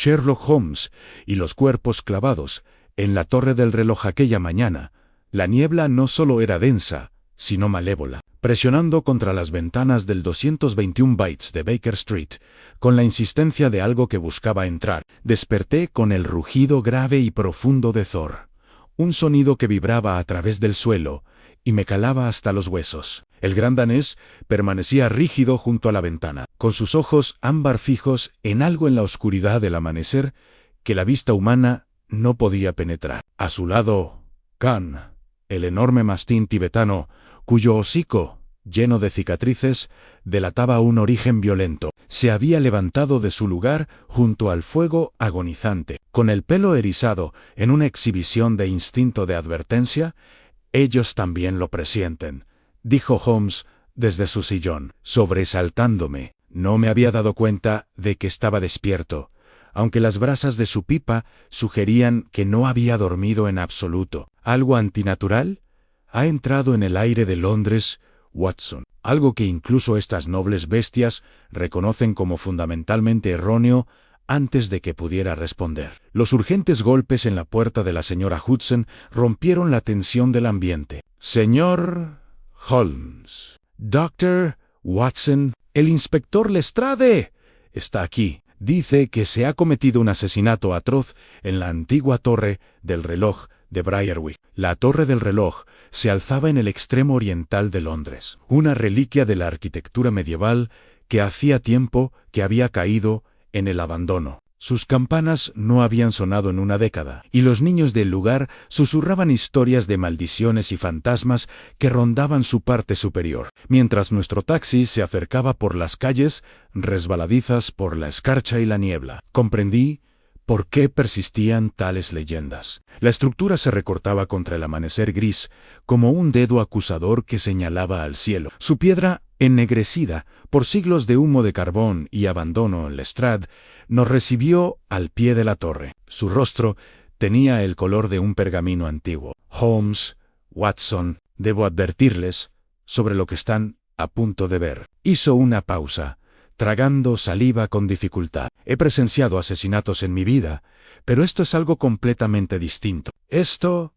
Sherlock Holmes y los cuerpos clavados en la torre del reloj aquella mañana, la niebla no solo era densa, sino malévola, presionando contra las ventanas del 221 Bytes de Baker Street, con la insistencia de algo que buscaba entrar. Desperté con el rugido grave y profundo de Thor, un sonido que vibraba a través del suelo y me calaba hasta los huesos. El gran danés permanecía rígido junto a la ventana, con sus ojos ámbar fijos en algo en la oscuridad del amanecer que la vista humana no podía penetrar. A su lado, Khan, el enorme mastín tibetano, cuyo hocico, lleno de cicatrices, delataba un origen violento, se había levantado de su lugar junto al fuego agonizante, con el pelo erizado en una exhibición de instinto de advertencia. «Ellos también lo presienten», dijo Holmes desde su sillón, sobresaltándome. No me había dado cuenta de que estaba despierto, aunque las brasas de su pipa sugerían que no había dormido en absoluto. ¿Algo antinatural? Ha entrado en el aire de Londres, Watson, algo que incluso estas nobles bestias reconocen como fundamentalmente erróneo antes de que pudiera responder. Los urgentes golpes en la puerta de la señora Hudson rompieron la tensión del ambiente. «Señor Holmes». «Dr. Watson, el inspector Lestrade está aquí. Dice que se ha cometido un asesinato atroz en la antigua torre del reloj de Briarwick». La torre del reloj se alzaba en el extremo oriental de Londres, una reliquia de la arquitectura medieval que hacía tiempo que había caído en el abandono. Sus campanas no habían sonado en una década, y los niños del lugar susurraban historias de maldiciones y fantasmas que rondaban su parte superior, mientras nuestro taxi se acercaba por las calles resbaladizas por la escarcha y la niebla. Comprendí por qué persistían tales leyendas. La estructura se recortaba contra el amanecer gris, como un dedo acusador que señalaba al cielo. Su piedra, ennegrecida por siglos de humo de carbón y abandono en Lestrade, nos recibió al pie de la torre. Su rostro tenía el color de un pergamino antiguo. «Holmes, Watson, debo advertirles sobre lo que están a punto de ver». Hizo una pausa, tragando saliva con dificultad. «He presenciado asesinatos en mi vida, pero esto es algo completamente distinto. Esto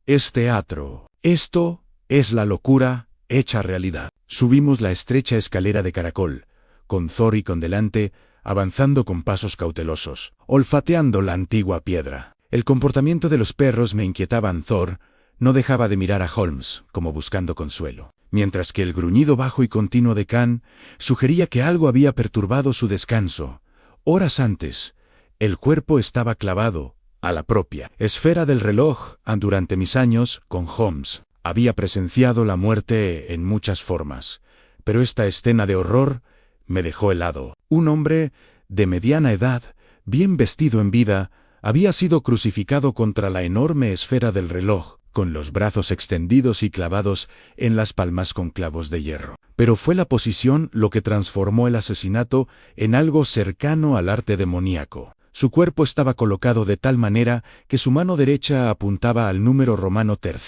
es teatro. Esto es la locura hecha realidad». Subimos la estrecha escalera de caracol, con Thor y con delante, avanzando con pasos cautelosos, olfateando la antigua piedra. El comportamiento de los perros me inquietaba. Thor no dejaba de mirar a Holmes, como buscando consuelo, mientras que el gruñido bajo y continuo de Khan sugería que algo había perturbado su descanso. Horas antes, el cuerpo estaba clavado a la propia esfera del reloj. Durante mis años con Holmes había presenciado la muerte en muchas formas, pero esta escena de horror me dejó helado. Un hombre de mediana edad, bien vestido en vida, había sido crucificado contra la enorme esfera del reloj, con los brazos extendidos y clavados en las palmas con clavos de hierro. Pero fue la posición lo que transformó el asesinato en algo cercano al arte demoníaco. Su cuerpo estaba colocado de tal manera que su mano derecha apuntaba al número romano 3,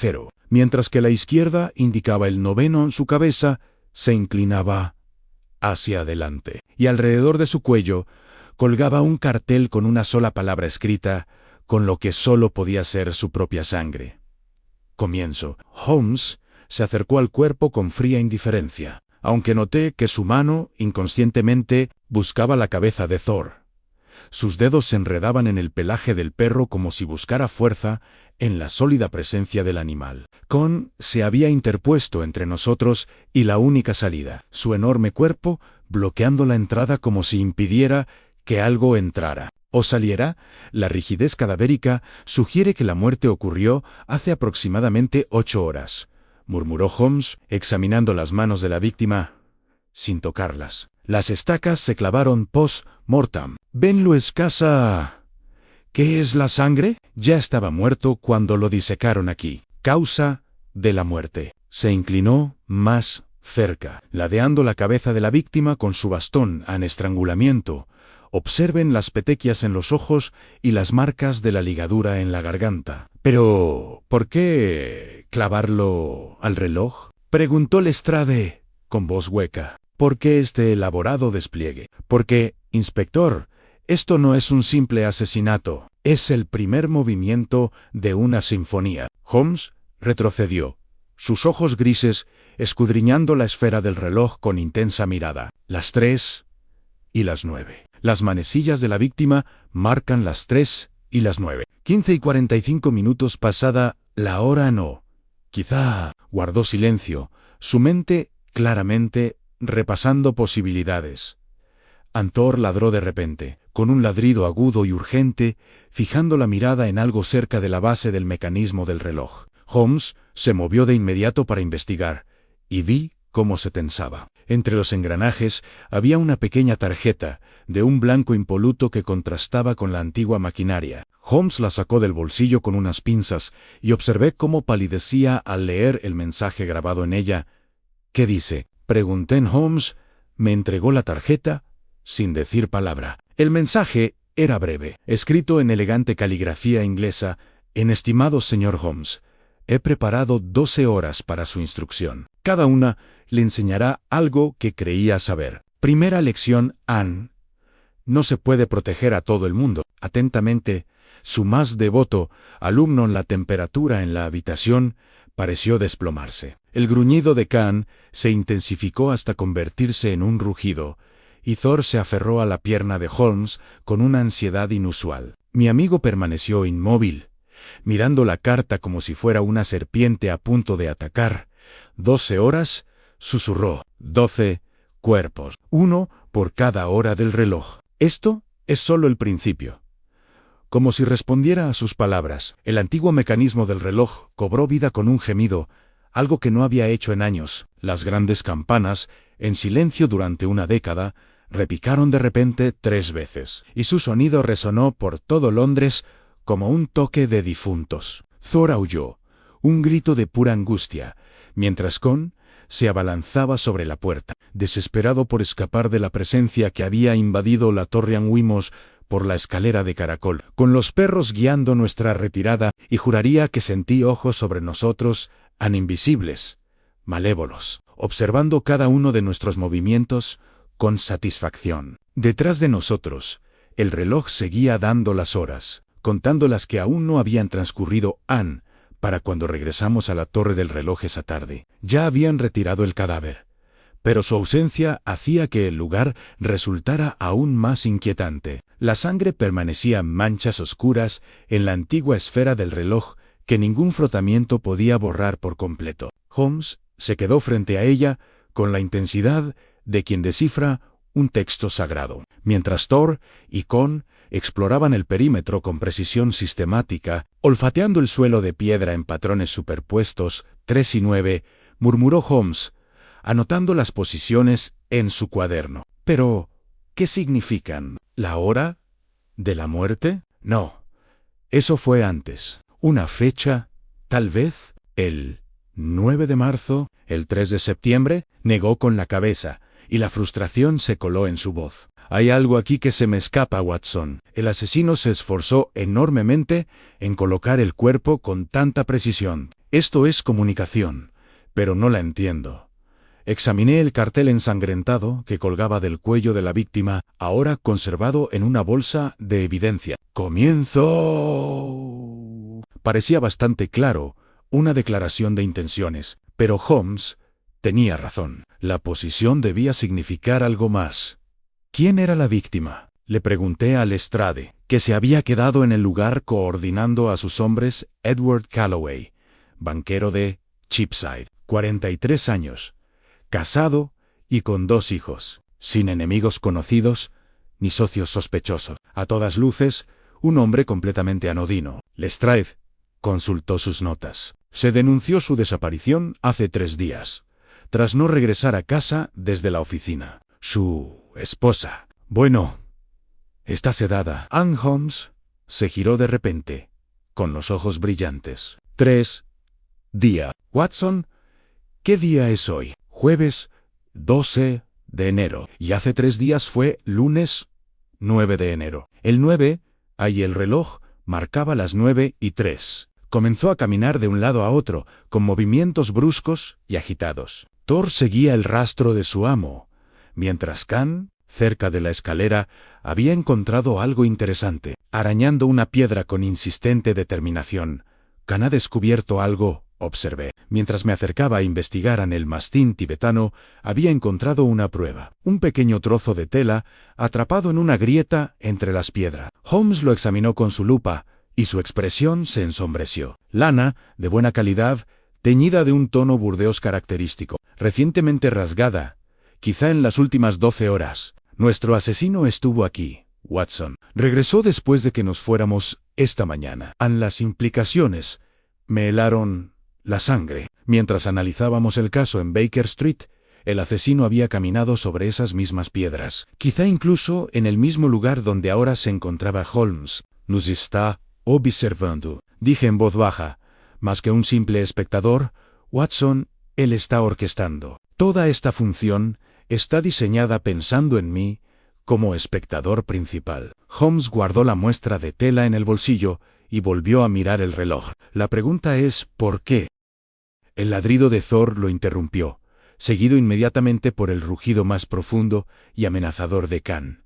mientras que la izquierda indicaba el 9. Su cabeza se inclinaba hacia adelante, y alrededor de su cuello colgaba un cartel con una sola palabra escrita, con lo que solo podía ser su propia sangre. Comienzo. Holmes se acercó al cuerpo con fría indiferencia, aunque noté que su mano, inconscientemente, buscaba la cabeza de Thor. Sus dedos se enredaban en el pelaje del perro como si buscara fuerza en la sólida presencia del animal. Khan se había interpuesto entre nosotros y la única salida, su enorme cuerpo bloqueando la entrada como si impidiera que algo entrara o saliera. La rigidez cadavérica sugiere que la muerte ocurrió hace aproximadamente 8 horas, murmuró Holmes, examinando las manos de la víctima sin tocarlas. Las estacas se clavaron post-mortem. ¿Ven lo escasa que es la sangre? Ya estaba muerto cuando lo disecaron aquí. Causa de la muerte. Se inclinó más cerca, ladeando la cabeza de la víctima con su bastón en estrangulamiento. Observen las petequias en los ojos y las marcas de la ligadura en la garganta. «Pero, ¿por qué clavarlo al reloj?», preguntó Lestrade con voz hueca. «¿Por qué este elaborado despliegue?». «Porque, inspector, Esto no es un simple asesinato, es el primer movimiento de una sinfonía. Holmes retrocedió, sus ojos grises escudriñando la esfera del reloj con intensa mirada. Las 3 y las 9. Las manecillas de la víctima marcan las 3 y las 9. 15:45 pasada la hora no. Quizá. Guardó silencio, su mente claramente repasando posibilidades. Antor ladró de repente, con un ladrido agudo y urgente, fijando la mirada en algo cerca de la base del mecanismo del reloj. Holmes se movió de inmediato para investigar, y vi cómo se tensaba. Entre los engranajes había una pequeña tarjeta, de un blanco impoluto que contrastaba con la antigua maquinaria. Holmes la sacó del bolsillo con unas pinzas, y observé cómo palidecía al leer el mensaje grabado en ella. «¿Qué dice?», pregunté. Holmes me entregó la tarjeta, sin decir palabra. El mensaje era breve, escrito en elegante caligrafía inglesa. «En estimado señor Holmes, he preparado 12 horas para su instrucción. Cada una le enseñará algo que creía saber. Primera lección, Anne. No se puede proteger a todo el mundo. Atentamente, su más devoto alumno». La temperatura en la habitación pareció desplomarse. El gruñido de Khan se intensificó hasta convertirse en un rugido, y Thor se aferró a la pierna de Holmes con una ansiedad inusual. Mi amigo permaneció inmóvil, mirando la carta como si fuera una serpiente a punto de atacar. 12 horas, susurró. 12 cuerpos, uno por cada hora del reloj. Esto es solo el principio. Como si respondiera a sus palabras, el antiguo mecanismo del reloj cobró vida con un gemido, algo que no había hecho en años. Las grandes campanas, en silencio durante una década, repicaron de repente 3 veces, y su sonido resonó por todo Londres como un toque de difuntos. Thor aulló, un grito de pura angustia, mientras Con se abalanzaba sobre la puerta, desesperado por escapar de la presencia que había invadido la torre. Huimos por la escalera de caracol, con los perros guiando nuestra retirada, y juraría que sentí ojos sobre nosotros, invisibles, malévolos, observando cada uno de nuestros movimientos con satisfacción. Detrás de nosotros, el reloj seguía dando las horas, contando las que aún no habían transcurrido. Para cuando regresamos a la torre del reloj esa tarde, ya habían retirado el cadáver, pero su ausencia hacía que el lugar resultara aún más inquietante. La sangre permanecía en manchas oscuras en la antigua esfera del reloj que ningún frotamiento podía borrar por completo. Holmes se quedó frente a ella con la intensidad de quien descifra un texto sagrado, mientras Thor y Con exploraban el perímetro con precisión sistemática, olfateando el suelo de piedra en patrones superpuestos. 3 y 9, murmuró Holmes, anotando las posiciones en su cuaderno. «Pero, ¿qué significan? ¿La hora de la muerte? No, eso fue antes. Una fecha, tal vez, el 9 de marzo, el 3 de septiembre», negó con la cabeza, y la frustración se coló en su voz. «Hay algo aquí que se me escapa, Watson». El asesino se esforzó enormemente en colocar el cuerpo con tanta precisión. «Esto es comunicación, pero no la entiendo». Examiné el cartel ensangrentado que colgaba del cuello de la víctima, ahora conservado en una bolsa de evidencia. «Comienzo». Parecía bastante claro, una declaración de intenciones, pero Holmes tenía razón. La posición debía significar algo más. ¿Quién era la víctima?, le pregunté a Lestrade, que se había quedado en el lugar coordinando a sus hombres. «Edward Calloway, banquero de Cheapside, 43 años, casado y con 2 hijos, sin enemigos conocidos ni socios sospechosos. A todas luces, un hombre completamente anodino». Lestrade consultó sus notas. «Se denunció su desaparición hace 3 días, tras no regresar a casa desde la oficina. Su esposa, bueno, está sedada». Anne Holmes se giró de repente, con los ojos brillantes. 3 día. «Watson, ¿qué día es hoy?» «Jueves 12 de enero. Y hace 3 días fue lunes 9 de enero. El 9, ahí el reloj marcaba las 9:03. Comenzó a caminar de un lado a otro, con movimientos bruscos y agitados. Thor seguía el rastro de su amo, mientras Khan cerca de la escalera, había encontrado algo interesante. Arañando una piedra con insistente determinación, Khan ha descubierto algo, observé. Mientras me acercaba a investigar en el mastín tibetano, había encontrado una prueba. Un pequeño trozo de tela atrapado en una grieta entre las piedras. Holmes lo examinó con su lupa, y su expresión se ensombreció. Lana, de buena calidad, teñida de un tono burdeos característico, recientemente rasgada, quizá en las últimas 12 horas. Nuestro asesino estuvo aquí, Watson. Regresó después de que nos fuéramos esta mañana. Las implicaciones me helaron la sangre. Mientras analizábamos el caso en Baker Street, el asesino había caminado sobre esas mismas piedras, quizá incluso en el mismo lugar donde ahora se encontraba Holmes. Nos está observando, dije en voz baja. Más que un simple espectador, Watson, él está orquestando. Toda esta función está diseñada pensando en mí como espectador principal. Holmes guardó la muestra de tela en el bolsillo y volvió a mirar el reloj. La pregunta es, ¿por qué? El ladrido de Thor lo interrumpió, seguido inmediatamente por el rugido más profundo y amenazador de Khan.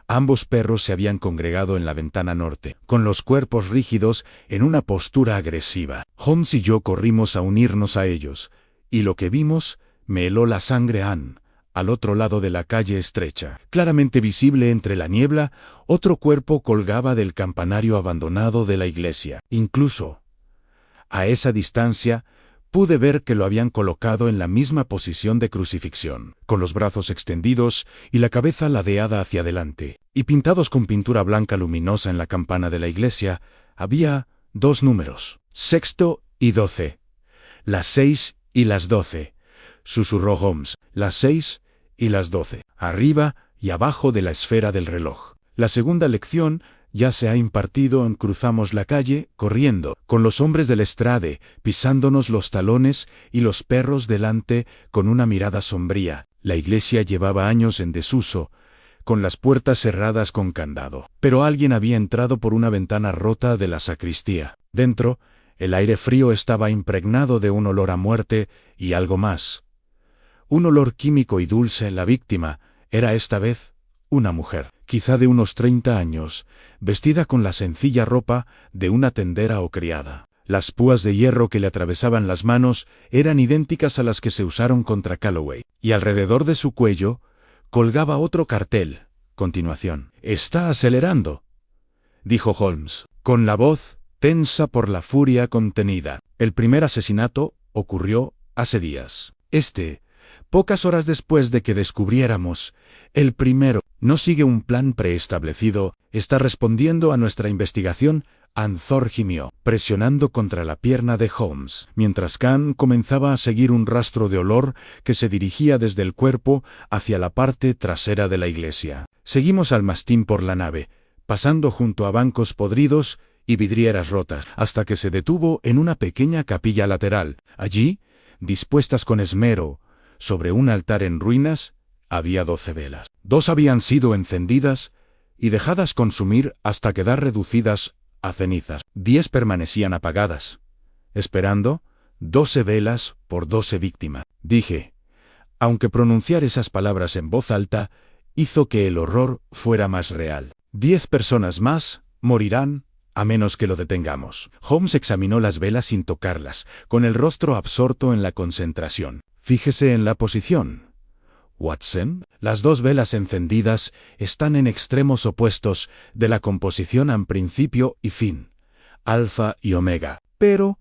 Ambos perros se habían congregado en la ventana norte, con los cuerpos rígidos en una postura agresiva. Holmes y yo corrimos a unirnos a ellos, y lo que vimos me heló la sangre. Al otro lado de la calle estrecha, claramente visible entre la niebla, otro cuerpo colgaba del campanario abandonado de la iglesia. Incluso, a esa distancia, pude ver que lo habían colocado en la misma posición de crucifixión, con los brazos extendidos y la cabeza ladeada hacia adelante. Y pintados con pintura blanca luminosa en la campana de la iglesia, había 2 números, 6 y 12. Las 6 y las 12, susurró Holmes. Las 6 y las 12, arriba y abajo de la esfera del reloj. La segunda lección ya se ha impartido. Cruzamos la calle, corriendo, con los hombres del estrade, pisándonos los talones y los perros delante, con una mirada sombría. La iglesia llevaba años en desuso, con las puertas cerradas con candado. Pero alguien había entrado por una ventana rota de la sacristía. Dentro, el aire frío estaba impregnado de un olor a muerte y algo más. Un olor químico y dulce. La víctima era esta vez una mujer, quizá de unos 30 años, vestida con la sencilla ropa de una tendera o criada. Las púas de hierro que le atravesaban las manos eran idénticas a las que se usaron contra Calloway, y alrededor de su cuello colgaba otro cartel. Continuación. «Está acelerando», dijo Holmes, con la voz tensa por la furia contenida. El primer asesinato ocurrió hace días. Pocas horas después de que descubriéramos el primero. No sigue un plan preestablecido, está respondiendo a nuestra investigación. Thor gimió, presionando contra la pierna de Holmes, mientras Khan comenzaba a seguir un rastro de olor que se dirigía desde el cuerpo hacia la parte trasera de la iglesia. Seguimos al mastín por la nave, pasando junto a bancos podridos y vidrieras rotas, hasta que se detuvo en una pequeña capilla lateral. Allí, dispuestas con esmero, sobre un altar en ruinas, había 12 velas. 2 habían sido encendidas y dejadas consumir hasta quedar reducidas a cenizas. 10 permanecían apagadas, esperando 12 velas por 12 víctimas. Dije, aunque pronunciar esas palabras en voz alta hizo que el horror fuera más real. 10 personas más morirán a menos que lo detengamos. Holmes examinó las velas sin tocarlas, con el rostro absorto en la concentración. Fíjese en la posición, Watson. Las 2 velas encendidas están en extremos opuestos de la composición en principio y fin, alfa y omega. Pero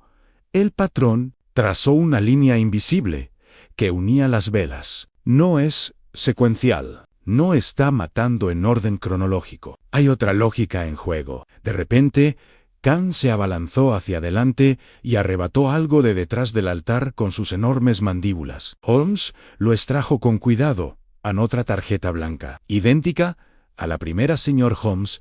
el patrón trazó una línea invisible que unía las velas. No es secuencial. No está matando en orden cronológico. Hay otra lógica en juego. De repente, Khan se abalanzó hacia adelante y arrebató algo de detrás del altar con sus enormes mandíbulas. Holmes lo extrajo con cuidado. Otra tarjeta blanca, idéntica a la primera. Señor Holmes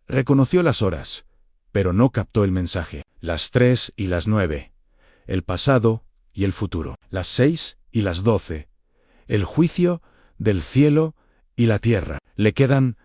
reconoció las horas, pero no captó el mensaje. Las 3 y las 9. El pasado y el futuro. Las 6 y las 12. El juicio del cielo y la tierra. Le quedan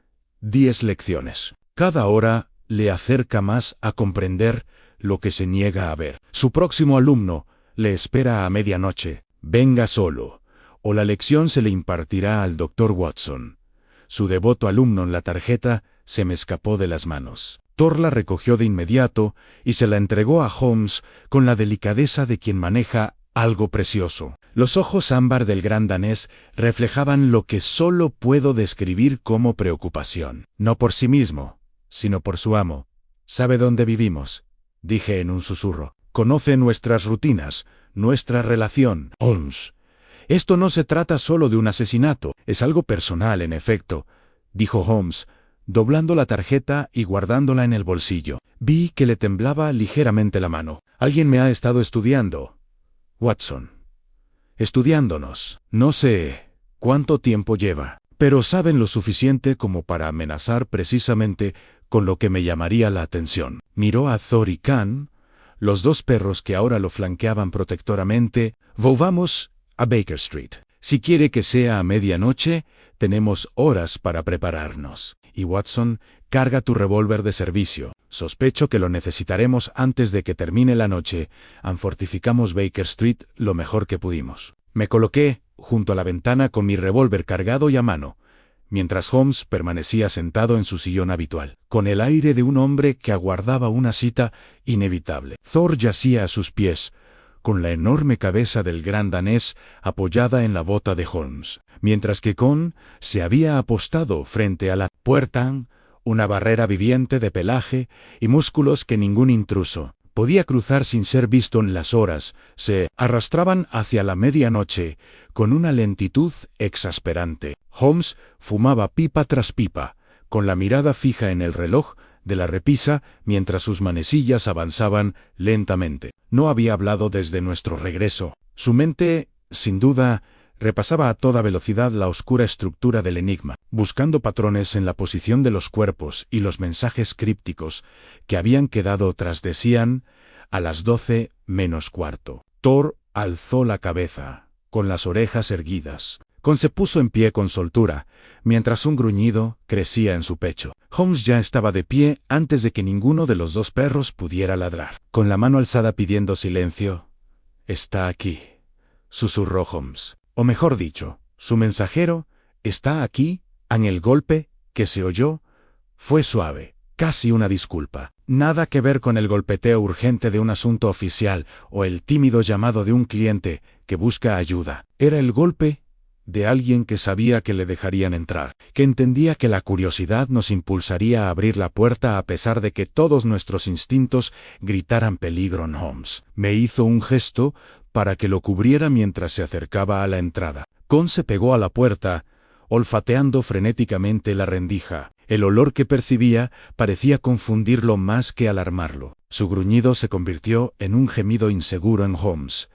10 lecciones. Cada hora le acerca más a comprender lo que se niega a ver. Su próximo alumno le espera a medianoche. Venga solo, o la lección se le impartirá al Dr. Watson. su devoto alumno en la tarjeta, se me escapó de las manos. Thor la recogió de inmediato y se la entregó a Holmes con la delicadeza de quien maneja algo precioso. Los ojos ámbar del gran danés reflejaban lo que solo puedo describir como preocupación. No por sí mismo, sino por su amo. ¿Sabe dónde vivimos?, dije en un susurro. Conoce nuestras rutinas, nuestra relación. Holmes, esto no se trata solo de un asesinato, es algo personal, en efecto, dijo Holmes, doblando la tarjeta y guardándola en el bolsillo. Vi que le temblaba ligeramente la mano. Alguien me ha estado estudiando, Watson. Estudiándonos. No sé cuánto tiempo lleva, pero saben lo suficiente como para amenazar precisamente con lo que me llamaría la atención. Miró a Thor y Khan, los dos perros que ahora lo flanqueaban protectoramente. Volvamos a Baker Street. Si quiere que sea a medianoche, tenemos horas para prepararnos. Y Watson, carga tu revólver de servicio. Sospecho que lo necesitaremos antes de que termine la noche. Fortificamos Baker Street lo mejor que pudimos. Me coloqué junto a la ventana con mi revólver cargado y a mano, mientras Holmes permanecía sentado en su sillón habitual, con el aire de un hombre que aguardaba una cita inevitable. Thor yacía a sus pies, con la enorme cabeza del gran danés apoyada en la bota de Holmes, mientras que Khan se había apostado frente a la puerta, una barrera viviente de pelaje y músculos que ningún intruso podía cruzar sin ser visto. En las horas se arrastraban hacia la medianoche con una lentitud exasperante. Holmes fumaba pipa tras pipa, con la mirada fija en el reloj de la repisa mientras sus manecillas avanzaban lentamente. No había hablado desde nuestro regreso. Su mente, sin duda, repasaba a toda velocidad la oscura estructura del enigma, buscando patrones en la posición de los cuerpos y los mensajes crípticos que habían quedado tras de Sian a las 12 menos cuarto. Thor alzó la cabeza, con las orejas erguidas. Khan se puso en pie con soltura, mientras un gruñido crecía en su pecho. Holmes ya estaba de pie antes de que ninguno de los dos perros pudiera ladrar. Con la mano alzada pidiendo silencio, «Está aquí», susurró Holmes. O mejor dicho, su mensajero está aquí. En el golpe que se oyó fue suave, casi una disculpa. Nada que ver con el golpeteo urgente de un asunto oficial o el tímido llamado de un cliente que busca ayuda. Era el golpe de alguien que sabía que le dejarían entrar, que entendía que la curiosidad nos impulsaría a abrir la puerta a pesar de que todos nuestros instintos gritaran peligro en Holmes. Me hizo un gesto para que lo cubriera mientras se acercaba a la entrada. Khan se pegó a la puerta, olfateando frenéticamente la rendija. El olor que percibía parecía confundirlo más que alarmarlo. Su gruñido se convirtió en un gemido inseguro en Holmes.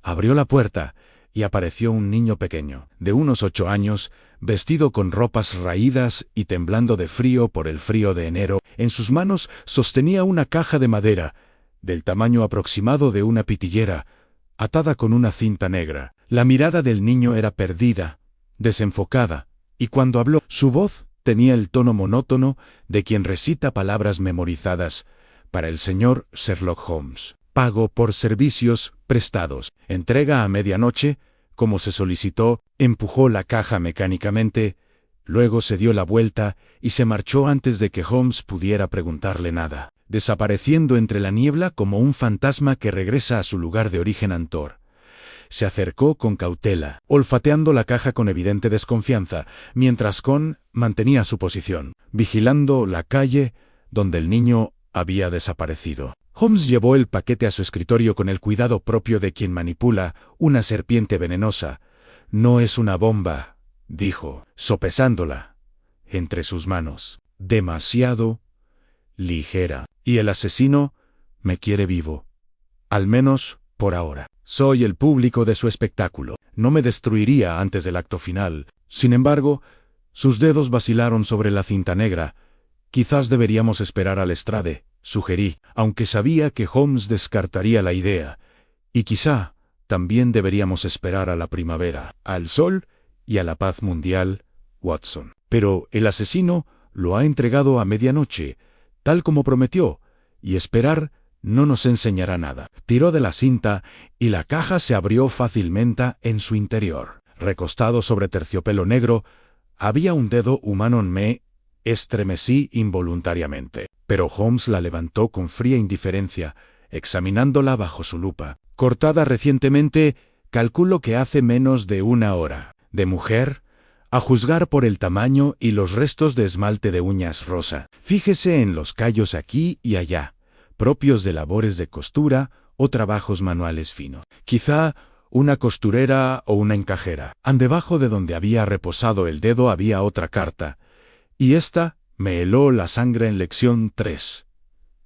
Abrió la puerta y apareció un niño pequeño, de unos 8 años, vestido con ropas raídas y temblando de frío por el frío de enero. En sus manos sostenía una caja de madera, del tamaño aproximado de una pitillera, atada con una cinta negra. La mirada del niño era perdida, desenfocada, y cuando habló, su voz tenía el tono monótono de quien recita palabras memorizadas para el señor Sherlock Holmes. Pago por servicios prestados. Entrega a medianoche, como se solicitó. Empujó la caja mecánicamente, luego se dio la vuelta y se marchó antes de que Holmes pudiera preguntarle nada, desapareciendo entre la niebla como un fantasma que regresa a su lugar de origen. Antor se acercó con cautela, olfateando la caja con evidente desconfianza, mientras Khan mantenía su posición, vigilando la calle donde el niño había desaparecido. Holmes llevó el paquete a su escritorio con el cuidado propio de quien manipula una serpiente venenosa. «No es una bomba», dijo, sopesándola entre sus manos. «Demasiado ligera. Y el asesino me quiere vivo. Al menos por ahora. Soy el público de su espectáculo. No me destruiría antes del acto final». Sin embargo, sus dedos vacilaron sobre la cinta negra. «Quizás deberíamos esperar al Lestrade», sugerí, aunque sabía que Holmes descartaría la idea. «Y quizá también deberíamos esperar a la primavera, al sol y a la paz mundial, Watson». «Pero el asesino lo ha entregado a medianoche, tal como prometió, y esperar no nos enseñará nada». Tiró de la cinta y la caja se abrió fácilmente en su interior. Recostado sobre terciopelo negro, Había un dedo humano. Me estremecí involuntariamente, pero Holmes la levantó con fría indiferencia, examinándola bajo su lupa. Cortada recientemente, calculo que hace menos de una hora. De mujer, a juzgar por el tamaño y los restos de esmalte de uñas rosa. Fíjese en los callos aquí y allá, propios de labores de costura o trabajos manuales finos. Quizá una costurera o una encajera. Debajo de donde había reposado el dedo había otra carta, y esta me heló la sangre en lección 3.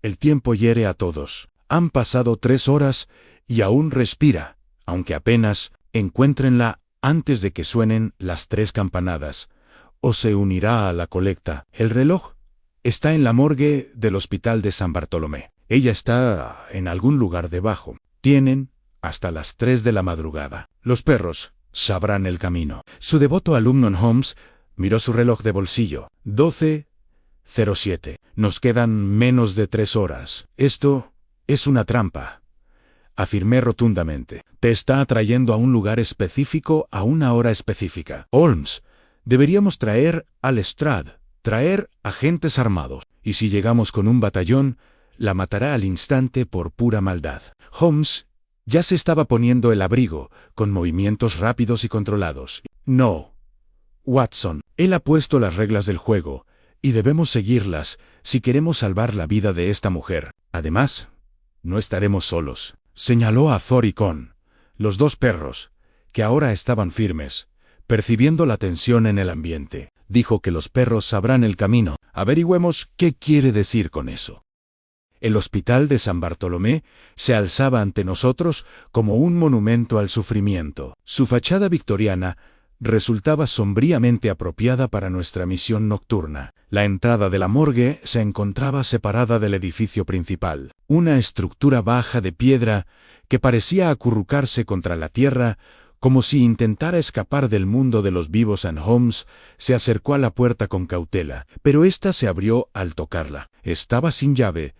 El tiempo hiere a todos. Han pasado 3 horas y aún respira, aunque apenas. Encuéntrenla antes de que suenen las 3 campanadas, o se unirá a la colecta. El reloj está en la morgue del Hospital de San Bartolomé. Ella está en algún lugar debajo. Tienen hasta las 3 de la madrugada. Los perros sabrán el camino. Su devoto alumno Holmes miró su reloj de bolsillo. 12:07. Nos quedan menos de 3 horas. Esto es una trampa, afirmé rotundamente. Te está atrayendo a un lugar específico a una hora específica. Holmes, deberíamos traer a Lestrade, traer agentes armados. Y si llegamos con un batallón, la matará al instante por pura maldad. Holmes ya se estaba poniendo el abrigo, con movimientos rápidos y controlados. No, Watson, él ha puesto las reglas del juego, y debemos seguirlas si queremos salvar la vida de esta mujer. Además, no estaremos solos. Señaló a Thor y Con, los 2 perros, que ahora estaban firmes, percibiendo la tensión en el ambiente. Dijo que los perros sabrán el camino. Averigüemos qué quiere decir con eso. El Hospital de San Bartolomé se alzaba ante nosotros como un monumento al sufrimiento. Su fachada victoriana resultaba sombríamente apropiada para nuestra misión nocturna. La entrada de la morgue se encontraba separada del edificio principal. Una estructura baja de piedra que parecía acurrucarse contra la tierra, como si intentara escapar del mundo de los vivos. Holmes se acercó a la puerta con cautela, pero ésta se abrió al tocarla. Estaba sin llave,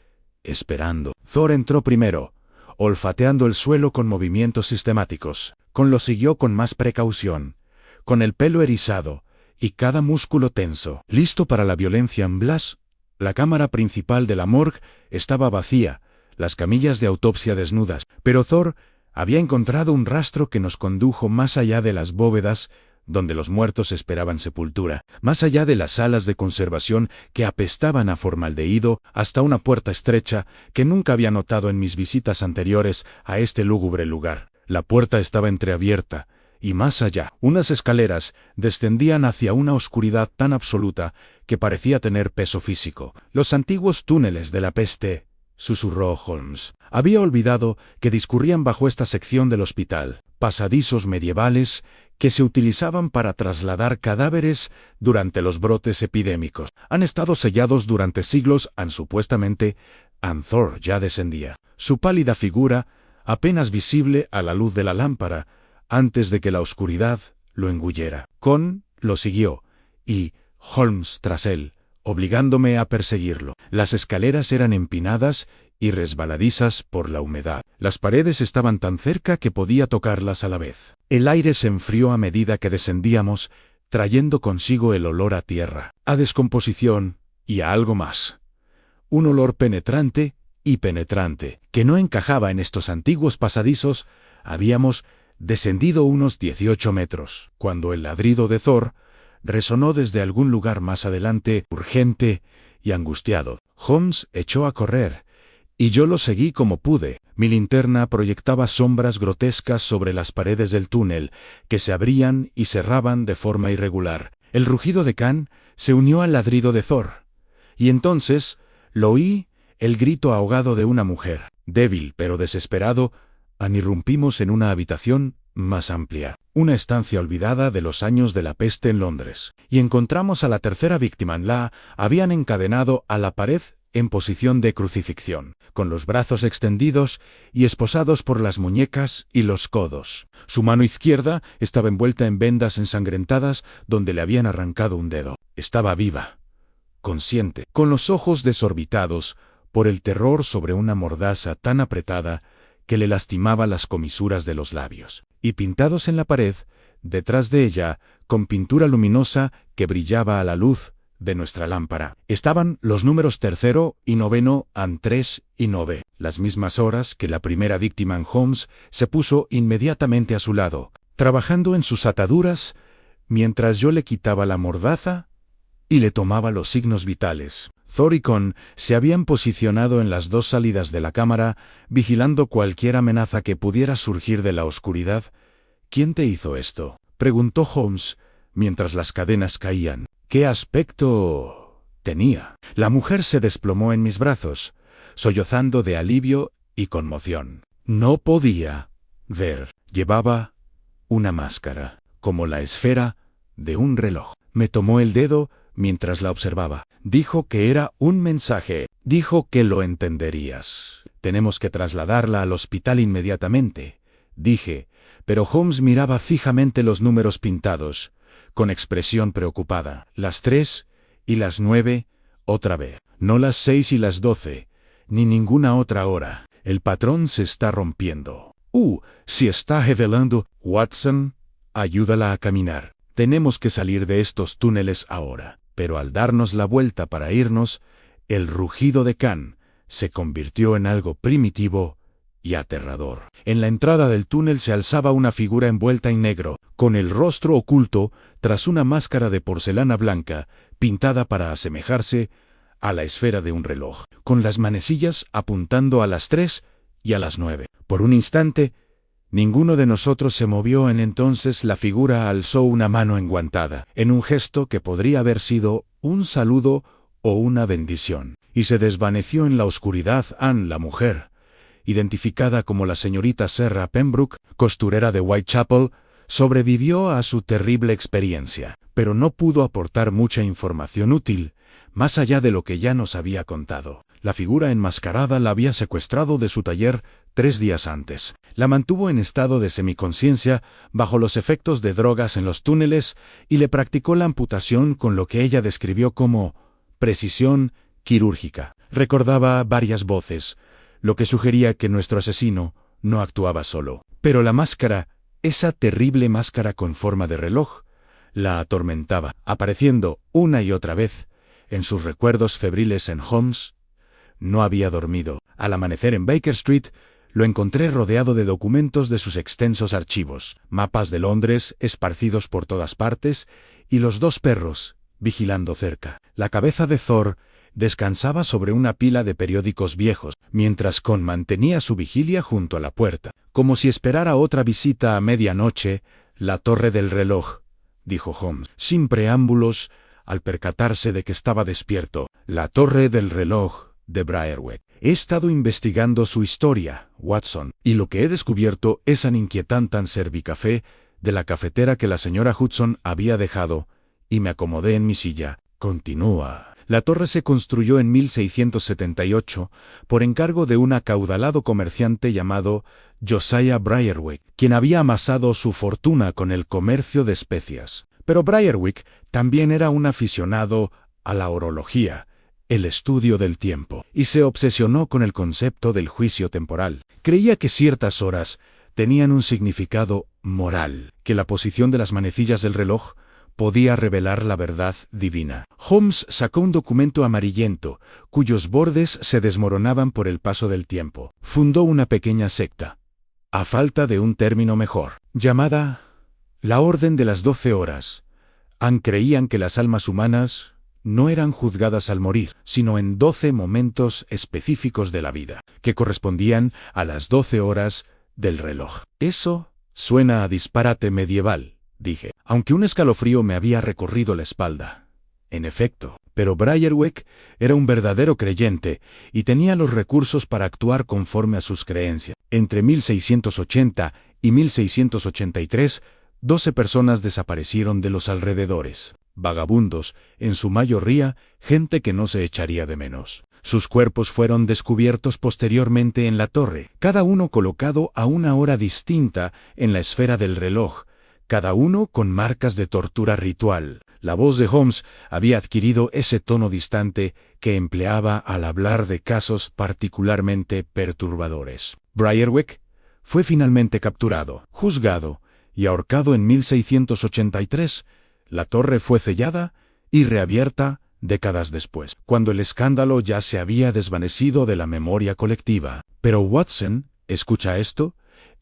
esperando. Thor entró primero, olfateando el suelo con movimientos sistemáticos. Con lo siguió con más precaución, con el pelo erizado y cada músculo tenso, listo para la violencia. Blas, la cámara principal de la morgue estaba vacía, las camillas de autopsia desnudas, pero Thor había encontrado un rastro que nos condujo más allá de las bóvedas donde los muertos esperaban sepultura, más allá de las salas de conservación que apestaban a formaldehído, hasta una puerta estrecha que nunca había notado en mis visitas anteriores a este lúgubre lugar. La puerta estaba entreabierta, y más allá, unas escaleras descendían hacia una oscuridad tan absoluta que parecía tener peso físico. Los antiguos túneles de la peste, susurró Holmes. Había olvidado que discurrían bajo esta sección del hospital, pasadizos medievales que se utilizaban para trasladar cadáveres durante los brotes epidémicos. Han estado sellados durante siglos. Supuestamente, Thor ya descendía. Su pálida figura, apenas visible a la luz de la lámpara, antes de que la oscuridad lo engullera. Con lo siguió, y Holmes tras él, obligándome a perseguirlo. Las escaleras eran empinadas y resbaladizas por la humedad. Las paredes estaban tan cerca que podía tocarlas a la vez. El aire se enfrió a medida que descendíamos, trayendo consigo el olor a tierra, a descomposición y a algo más. Un olor penetrante y penetrante, que no encajaba en estos antiguos pasadizos. Habíamos descendido unos 18 metros, cuando el ladrido de Thor resonó desde algún lugar más adelante, urgente y angustiado. Holmes echó a correr, y yo lo seguí como pude. Mi linterna proyectaba sombras grotescas sobre las paredes del túnel, que se abrían y cerraban de forma irregular. El rugido de Khan se unió al ladrido de Thor, y entonces lo oí, el grito ahogado de una mujer. Débil pero desesperado, irrumpimos en una habitación más amplia, una estancia olvidada de los años de la peste en Londres, y encontramos a la tercera víctima. La habían encadenado a la pared en posición de crucifixión, con los brazos extendidos y esposados por las muñecas y los codos. Su mano izquierda estaba envuelta en vendas ensangrentadas donde le habían arrancado un dedo. Estaba viva, consciente, con los ojos desorbitados por el terror sobre una mordaza tan apretada que le lastimaba las comisuras de los labios. Y pintados en la pared, detrás de ella, con pintura luminosa que brillaba a la luz de nuestra lámpara. Estaban los números 3 y 9 an 3 y 9, las mismas horas que la primera víctima en Holmes se puso inmediatamente a su lado, trabajando en sus ataduras, mientras yo le quitaba la mordaza y le tomaba los signos vitales. Thor y Con se habían posicionado en las dos salidas de la cámara, vigilando cualquier amenaza que pudiera surgir de la oscuridad. «¿Quién te hizo esto?», preguntó Holmes, mientras las cadenas caían. «¿Qué aspecto tenía?». La mujer se desplomó en mis brazos, sollozando de alivio y conmoción. No podía ver. Llevaba una máscara, como la esfera de un reloj. Me tomó el dedo mientras la observaba. Dijo que era un mensaje. Dijo que lo entenderías. «Tenemos que trasladarla al hospital inmediatamente», dije, pero Holmes miraba fijamente los números pintados, con expresión preocupada. «Las 3 y las 9, otra vez. No las 6 y las 12, ni ninguna otra hora. El patrón se está rompiendo. Si está revelando. Watson, ayúdala a caminar. Tenemos que salir de estos túneles ahora». Pero al darnos la vuelta para irnos, el rugido de Khan se convirtió en algo primitivo y aterrador. En la entrada del túnel se alzaba una figura envuelta en negro, con el rostro oculto tras una máscara de porcelana blanca, pintada para asemejarse a la esfera de un reloj, con las manecillas apuntando a las 3 y a las 9. Por un instante, ninguno de nosotros se movió. Entonces la figura alzó una mano enguantada, en un gesto que podría haber sido un saludo o una bendición, y se desvaneció en la oscuridad. Anne, la mujer, identificada como la señorita Sarah Pembroke, costurera de Whitechapel, sobrevivió a su terrible experiencia, pero no pudo aportar mucha información útil, más allá de lo que ya nos había contado. La figura enmascarada la había secuestrado de su taller 3 días antes. La mantuvo en estado de semiconsciencia bajo los efectos de drogas en los túneles y le practicó la amputación con lo que ella describió como precisión quirúrgica. Recordaba varias voces, lo que sugería que nuestro asesino no actuaba solo. Pero la máscara, esa terrible máscara con forma de reloj, la atormentaba, apareciendo una y otra vez en sus recuerdos febriles. En Holmes no había dormido. Al amanecer en Baker Street, lo encontré rodeado de documentos de sus extensos archivos, mapas de Londres esparcidos por todas partes, y los 2 perros vigilando cerca. La cabeza de Thor descansaba sobre una pila de periódicos viejos, mientras Con mantenía su vigilia junto a la puerta, como si esperara otra visita a medianoche. «La torre del reloj», dijo Holmes, sin preámbulos, al percatarse de que estaba despierto. «La torre del reloj de Briarwick. He estado investigando su historia, Watson, y lo que he descubierto es tan inquietante tan servicafé de la cafetera que la señora Hudson había dejado, y me acomodé en mi silla». Continúa. «La torre se construyó en 1678 por encargo de un acaudalado comerciante llamado Josiah Briarwick, quien había amasado su fortuna con el comercio de especias. Pero Briarwick también era un aficionado a la orología, el estudio del tiempo, y se obsesionó con el concepto del juicio temporal. Creía que ciertas horas tenían un significado moral, que la posición de las manecillas del reloj podía revelar la verdad divina. Holmes sacó un documento amarillento, cuyos bordes se desmoronaban por el paso del tiempo. Fundó una pequeña secta, a falta de un término mejor, llamada la Orden de las 12 horas. Creían que las almas humanas no eran juzgadas al morir, sino en 12 momentos específicos de la vida, que correspondían a las 12 horas del reloj. «Eso suena a disparate medieval», dije, aunque un escalofrío me había recorrido la espalda. En efecto, pero Briarwick era un verdadero creyente y tenía los recursos para actuar conforme a sus creencias. Entre 1680 y 1683, 12 personas desaparecieron de los alrededores. Vagabundos, en su mayoría, gente que no se echaría de menos. Sus cuerpos fueron descubiertos posteriormente en la torre, cada uno colocado a una hora distinta en la esfera del reloj, cada uno con marcas de tortura ritual. La voz de Holmes había adquirido ese tono distante que empleaba al hablar de casos particularmente perturbadores. Briarwick fue finalmente capturado, juzgado y ahorcado en 1683, la torre fue sellada y reabierta décadas después, cuando el escándalo ya se había desvanecido de la memoria colectiva. Pero Watson, escucha esto,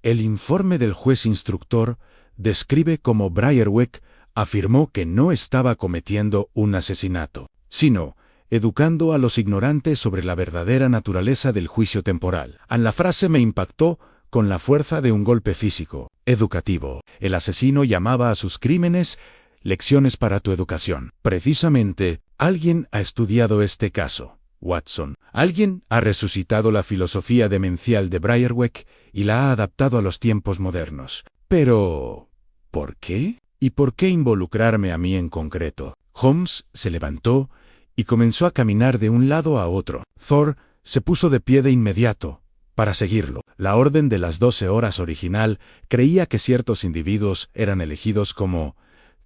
el informe del juez instructor describe cómo Briarwick afirmó que no estaba cometiendo un asesinato, sino educando a los ignorantes sobre la verdadera naturaleza del juicio temporal. La frase me impactó con la fuerza de un golpe físico, educativo. El asesino llamaba a sus crímenes lecciones para tu educación. Precisamente, alguien ha estudiado este caso, Watson. Alguien ha resucitado la filosofía demencial de Briarwick y la ha adaptado a los tiempos modernos. Pero, ¿por qué? ¿Y por qué involucrarme a mí en concreto? Holmes se levantó y comenzó a caminar de un lado a otro. Thor se puso de pie de inmediato para seguirlo. La orden de las 12 horas original creía que ciertos individuos eran elegidos como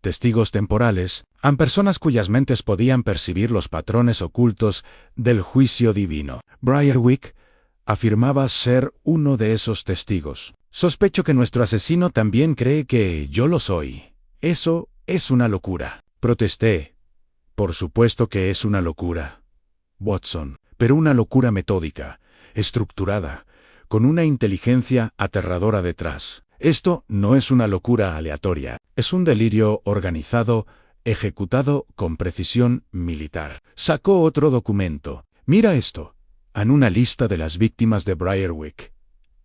testigos temporales, personas cuyas mentes podían percibir los patrones ocultos del juicio divino. Briarwick afirmaba ser uno de esos testigos. Sospecho que nuestro asesino también cree que yo lo soy. Eso es una locura. Protesté. Por supuesto que es una locura, Watson, pero una locura metódica, estructurada, con una inteligencia aterradora detrás. Esto no es una locura aleatoria, es un delirio organizado, ejecutado con precisión militar. Sacó otro documento. Mira esto. En una lista de las víctimas de Briarwick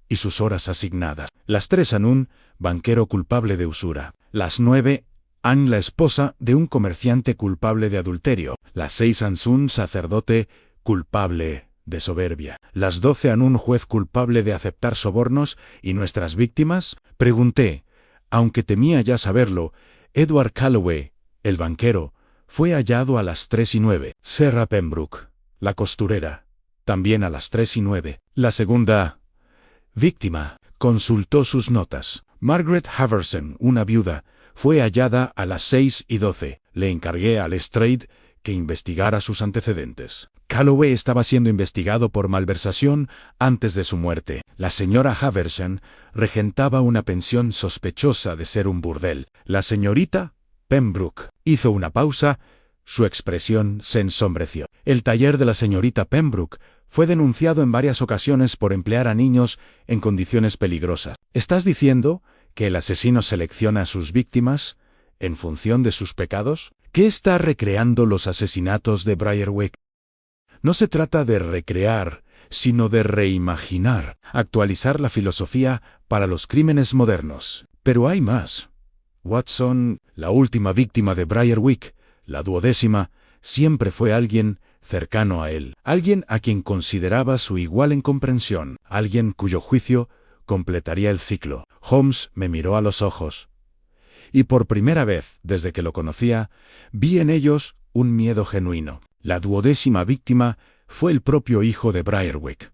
y sus horas asignadas. Las 3 Anun, banquero culpable de usura. Las 9, Ann, la esposa de un comerciante culpable de adulterio. Las 6 Ansun, sacerdote culpable de soberbia. Las 12 Anun, juez culpable de aceptar sobornos. ¿Y nuestras víctimas? Pregunté. Aunque temía ya saberlo, Edward Calloway, el banquero, fue hallado a las 3:09. Sarah Pembroke, la costurera, también a las 3:09. La segunda víctima consultó sus notas. Margaret Haverson, una viuda, fue hallada a las 6:12. Le encargué a Lestrade que investigara sus antecedentes. Calloway estaba siendo investigado por malversación antes de su muerte. La señora Haverson regentaba una pensión sospechosa de ser un burdel. La señorita Pembroke hizo una pausa. Su expresión se ensombreció. El taller de la señorita Pembroke fue denunciado en varias ocasiones por emplear a niños en condiciones peligrosas. ¿Estás diciendo que el asesino selecciona a sus víctimas en función de sus pecados? ¿Qué está recreando los asesinatos de Briarwick? No se trata de recrear, sino de reimaginar, actualizar la filosofía para los crímenes modernos. Pero hay más. Watson, la última víctima de Briarwick, la 12ª, siempre fue alguien cercano a él, alguien a quien consideraba su igual en comprensión, alguien cuyo juicio completaría el ciclo. Holmes me miró a los ojos. Y por primera vez, desde que lo conocía, vi en ellos un miedo genuino. La 12ª víctima fue el propio hijo de Briarwick.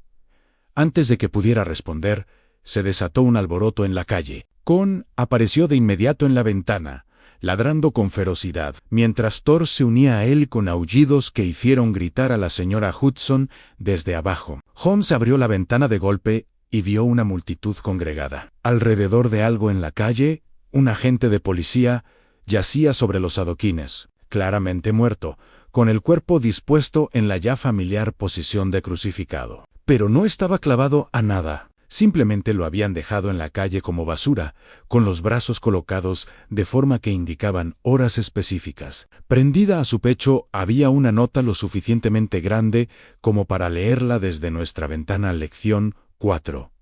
Antes de que pudiera responder, se desató un alboroto en la calle. Con apareció de inmediato en la ventana, ladrando con ferocidad, mientras Thor se unía a él con aullidos que hicieron gritar a la señora Hudson desde abajo. Holmes abrió la ventana de golpe y vio una multitud congregada. Alrededor de algo en la calle, un agente de policía yacía sobre los adoquines, claramente muerto, con el cuerpo dispuesto en la ya familiar posición de crucificado. Pero no estaba clavado a nada. Simplemente lo habían dejado en la calle como basura, con los brazos colocados de forma que indicaban horas específicas. Prendida a su pecho había una nota lo suficientemente grande como para leerla desde nuestra ventana. Lección 4.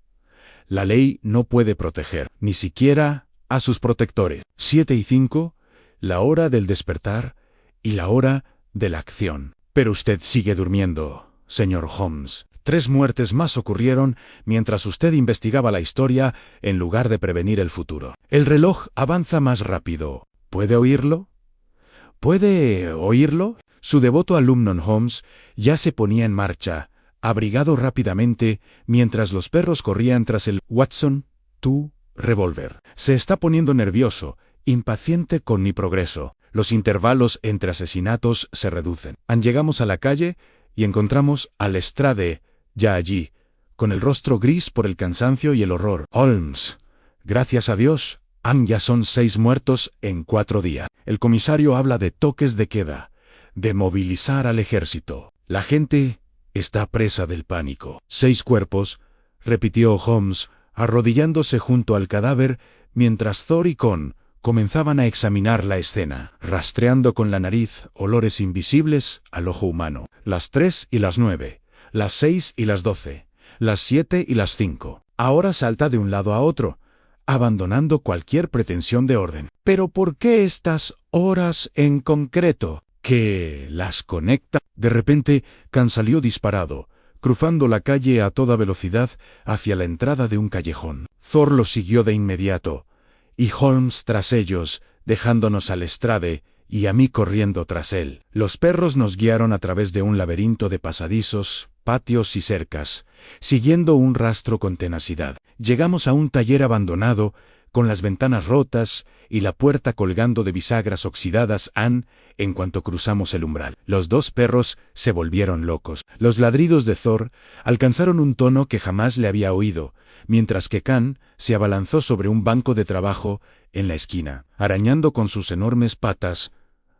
La ley no puede proteger, ni siquiera a sus protectores. 7:05, la hora del despertar y la hora de la acción. Pero usted sigue durmiendo, señor Holmes. 3 muertes más ocurrieron mientras usted investigaba la historia en lugar de prevenir el futuro. El reloj avanza más rápido. ¿Puede oírlo? ¿Puede oírlo? Su devoto alumno Holmes ya se ponía en marcha, abrigado rápidamente, mientras los perros corrían tras el Watson, tu revólver. Se está poniendo nervioso, impaciente con mi progreso. Los intervalos entre asesinatos se reducen. Llegamos a la calle y encontramos a Lestrade, ya allí, con el rostro gris por el cansancio y el horror. Holmes, gracias a Dios, Ya son 6 muertos en 4 días. El comisario habla de toques de queda, de movilizar al ejército. La gente está presa del pánico. 6 cuerpos, repitió Holmes, arrodillándose junto al cadáver, mientras Thor y Con comenzaban a examinar la escena, rastreando con la nariz olores invisibles al ojo humano. Las 3 y las 9, las 6 y las 12, las 7 y las 5. Ahora salta de un lado a otro, abandonando cualquier pretensión de orden. ¿Pero por qué estas horas en concreto? ¿Qué las conecta? De repente, Khan salió disparado, cruzando la calle a toda velocidad hacia la entrada de un callejón. Thor lo siguió de inmediato, y Holmes tras ellos, dejándonos al estrade y a mí corriendo tras él. Los perros nos guiaron a través de un laberinto de pasadizos, patios y cercas, siguiendo un rastro con tenacidad. Llegamos a un taller abandonado, con las ventanas rotas y la puerta colgando de bisagras oxidadas. En cuanto cruzamos el umbral, los 2 perros se volvieron locos. Los ladridos de Thor alcanzaron un tono que jamás le había oído, mientras que Khan se abalanzó sobre un banco de trabajo en la esquina, arañando con sus enormes patas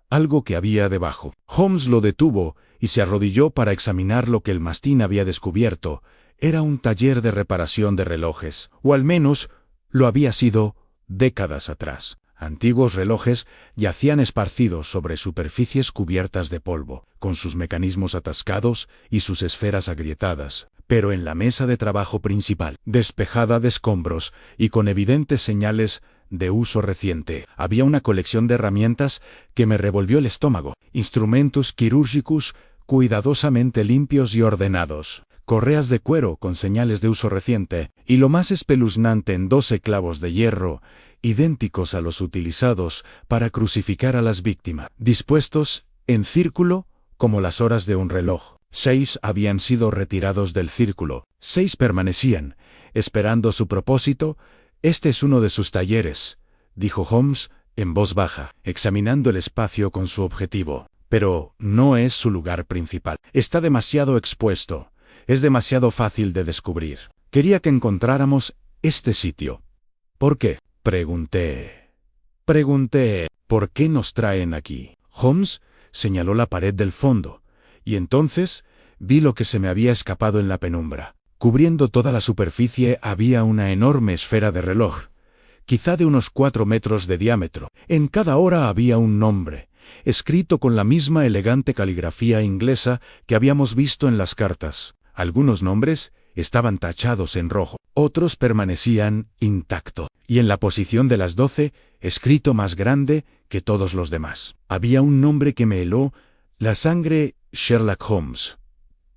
algo que había debajo. Holmes lo detuvo y se arrodilló para examinar lo que el mastín había descubierto. Era un taller de reparación de relojes, o al menos lo había sido décadas atrás. Antiguos relojes yacían esparcidos sobre superficies cubiertas de polvo, con sus mecanismos atascados y sus esferas agrietadas. Pero en la mesa de trabajo principal, despejada de escombros y con evidentes señales de uso reciente, había una colección de herramientas que me revolvió el estómago. Instrumentos quirúrgicos cuidadosamente limpios y ordenados, correas de cuero con señales de uso reciente, y lo más espeluznante, en 12 clavos de hierro, idénticos a los utilizados para crucificar a las víctimas, dispuestos en círculo como las horas de un reloj. 6 habían sido retirados del círculo, 6 permanecían, esperando su propósito. «Este es uno de sus talleres», dijo Holmes en voz baja, examinando el espacio con su objetivo. «Pero no es su lugar principal. Está demasiado expuesto. Es demasiado fácil de descubrir. Quería que encontráramos este sitio». «¿Por qué?», pregunté. «¿Por qué nos traen aquí?». Holmes señaló la pared del fondo, y entonces vi lo que se me había escapado en la penumbra. Cubriendo toda la superficie había una enorme esfera de reloj, quizá de unos 4 metros de diámetro. En cada hora había un nombre, escrito con la misma elegante caligrafía inglesa que habíamos visto en las cartas. Algunos nombres estaban tachados en rojo, otros permanecían intactos, y en la posición de las 12, escrito más grande que todos los demás, había un nombre que me heló la sangre: Sherlock Holmes.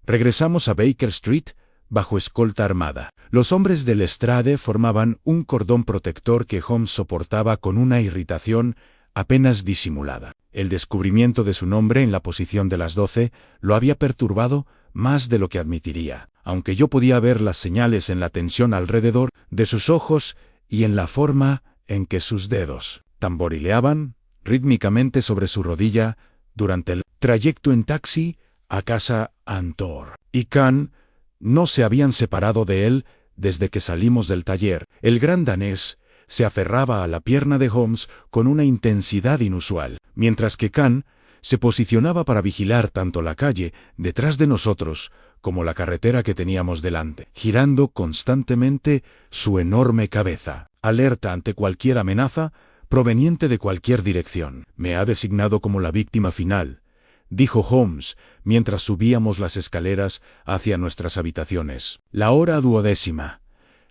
Regresamos a Baker Street bajo escolta armada. Los hombres del estrade formaban un cordón protector que Holmes soportaba con una irritación apenas disimulada. El descubrimiento de su nombre en la posición de las 12 lo había perturbado más de lo que admitiría, aunque yo podía ver las señales en la tensión alrededor de sus ojos y en la forma en que sus dedos tamborileaban rítmicamente sobre su rodilla durante el trayecto en taxi a casa Antor. Y Khan no se habían separado de él desde que salimos del taller. El gran danés se aferraba a la pierna de Holmes con una intensidad inusual, mientras que Khan se posicionaba para vigilar tanto la calle detrás de nosotros como la carretera que teníamos delante, girando constantemente su enorme cabeza, alerta ante cualquier amenaza proveniente de cualquier dirección. «Me ha designado como la víctima final», dijo Holmes mientras subíamos las escaleras hacia nuestras habitaciones. «La hora 12ª,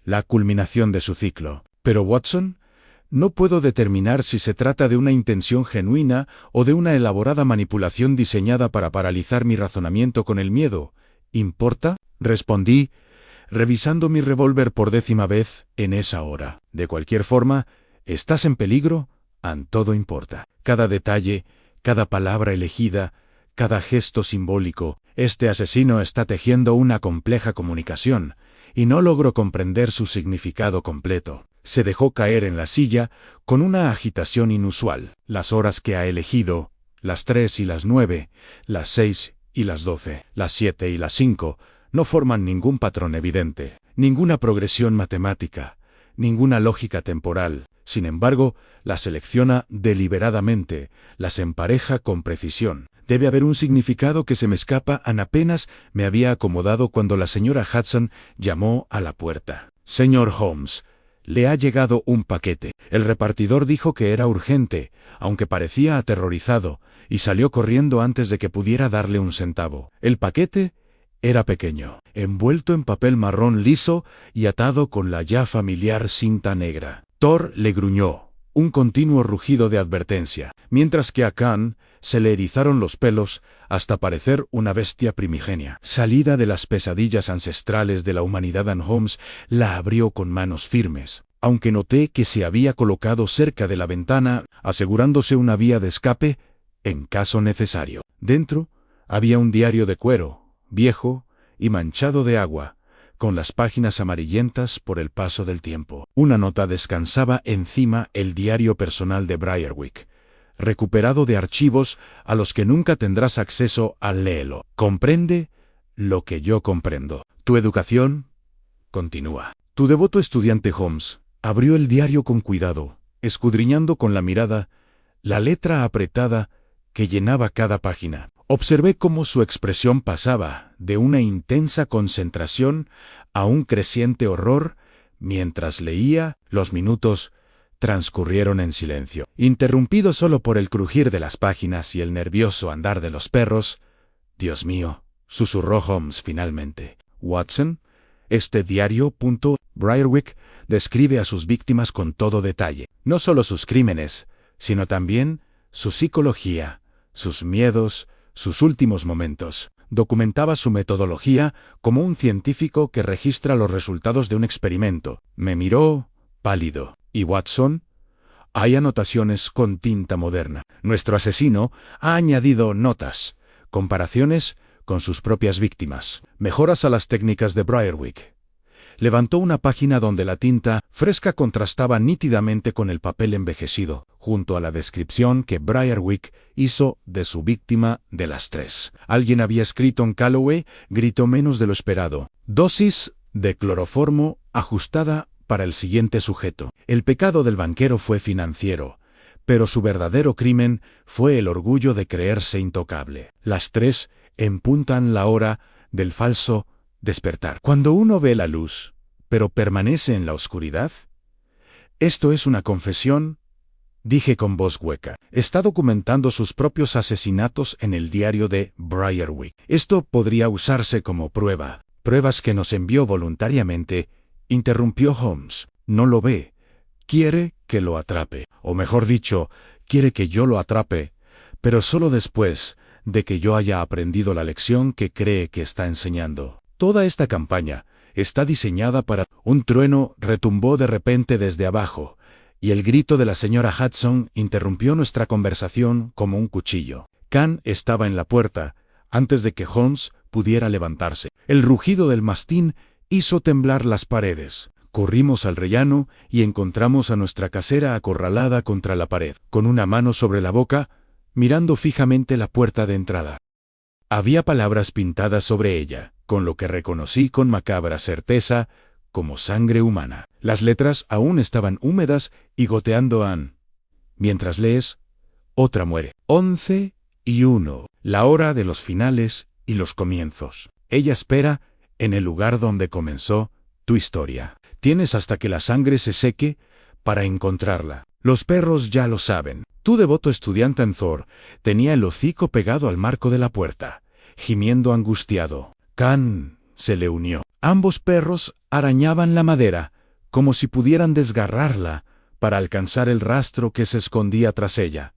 la culminación de su ciclo. Pero, Watson, no puedo determinar si se trata de una intención genuina o de una elaborada manipulación diseñada para paralizar mi razonamiento con el miedo. ¿Importa?», respondí, revisando mi revólver por 10ª vez en esa hora. «De cualquier forma, estás en peligro. Todo importa. Cada detalle, cada palabra elegida, cada gesto simbólico. Este asesino está tejiendo una compleja comunicación, y no logro comprender su significado completo». Se dejó caer en la silla con una agitación inusual. «Las horas que ha elegido, las 3 y las 9, las 6 y las 12, las 7 y las 5, no forman ningún patrón evidente, ninguna progresión matemática, ninguna lógica temporal. Sin embargo, las selecciona deliberadamente, las empareja con precisión. Debe haber un significado que se me escapa. Apenas me había acomodado cuando la señora Hudson llamó a la puerta. «Señor Holmes, le ha llegado un paquete». El repartidor dijo que era urgente, aunque parecía aterrorizado, y salió corriendo antes de que pudiera darle un centavo. El paquete era pequeño, envuelto en papel marrón liso y atado con la ya familiar cinta negra. Thor le gruñó, un continuo rugido de advertencia, mientras que a Khan se le erizaron los pelos hasta parecer una bestia primigenia. Salida de las pesadillas ancestrales de la humanidad, Holmes la abrió con manos firmes, aunque noté que se había colocado cerca de la ventana, asegurándose una vía de escape en caso necesario. Dentro había un diario de cuero, viejo y manchado de agua, con las páginas amarillentas por el paso del tiempo. Una nota descansaba encima: el diario personal de Briarwick, recuperado de archivos a los que nunca tendrás acceso al léelo. «Comprende lo que yo comprendo. Tu educación continúa». Tu devoto estudiante Holmes abrió el diario con cuidado, escudriñando con la mirada la letra apretada que llenaba cada página. Observé cómo su expresión pasaba de una intensa concentración a un creciente horror mientras leía. Los minutos transcurrieron en silencio, interrumpidos solo por el crujir de las páginas y el nervioso andar de los perros. «Dios mío», susurró Holmes finalmente. «Watson, este diario. Briarwick describe a sus víctimas con todo detalle, no solo sus crímenes, sino también su psicología, sus miedos, sus últimos momentos. Documentaba su metodología como un científico que registra los resultados de un experimento». Me miró pálido. «¿Y Watson?» «Hay anotaciones con tinta moderna. Nuestro asesino ha añadido notas, comparaciones con sus propias víctimas, mejoras a las técnicas de Briarwick». Levantó una página donde la tinta fresca contrastaba nítidamente con el papel envejecido, junto a la descripción que Briarwick hizo de su víctima de las 3. Alguien había escrito en Calloway, gritó menos de lo esperado. «Dosis de cloroformo ajustada para el siguiente sujeto». El pecado del banquero fue financiero, pero su verdadero crimen fue el orgullo de creerse intocable. Las 3 empuntan la hora del falso despertar. Cuando uno ve la luz, pero permanece en la oscuridad. «Esto es una confesión», dije con voz hueca. «Está documentando sus propios asesinatos en el diario de Briarwick. Esto podría usarse como prueba». «Pruebas que nos envió voluntariamente», interrumpió Holmes. «No lo ve. Quiere que lo atrape. O mejor dicho, quiere que yo lo atrape, pero solo después de que yo haya aprendido la lección que cree que está enseñando». Toda esta campaña está diseñada para... Un trueno retumbó de repente desde abajo, y el grito de la señora Hudson interrumpió nuestra conversación como un cuchillo. Khan estaba en la puerta antes de que Holmes pudiera levantarse. El rugido del mastín hizo temblar las paredes. Corrimos al rellano y encontramos a nuestra casera acorralada contra la pared, con una mano sobre la boca, mirando fijamente la puerta de entrada. Había palabras pintadas sobre ella, con lo que reconocí con macabra certeza como sangre humana. Las letras aún estaban húmedas y goteando. «Ann, mientras lees, otra muere. 11:01, la hora de los finales y los comienzos. Ella espera en el lugar donde comenzó tu historia. Tienes hasta que la sangre se seque para encontrarla. Los perros ya lo saben». Tu devoto estudiante Thor tenía el hocico pegado al marco de la puerta, gimiendo angustiado. Khan se le unió. Ambos perros arañaban la madera, como si pudieran desgarrarla para alcanzar el rastro que se escondía tras ella.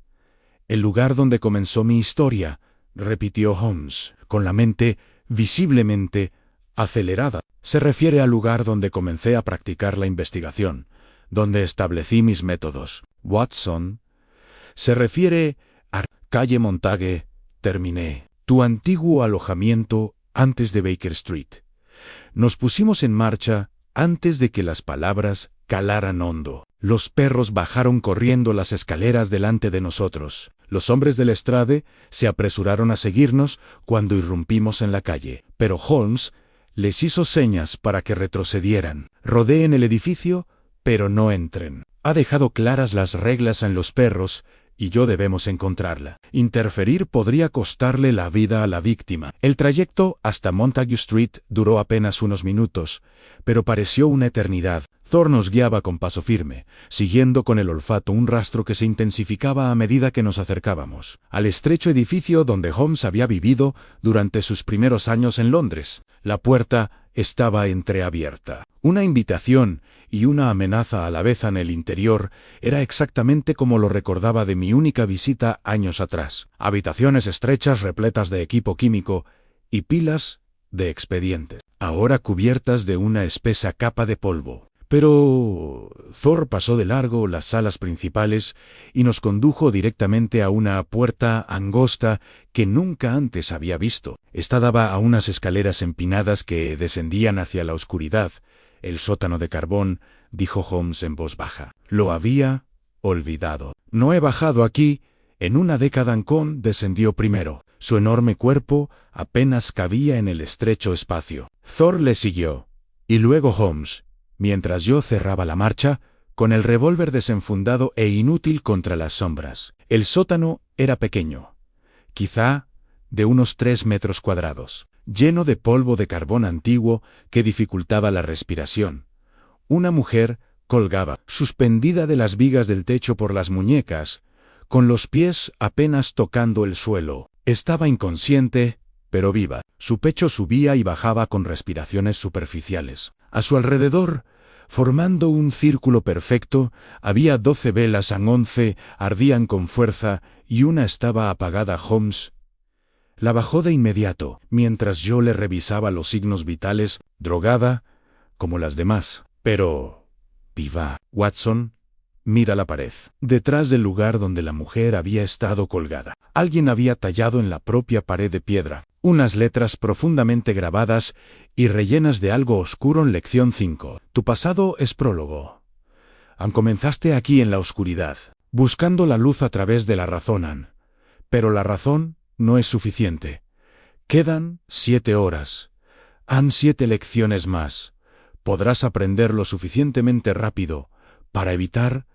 «El lugar donde comenzó mi historia», repitió Holmes, con la mente visiblemente acelerada. «Se refiere al lugar donde comencé a practicar la investigación, donde establecí mis métodos. Watson, se refiere a calle Montague, terminé, tu antiguo alojamiento antes de Baker Street». Nos pusimos en marcha antes de que las palabras calaran hondo. Los perros bajaron corriendo las escaleras delante de nosotros. Los hombres del estrade se apresuraron a seguirnos cuando irrumpimos en la calle, pero Holmes les hizo señas para que retrocedieran. «Rodeen el edificio, pero no entren». Ha dejado claras las reglas en los perros, y yo debemos encontrarla. Interferir podría costarle la vida a la víctima. El trayecto hasta Montague Street duró apenas unos minutos, pero pareció una eternidad. Thor nos guiaba con paso firme, siguiendo con el olfato un rastro que se intensificaba a medida que nos acercábamos al estrecho edificio donde Holmes había vivido durante sus primeros años en Londres. La puerta estaba entreabierta. Una invitación y una amenaza a la vez en el interior era exactamente como lo recordaba de mi única visita años atrás. Habitaciones estrechas repletas de equipo químico y pilas de expedientes, ahora cubiertas de una espesa capa de polvo. Pero Thor pasó de largo las salas principales y nos condujo directamente a una puerta angosta que nunca antes había visto. Esta daba a unas escaleras empinadas que descendían hacia la oscuridad. El sótano de carbón, dijo Holmes en voz baja. Lo había olvidado. No he bajado aquí. En una década Ancón descendió primero. Su enorme cuerpo apenas cabía en el estrecho espacio. Thor le siguió. Y luego Holmes, mientras yo cerraba la marcha, con el revólver desenfundado e inútil contra las sombras. El sótano era pequeño, quizá de unos 3 metros cuadrados, lleno de polvo de carbón antiguo que dificultaba la respiración. Una mujer colgaba, suspendida de las vigas del techo por las muñecas, con los pies apenas tocando el suelo. Estaba inconsciente, pero viva. Su pecho subía y bajaba con respiraciones superficiales. A su alrededor, formando un círculo perfecto, había 12 velas en 11, ardían con fuerza, y una estaba apagada. Holmes la bajó de inmediato, mientras yo le revisaba los signos vitales, drogada, como las demás. Pero viva. Watson, mira la pared. Detrás del lugar donde la mujer había estado colgada, alguien había tallado en la propia pared de piedra unas letras profundamente grabadas y rellenas de algo oscuro en lección 5. Tu pasado es prólogo. Comenzaste aquí en la oscuridad, buscando la luz a través de la razón. Pero la razón no es suficiente. Quedan 7 horas. Han 7 lecciones más. Podrás aprender lo suficientemente rápido para evitar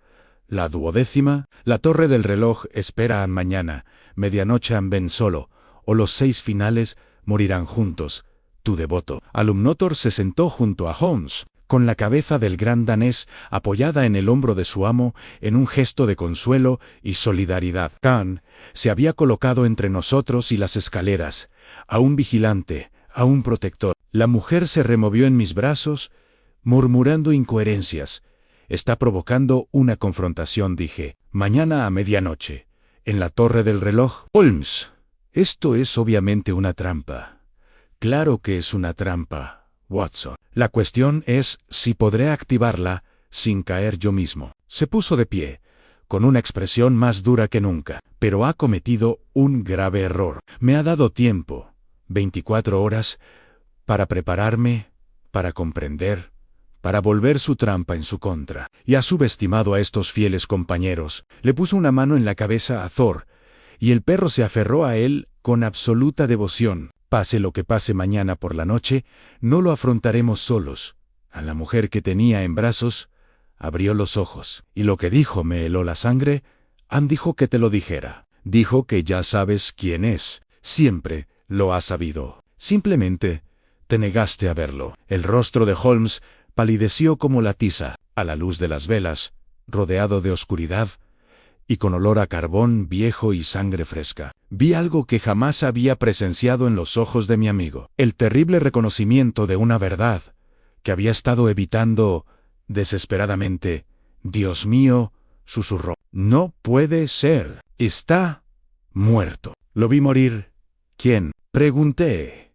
la 12ª. La torre del reloj espera mañana. Medianoche ven solo. O los 6 finales morirán juntos. Tu devoto. Alumnotor se sentó junto a Holmes, con la cabeza del gran danés apoyada en el hombro de su amo en un gesto de consuelo y solidaridad. Khan se había colocado entre nosotros y las escaleras, a un vigilante, a un protector. La mujer se removió en mis brazos, murmurando incoherencias. Está provocando una confrontación, dije. Mañana a medianoche, en la torre del reloj. Holmes, esto es obviamente una trampa. Claro que es una trampa, Watson. La cuestión es si podré activarla sin caer yo mismo. Se puso de pie, con una expresión más dura que nunca. Pero ha cometido un grave error. Me ha dado tiempo, 24 horas, para prepararme, para comprender, para volver su trampa en su contra. Y ha subestimado a estos fieles compañeros. Le puso una mano en la cabeza a Thor, y el perro se aferró a él con absoluta devoción. Pase lo que pase mañana por la noche, no lo afrontaremos solos. A la mujer que tenía en brazos, abrió los ojos. Y lo que dijo me heló la sangre. Ann dijo que te lo dijera. Dijo que ya sabes quién es. Siempre lo has sabido. Simplemente te negaste a verlo. El rostro de Holmes palideció como la tiza, a la luz de las velas, rodeado de oscuridad, y con olor a carbón viejo y sangre fresca. Vi algo que jamás había presenciado en los ojos de mi amigo. El terrible reconocimiento de una verdad que había estado evitando desesperadamente. Dios mío, susurró. No puede ser. Está muerto. Lo vi morir. ¿Quién? Pregunté.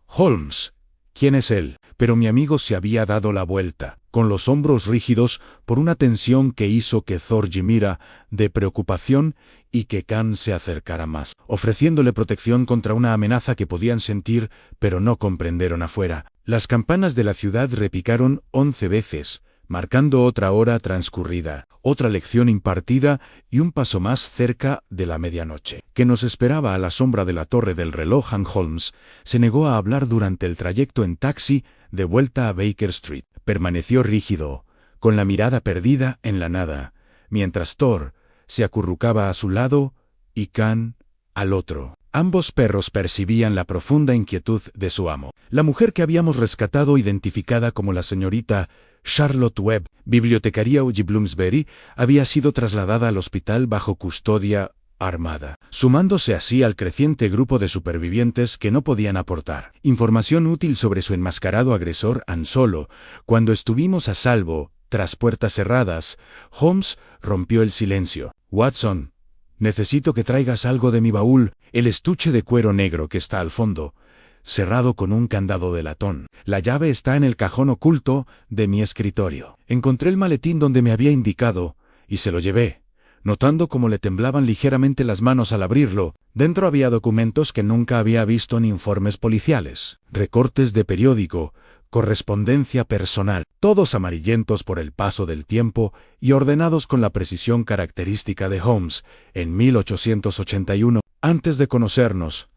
Holmes. ¿Quién es él? Pero mi amigo se había dado la vuelta, con los hombros rígidos por una tensión que hizo que Thor gimiera de preocupación y que Khan se acercara más, ofreciéndole protección contra una amenaza que podían sentir pero no comprendieron afuera. Las campanas de la ciudad repicaron 11 veces, marcando otra hora transcurrida, otra lección impartida y un paso más cerca de la medianoche, que nos esperaba a la sombra de la torre del reloj. Holmes se negó a hablar durante el trayecto en taxi de vuelta a Baker Street. Permaneció rígido, con la mirada perdida en la nada, mientras Thor se acurrucaba a su lado y Khan al otro. Ambos perros percibían la profunda inquietud de su amo. La mujer que habíamos rescatado, identificada como la señorita Charlotte Webb, bibliotecaria Uji Bloomsbury, había sido trasladada al hospital bajo custodia armada, sumándose así al creciente grupo de supervivientes que no podían aportar información útil sobre su enmascarado agresor Han Solo. Cuando estuvimos a salvo, tras puertas cerradas, Holmes rompió el silencio. «Watson, necesito que traigas algo de mi baúl», el estuche de cuero negro que está al fondo, cerrado con un candado de latón. La llave está en el cajón oculto de mi escritorio. Encontré el maletín donde me había indicado y se lo llevé, notando cómo le temblaban ligeramente las manos al abrirlo. Dentro había documentos que nunca había visto en informes policiales, recortes de periódico, correspondencia personal, todos amarillentos por el paso del tiempo y ordenados con la precisión característica de Holmes. En 1881, antes de conocernos,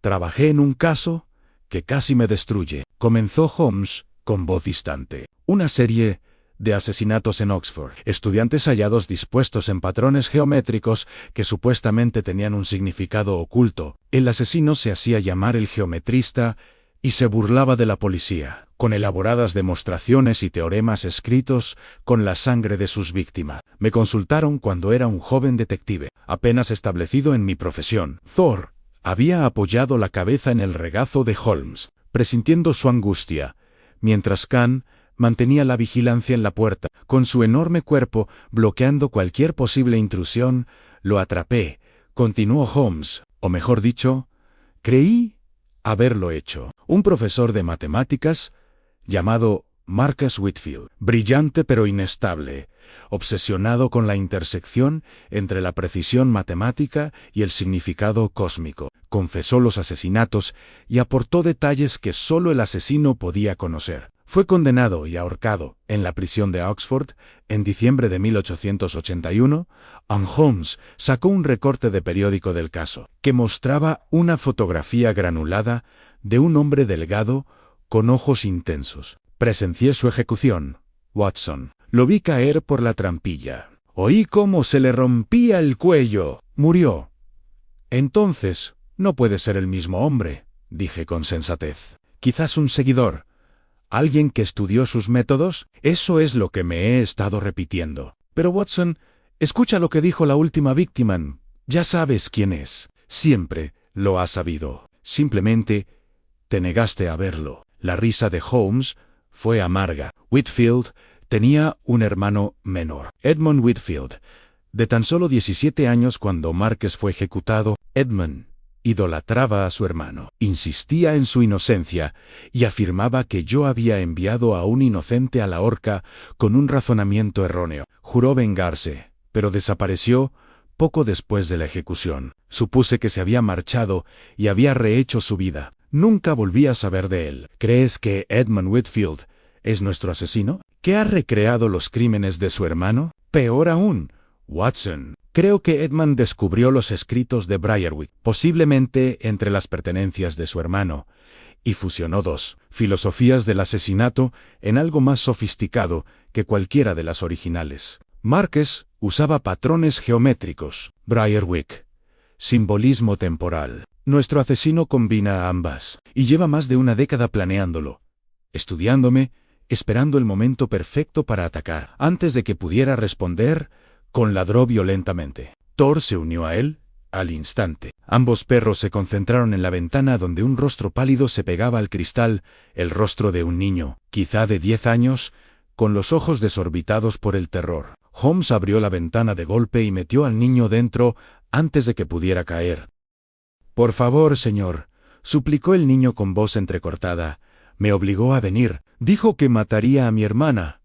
trabajé en un caso que casi me destruye, comenzó Holmes con voz distante. Una serie de asesinatos en Oxford. Estudiantes hallados dispuestos en patrones geométricos que supuestamente tenían un significado oculto. El asesino se hacía llamar el geometrista y se burlaba de la policía, con elaboradas demostraciones y teoremas escritos con la sangre de sus víctimas. Me consultaron cuando era un joven detective, apenas establecido en mi profesión. Thor había apoyado la cabeza en el regazo de Holmes, presintiendo su angustia, mientras Khan mantenía la vigilancia en la puerta. Con su enorme cuerpo bloqueando cualquier posible intrusión, lo atrapé, continuó Holmes, o mejor dicho, creí haberlo hecho. Un profesor de matemáticas llamado Marcus Whitfield, brillante pero inestable, obsesionado con la intersección entre la precisión matemática y el significado cósmico, confesó los asesinatos y aportó detalles que solo el asesino podía conocer. Fue condenado y ahorcado en la prisión de Oxford en diciembre de 1881. Holmes sacó un recorte de periódico del caso, que mostraba una fotografía granulada de un hombre delgado con ojos intensos. Presencié su ejecución, Watson. Lo vi caer por la trampilla. Oí cómo se le rompía el cuello. Murió. Entonces, no puede ser el mismo hombre, dije con sensatez. Quizás un seguidor. ¿Alguien que estudió sus métodos? Eso es lo que me he estado repitiendo. Pero Watson, escucha lo que dijo la última víctima. Ya sabes quién es. Siempre lo has sabido. Simplemente te negaste a verlo. La risa de Holmes fue amarga. Whitfield tenía un hermano menor, Edmund Whitfield, de tan solo 17 años cuando Marcus fue ejecutado. Edmund idolatraba a su hermano, insistía en su inocencia y afirmaba que yo había enviado a un inocente a la horca con un razonamiento erróneo. Juró vengarse, pero desapareció poco después de la ejecución. Supuse que se había marchado y había rehecho su vida. Nunca volví a saber de él. ¿Crees que Edmund Whitfield es nuestro asesino? ¿Que ha recreado los crímenes de su hermano? Peor aún, Watson. Creo que Edmund descubrió los escritos de Briarwick, posiblemente entre las pertenencias de su hermano, y fusionó dos filosofías del asesinato en algo más sofisticado que cualquiera de las originales. Marcus usaba patrones geométricos. Briarwick, simbolismo temporal. Nuestro asesino combina ambas, y lleva más de una década planeándolo, estudiándome, esperando el momento perfecto para atacar. Antes de que pudiera responder, ladró violentamente. Thor se unió a él al instante. Ambos perros se concentraron en la ventana donde un rostro pálido se pegaba al cristal, el rostro de un niño, quizá de 10 años, con los ojos desorbitados por el terror. Holmes abrió la ventana de golpe y metió al niño dentro antes de que pudiera caer. «Por favor, señor», suplicó el niño con voz entrecortada. «Me obligó a venir. Dijo que mataría a mi hermana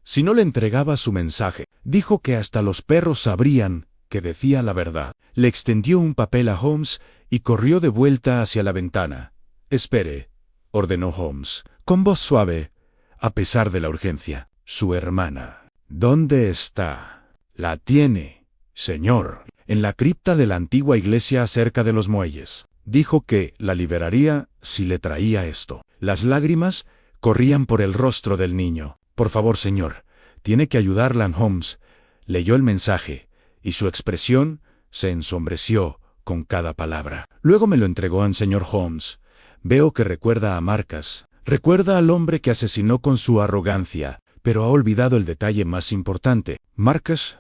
si no le entregaba su mensaje. Dijo que hasta los perros sabrían que decía la verdad». Le extendió un papel a Holmes y corrió de vuelta hacia la ventana. «Espere», ordenó Holmes, con voz suave, a pesar de la urgencia. «Su hermana. ¿Dónde está?» «La tiene, señor, en la cripta de la antigua iglesia cerca de los muelles. Dijo que la liberaría si le traía esto». Las lágrimas corrían por el rostro del niño. «Por favor, señor, Tiene que ayudarla. Holmes leyó el mensaje, y su expresión se ensombreció con cada palabra. Luego me lo entregó al señor Holmes. Veo que recuerda a Marcus. Recuerda al hombre que asesinó con su arrogancia, pero ha olvidado el detalle más importante. Marcus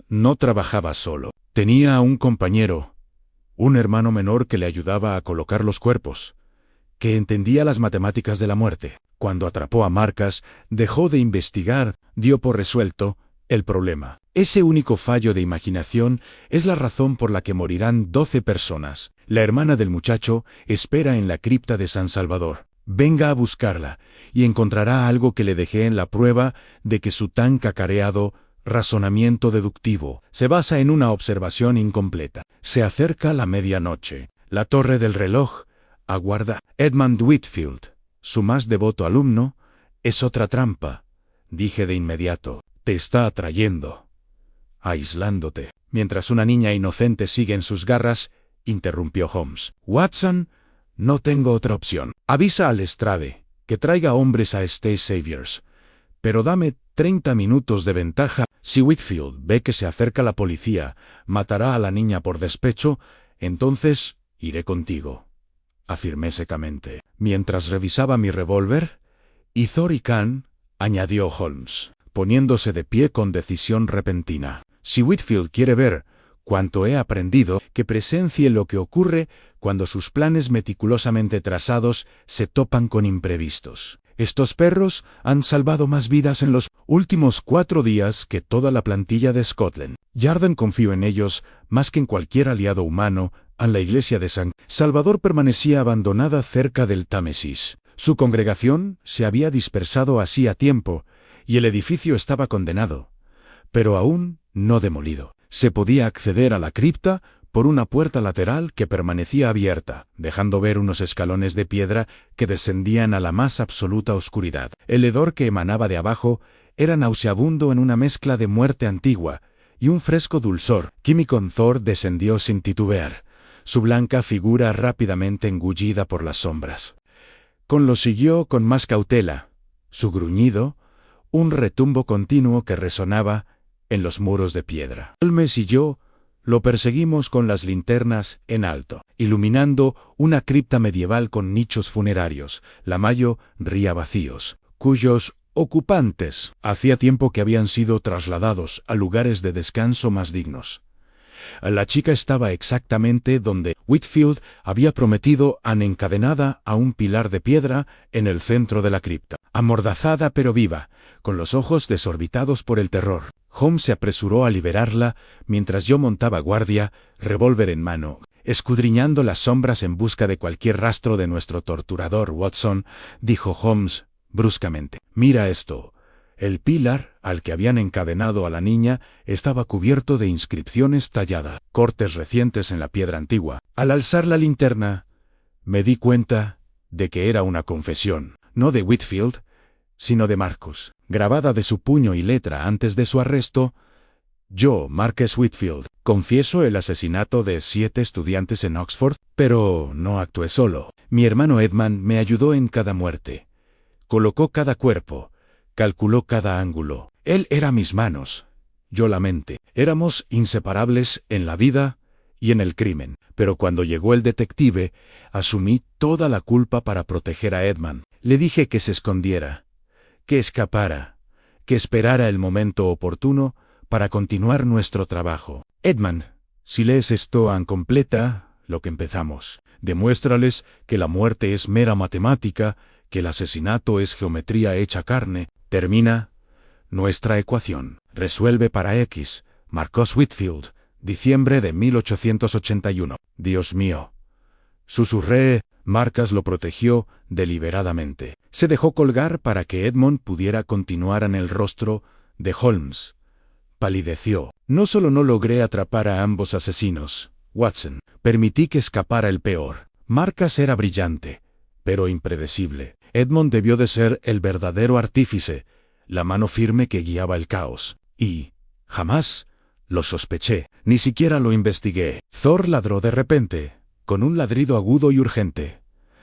no trabajaba solo. Tenía a un compañero, un hermano menor que le ayudaba a colocar los cuerpos, que entendía las matemáticas de la muerte. Cuando atrapó a Marcus, dejó de investigar, dio por resuelto el problema. Ese único fallo de imaginación es la razón por la que morirán 12 personas. La hermana del muchacho espera en la cripta de San Salvador. Venga a buscarla, y encontrará algo que le dejé en la prueba de que su tan cacareado razonamiento deductivo se basa en una observación incompleta. Se acerca la medianoche. La torre del reloj aguarda. Edmund Whitfield, su más devoto alumno, es otra trampa, dije de inmediato. Te está atrayendo, aislándote. Mientras una niña inocente sigue en sus garras, interrumpió Holmes. Watson, no tengo otra opción. Avisa a Lestrade que traiga hombres a State Saviors, pero dame 30 minutos de ventaja. Si Whitfield ve que se acerca la policía, matará a la niña por despecho, entonces iré contigo, afirmé secamente. Mientras revisaba mi revólver, y Thor y Khan, añadió Holmes, poniéndose de pie con decisión repentina. Si Whitfield quiere ver cuanto he aprendido, que presencie lo que ocurre cuando sus planes meticulosamente trazados se topan con imprevistos. Estos perros han salvado más vidas en los últimos 4 días que toda la plantilla de Scotland Yard. Confío en ellos más que en cualquier aliado humano. La iglesia de San Salvador permanecía abandonada cerca del Támesis. Su congregación se había dispersado hacía tiempo, y el edificio estaba condenado, pero aún no demolido. Se podía acceder a la cripta por una puerta lateral que permanecía abierta, dejando ver unos escalones de piedra que descendían a la más absoluta oscuridad. El hedor que emanaba de abajo era nauseabundo en una mezcla de muerte antigua y un fresco dulzor. químico. Thor descendió sin titubear, su blanca figura rápidamente engullida por las sombras. Con lo siguió con más cautela, su gruñido, un retumbo continuo que resonaba en los muros de piedra. Holmes y yo lo perseguimos con las linternas en alto, iluminando una cripta medieval con nichos funerarios, la mayo ría vacíos, cuyos ocupantes hacía tiempo que habían sido trasladados a lugares de descanso más dignos. La chica estaba exactamente donde Whitfield había prometido, encadenada a un pilar de piedra en el centro de la cripta, amordazada pero viva, con los ojos desorbitados por el terror. Holmes se apresuró a liberarla mientras yo montaba guardia, revólver en mano, escudriñando las sombras en busca de cualquier rastro de nuestro torturador. Watson, dijo Holmes bruscamente, mira esto. El pilar al que habían encadenado a la niña estaba cubierto de inscripciones talladas, cortes recientes en la piedra antigua. Al alzar la linterna, me di cuenta de que era una confesión, no de Whitfield, sino de Marcus, grabada de su puño y letra antes de su arresto. Yo, Marcus Whitfield, confieso el asesinato de 7 estudiantes en Oxford, pero no actué solo. Mi hermano Edmund me ayudó en cada muerte. Colocó cada cuerpo, calculó cada ángulo. Él era mis manos, yo la mente. Éramos inseparables en la vida y en el crimen. Pero cuando llegó el detective, asumí toda la culpa para proteger a Edmund. Le dije que se escondiera, que escapara, que esperara el momento oportuno para continuar nuestro trabajo. Edmund, si lees esto completa lo que empezamos, demuéstrales que la muerte es mera matemática, que el asesinato es geometría hecha carne. Termina nuestra ecuación. Resuelve para X. Marcus Whitfield, diciembre de 1881. Dios mío, susurré. Marcus lo protegió deliberadamente. Se dejó colgar para que Edmund pudiera continuar. En el rostro de Holmes palideció. No solo no logré atrapar a ambos asesinos, Watson, permití que escapara el peor. Marcus era brillante, pero impredecible. Edmund debió de ser el verdadero artífice, la mano firme que guiaba el caos. Y jamás lo sospeché, ni siquiera lo investigué. Thor ladró de repente, con un ladrido agudo y urgente,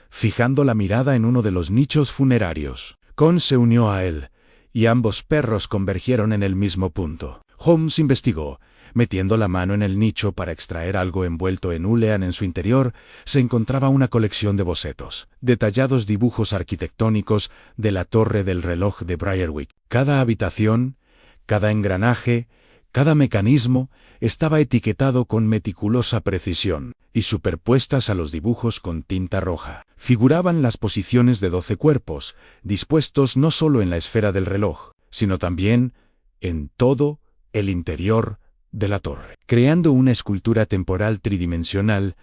fijando la mirada en uno de los nichos funerarios. Con se unió a él, y ambos perros convergieron en el mismo punto. Holmes investigó. Metiendo la mano en el nicho para extraer algo envuelto en húlean en su interior, se encontraba una colección de bocetos, detallados dibujos arquitectónicos de la torre del reloj de Briarwick. Cada habitación, cada engranaje, cada mecanismo estaba etiquetado con meticulosa precisión, y superpuestas a los dibujos con tinta roja. Figuraban las posiciones de 12 cuerpos, dispuestos no solo en la esfera del reloj, sino también en todo el interior de la torre. Creando una escultura temporal tridimensional,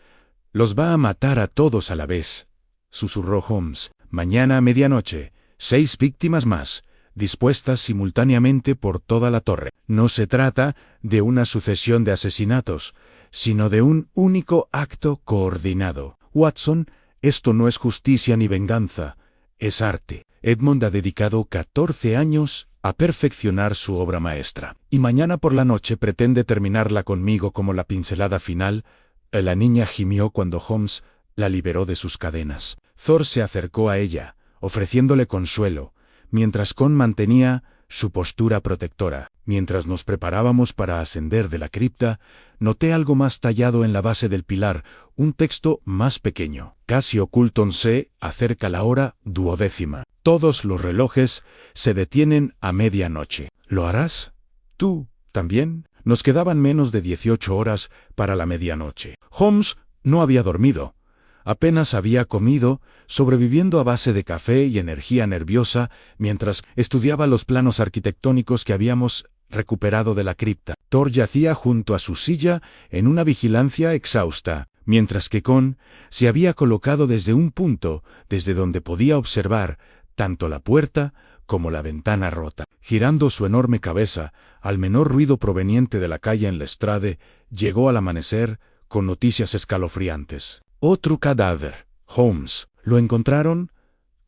los va a matar a todos a la vez, susurró Holmes. Mañana a medianoche, 6 víctimas más, dispuestas simultáneamente por toda la torre. No se trata de una sucesión de asesinatos, sino de un único acto coordinado. Watson, esto no es justicia ni venganza, es arte. Edmond ha dedicado 14 años a perfeccionar su obra maestra, y mañana por la noche pretende terminarla conmigo como la pincelada final. La niña gimió cuando Holmes la liberó de sus cadenas. Thor se acercó a ella, ofreciéndole consuelo, mientras Con mantenía su postura protectora. Mientras nos preparábamos para ascender de la cripta, noté algo más tallado en la base del pilar, un texto más pequeño. Casio Culton se acerca la hora 12:00. Todos los relojes se detienen a medianoche. ¿Lo harás? ¿Tú también? Nos quedaban menos de 18 horas para la medianoche. Holmes no había dormido. Apenas había comido, sobreviviendo a base de café y energía nerviosa, mientras estudiaba los planos arquitectónicos que habíamos recuperado de la cripta. Thor yacía junto a su silla en una vigilancia exhausta, mientras que Con se había colocado desde un punto desde donde podía observar tanto la puerta como la ventana rota. Girando su enorme cabeza al menor ruido proveniente de la calle en Lestrade, llegó al amanecer con noticias escalofriantes. Otro cadáver. Holmes. Lo encontraron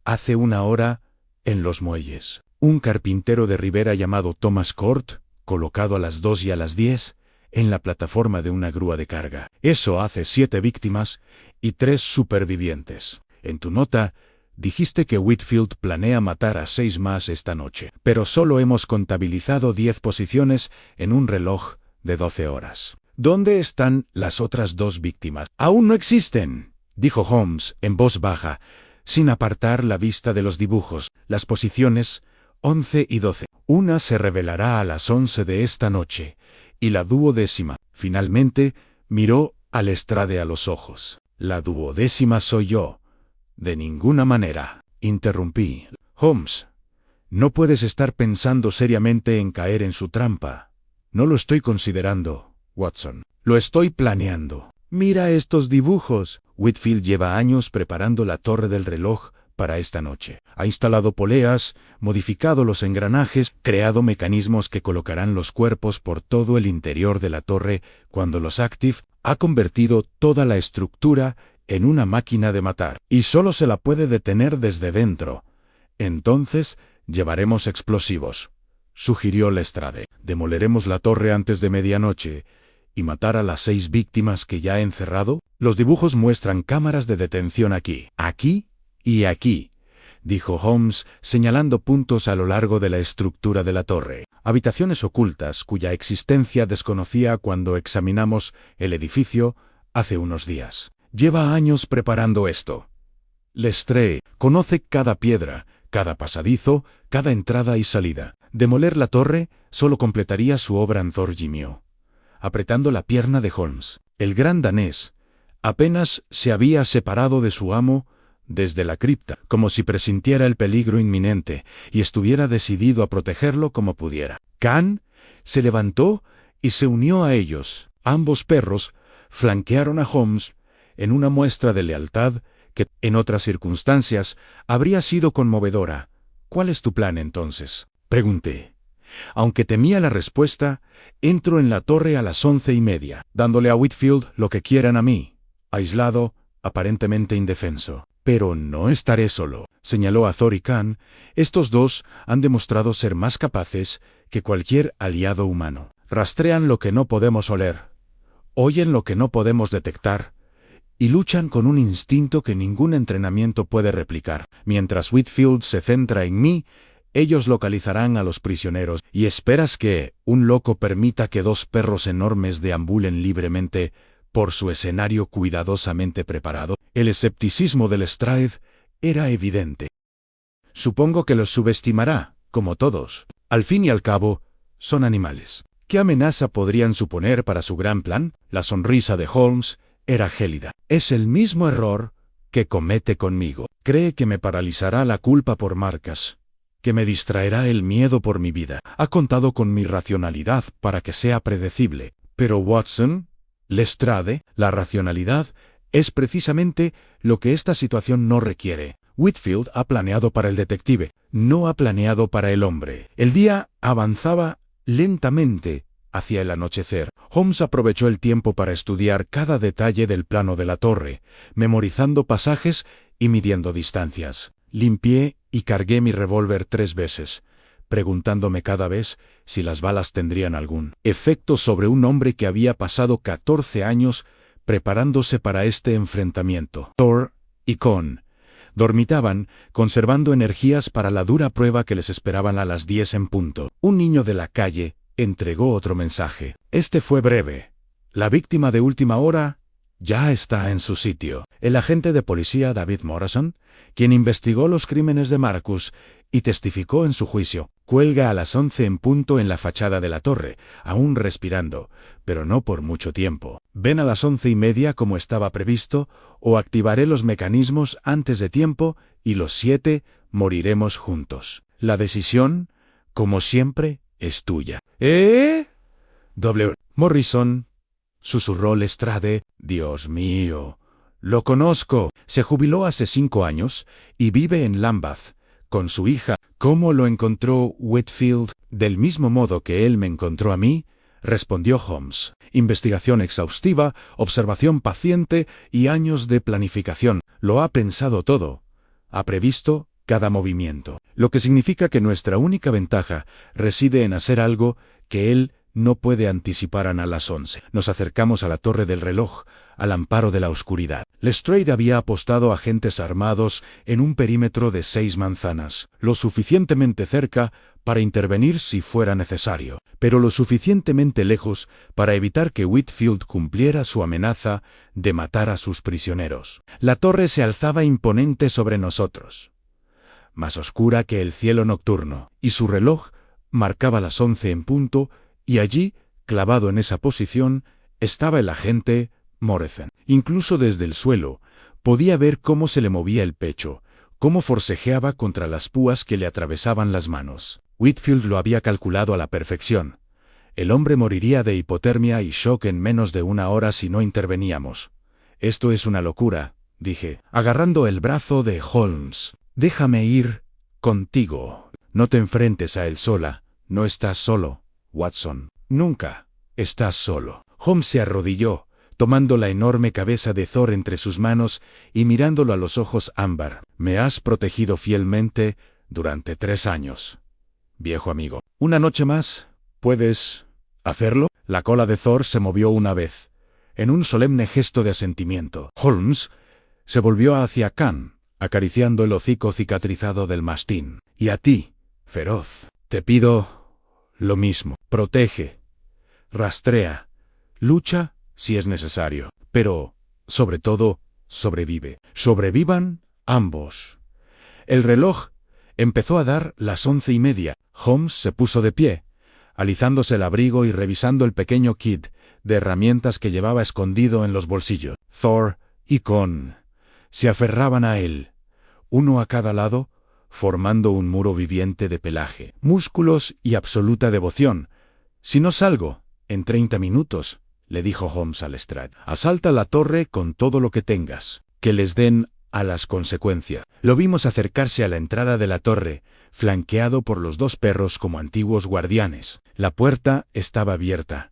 hace una hora en los muelles. Un carpintero de Rivera llamado Thomas Court, colocado a las 2 y a las 10, en la plataforma de una grúa de carga. Eso hace 7 víctimas y 3 supervivientes. En tu nota, dijiste que Whitfield planea matar a 6 más esta noche, pero solo hemos contabilizado 10 posiciones en un reloj de 12 horas. ¿Dónde están las otras 2 víctimas? Aún no existen, dijo Holmes en voz baja, sin apartar la vista de los dibujos. Las posiciones 11 y 12. Una se revelará a las 11 de esta noche, y la 12ª. Finalmente, miró a Lestrade a los ojos. La 12ª soy yo. De ninguna manera, interrumpí. Holmes, no puedes estar pensando seriamente en caer en su trampa. No lo estoy considerando, Watson. Lo estoy planeando. Mira estos dibujos. Whitfield lleva años preparando la torre del reloj para esta noche. Ha instalado poleas, modificado los engranajes, creado mecanismos que colocarán los cuerpos por todo el interior de la torre cuando los Active, ha convertido toda la estructura en una máquina de matar, y solo se la puede detener desde dentro. Entonces, llevaremos explosivos, sugirió Lestrade. Demoleremos la torre antes de medianoche y matar a las 6 víctimas que ya ha encerrado. Los dibujos muestran cámaras de detención aquí y aquí, dijo Holmes, señalando puntos a lo largo de la estructura de la torre. Habitaciones ocultas cuya existencia desconocía cuando examinamos el edificio hace unos días. Lleva años preparando esto. Lestrade conoce cada piedra, cada pasadizo, cada entrada y salida. Demoler la torre solo completaría su obra. Thor gimió, apretando la pierna de Holmes. El gran danés apenas se había separado de su amo desde la cripta, como si presintiera el peligro inminente y estuviera decidido a protegerlo como pudiera. Khan se levantó y se unió a ellos. Ambos perros flanquearon a Holmes en una muestra de lealtad que, en otras circunstancias, habría sido conmovedora. ¿Cuál es tu plan entonces?, pregunté. Aunque temía la respuesta, entro en la torre a las 11:30, dándole a Whitfield lo que quieran a mí, aislado, aparentemente indefenso. Pero no estaré solo, señaló a Thor y Khan. Estos dos han demostrado ser más capaces que cualquier aliado humano. Rastrean lo que no podemos oler, oyen lo que no podemos detectar, y luchan con un instinto que ningún entrenamiento puede replicar. Mientras Whitfield se centra en mí, Ellos localizarán a los prisioneros. ¿Y esperas que un loco permita que dos perros enormes deambulen libremente por su escenario cuidadosamente preparado? El escepticismo de Lestrade era evidente. Supongo que los subestimará, como todos. Al fin y al cabo, son animales. ¿Qué amenaza podrían suponer para su gran plan? La sonrisa de Holmes era gélida. Es el mismo error que comete conmigo. Cree que me paralizará la culpa por marcas, que me distraerá el miedo por mi vida. Ha contado con mi racionalidad para que sea predecible. Pero Watson, Lestrade, la racionalidad es precisamente lo que esta situación no requiere. Whitfield ha planeado para el detective, no ha planeado para el hombre. El día avanzaba lentamente hacia el anochecer. Holmes aprovechó el tiempo para estudiar cada detalle del plano de la torre, memorizando pasajes y midiendo distancias. Limpié y cargué mi revólver 3 veces, preguntándome cada vez si las balas tendrían algún efecto sobre un hombre que había pasado 14 años preparándose para este enfrentamiento. Thor y Con dormitaban, conservando energías para la dura prueba que les esperaban a las 10 en punto. Un niño de la calle entregó otro mensaje. Este fue breve. La víctima de última hora ya está en su sitio. El agente de policía David Morrison, quien investigó los crímenes de Marcus y testificó en su juicio, cuelga a las 11 en punto en la fachada de la torre, aún respirando, pero no por mucho tiempo. Ven a las 11:30 como estaba previsto, o activaré los mecanismos antes de tiempo y los 7 moriremos juntos. La decisión, como siempre, es tuya. W. Morrison, susurró Lestrade. Dios mío, lo conozco. Se jubiló hace 5 años y vive en Lambeth con su hija. ¿Cómo lo encontró Whitfield? Del mismo modo que él me encontró a mí, respondió Holmes. Investigación exhaustiva, observación paciente y años de planificación. Lo ha pensado todo. Ha previsto cada movimiento. Lo que significa que nuestra única ventaja reside en hacer algo que él no puede anticipar a las 11. Nos acercamos a la torre del reloj, al amparo de la oscuridad. Lestrade había apostado agentes armados en un perímetro de 6 manzanas, lo suficientemente cerca para intervenir si fuera necesario, pero lo suficientemente lejos para evitar que Whitfield cumpliera su amenaza de matar a sus prisioneros. La torre se alzaba imponente sobre nosotros, más oscura que el cielo nocturno, y su reloj marcaba las 11 en punto, y allí, clavado en esa posición, estaba el agente Morrison. Incluso desde el suelo, podía ver cómo se le movía el pecho, cómo forcejeaba contra las púas que le atravesaban las manos. Whitfield lo había calculado a la perfección. El hombre moriría de hipotermia y shock en menos de 1 hora si no interveníamos. Esto es una locura, dije, agarrando el brazo de Holmes. Déjame ir contigo. No te enfrentes a él sola. No estás solo, Watson. Nunca estás solo. Holmes se arrodilló, tomando la enorme cabeza de Thor entre sus manos y mirándolo a los ojos ámbar. Me has protegido fielmente durante 3 años, viejo amigo. Una noche más, ¿puedes hacerlo? La cola de Thor se movió una vez, en un solemne gesto de asentimiento. Holmes se volvió hacia Khan, acariciando el hocico cicatrizado del mastín. Y a ti, feroz, te pido lo mismo. Protege, rastrea, lucha si es necesario, pero, sobre todo, sobrevive. Sobrevivan ambos. El reloj empezó a dar las 11:30. Holmes se puso de pie, alizándose el abrigo y revisando el pequeño kit de herramientas que llevaba escondido en los bolsillos. Thor y Con se aferraban a él, uno a cada lado, formando un muro viviente de pelaje, músculos y absoluta devoción. Si no salgo en 30 minutos, le dijo Holmes a Lestrade, asalta la torre con todo lo que tengas, que les den a las consecuencias. Lo vimos acercarse a la entrada de la torre, flanqueado por los 2 perros como antiguos guardianes. La puerta estaba abierta,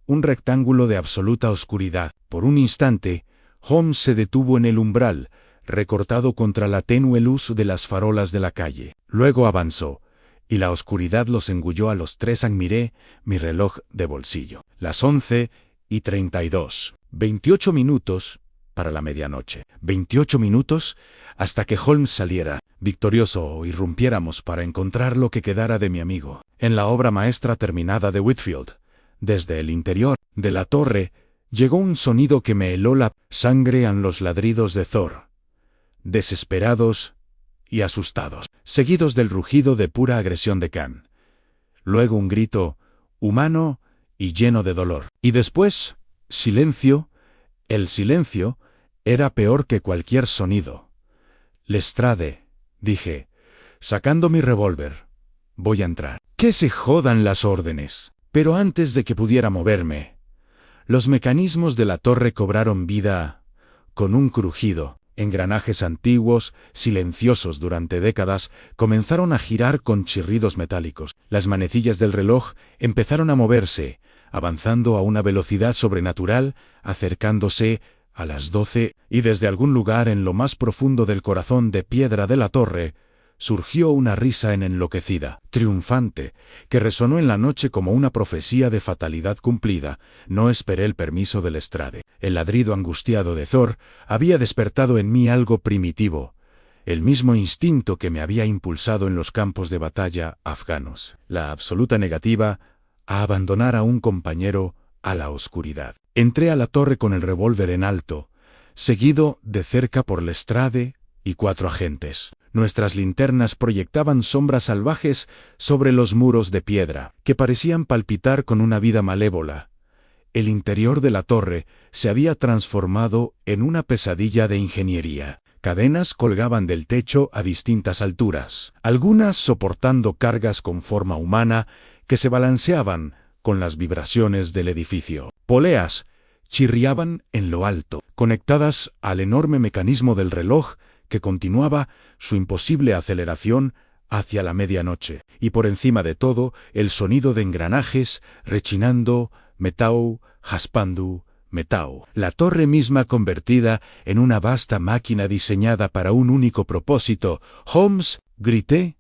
un rectángulo de absoluta oscuridad. Por un instante, Holmes se detuvo en el umbral, recortado contra la tenue luz de las farolas de la calle. Luego avanzó, y la oscuridad los engulló a los 3. Miré mi reloj de bolsillo. Las 11:32. 28 minutos para la medianoche. 28 minutos hasta que Holmes saliera. victorioso, irrumpiéramos para encontrar lo que quedara de mi amigo. En la obra maestra terminada de Whitfield, desde el interior de la torre, llegó un sonido que me heló la sangre en los ladridos de Thor, desesperados y asustados, seguidos del rugido de pura agresión de Khan. Luego un grito, humano y lleno de dolor. Y después, silencio. El silencio era peor que cualquier sonido. Lestrade, dije, sacando mi revólver. Voy a entrar. ¡Que se jodan las órdenes! Pero antes de que pudiera moverme, los mecanismos de la torre cobraron vida con un crujido. Engranajes antiguos, silenciosos durante décadas, comenzaron a girar con chirridos metálicos. Las manecillas del reloj empezaron a moverse, avanzando a una velocidad sobrenatural, acercándose a las 12, y desde algún lugar en lo más profundo del corazón de piedra de la torre, surgió una risa enloquecida, triunfante, que resonó en la noche como una profecía de fatalidad cumplida. No esperé el permiso de Lestrade. El ladrido angustiado de Thor había despertado en mí algo primitivo, el mismo instinto que me había impulsado en los campos de batalla afganos, la absoluta negativa a abandonar a un compañero a la oscuridad. Entré a la torre con el revólver en alto, seguido de cerca por Lestrade y 4 agentes. Nuestras linternas proyectaban sombras salvajes sobre los muros de piedra, que parecían palpitar con una vida malévola. El interior de la torre se había transformado en una pesadilla de ingeniería. Cadenas colgaban del techo a distintas alturas, algunas soportando cargas con forma humana que se balanceaban con las vibraciones del edificio. Poleas chirriaban en lo alto, conectadas al enorme mecanismo del reloj que continuaba su imposible aceleración hacia la medianoche, y por encima de todo el sonido de engranajes rechinando, metau, jaspandu, metau. La torre misma convertida en una vasta máquina diseñada para un único propósito. «Holmes», grité,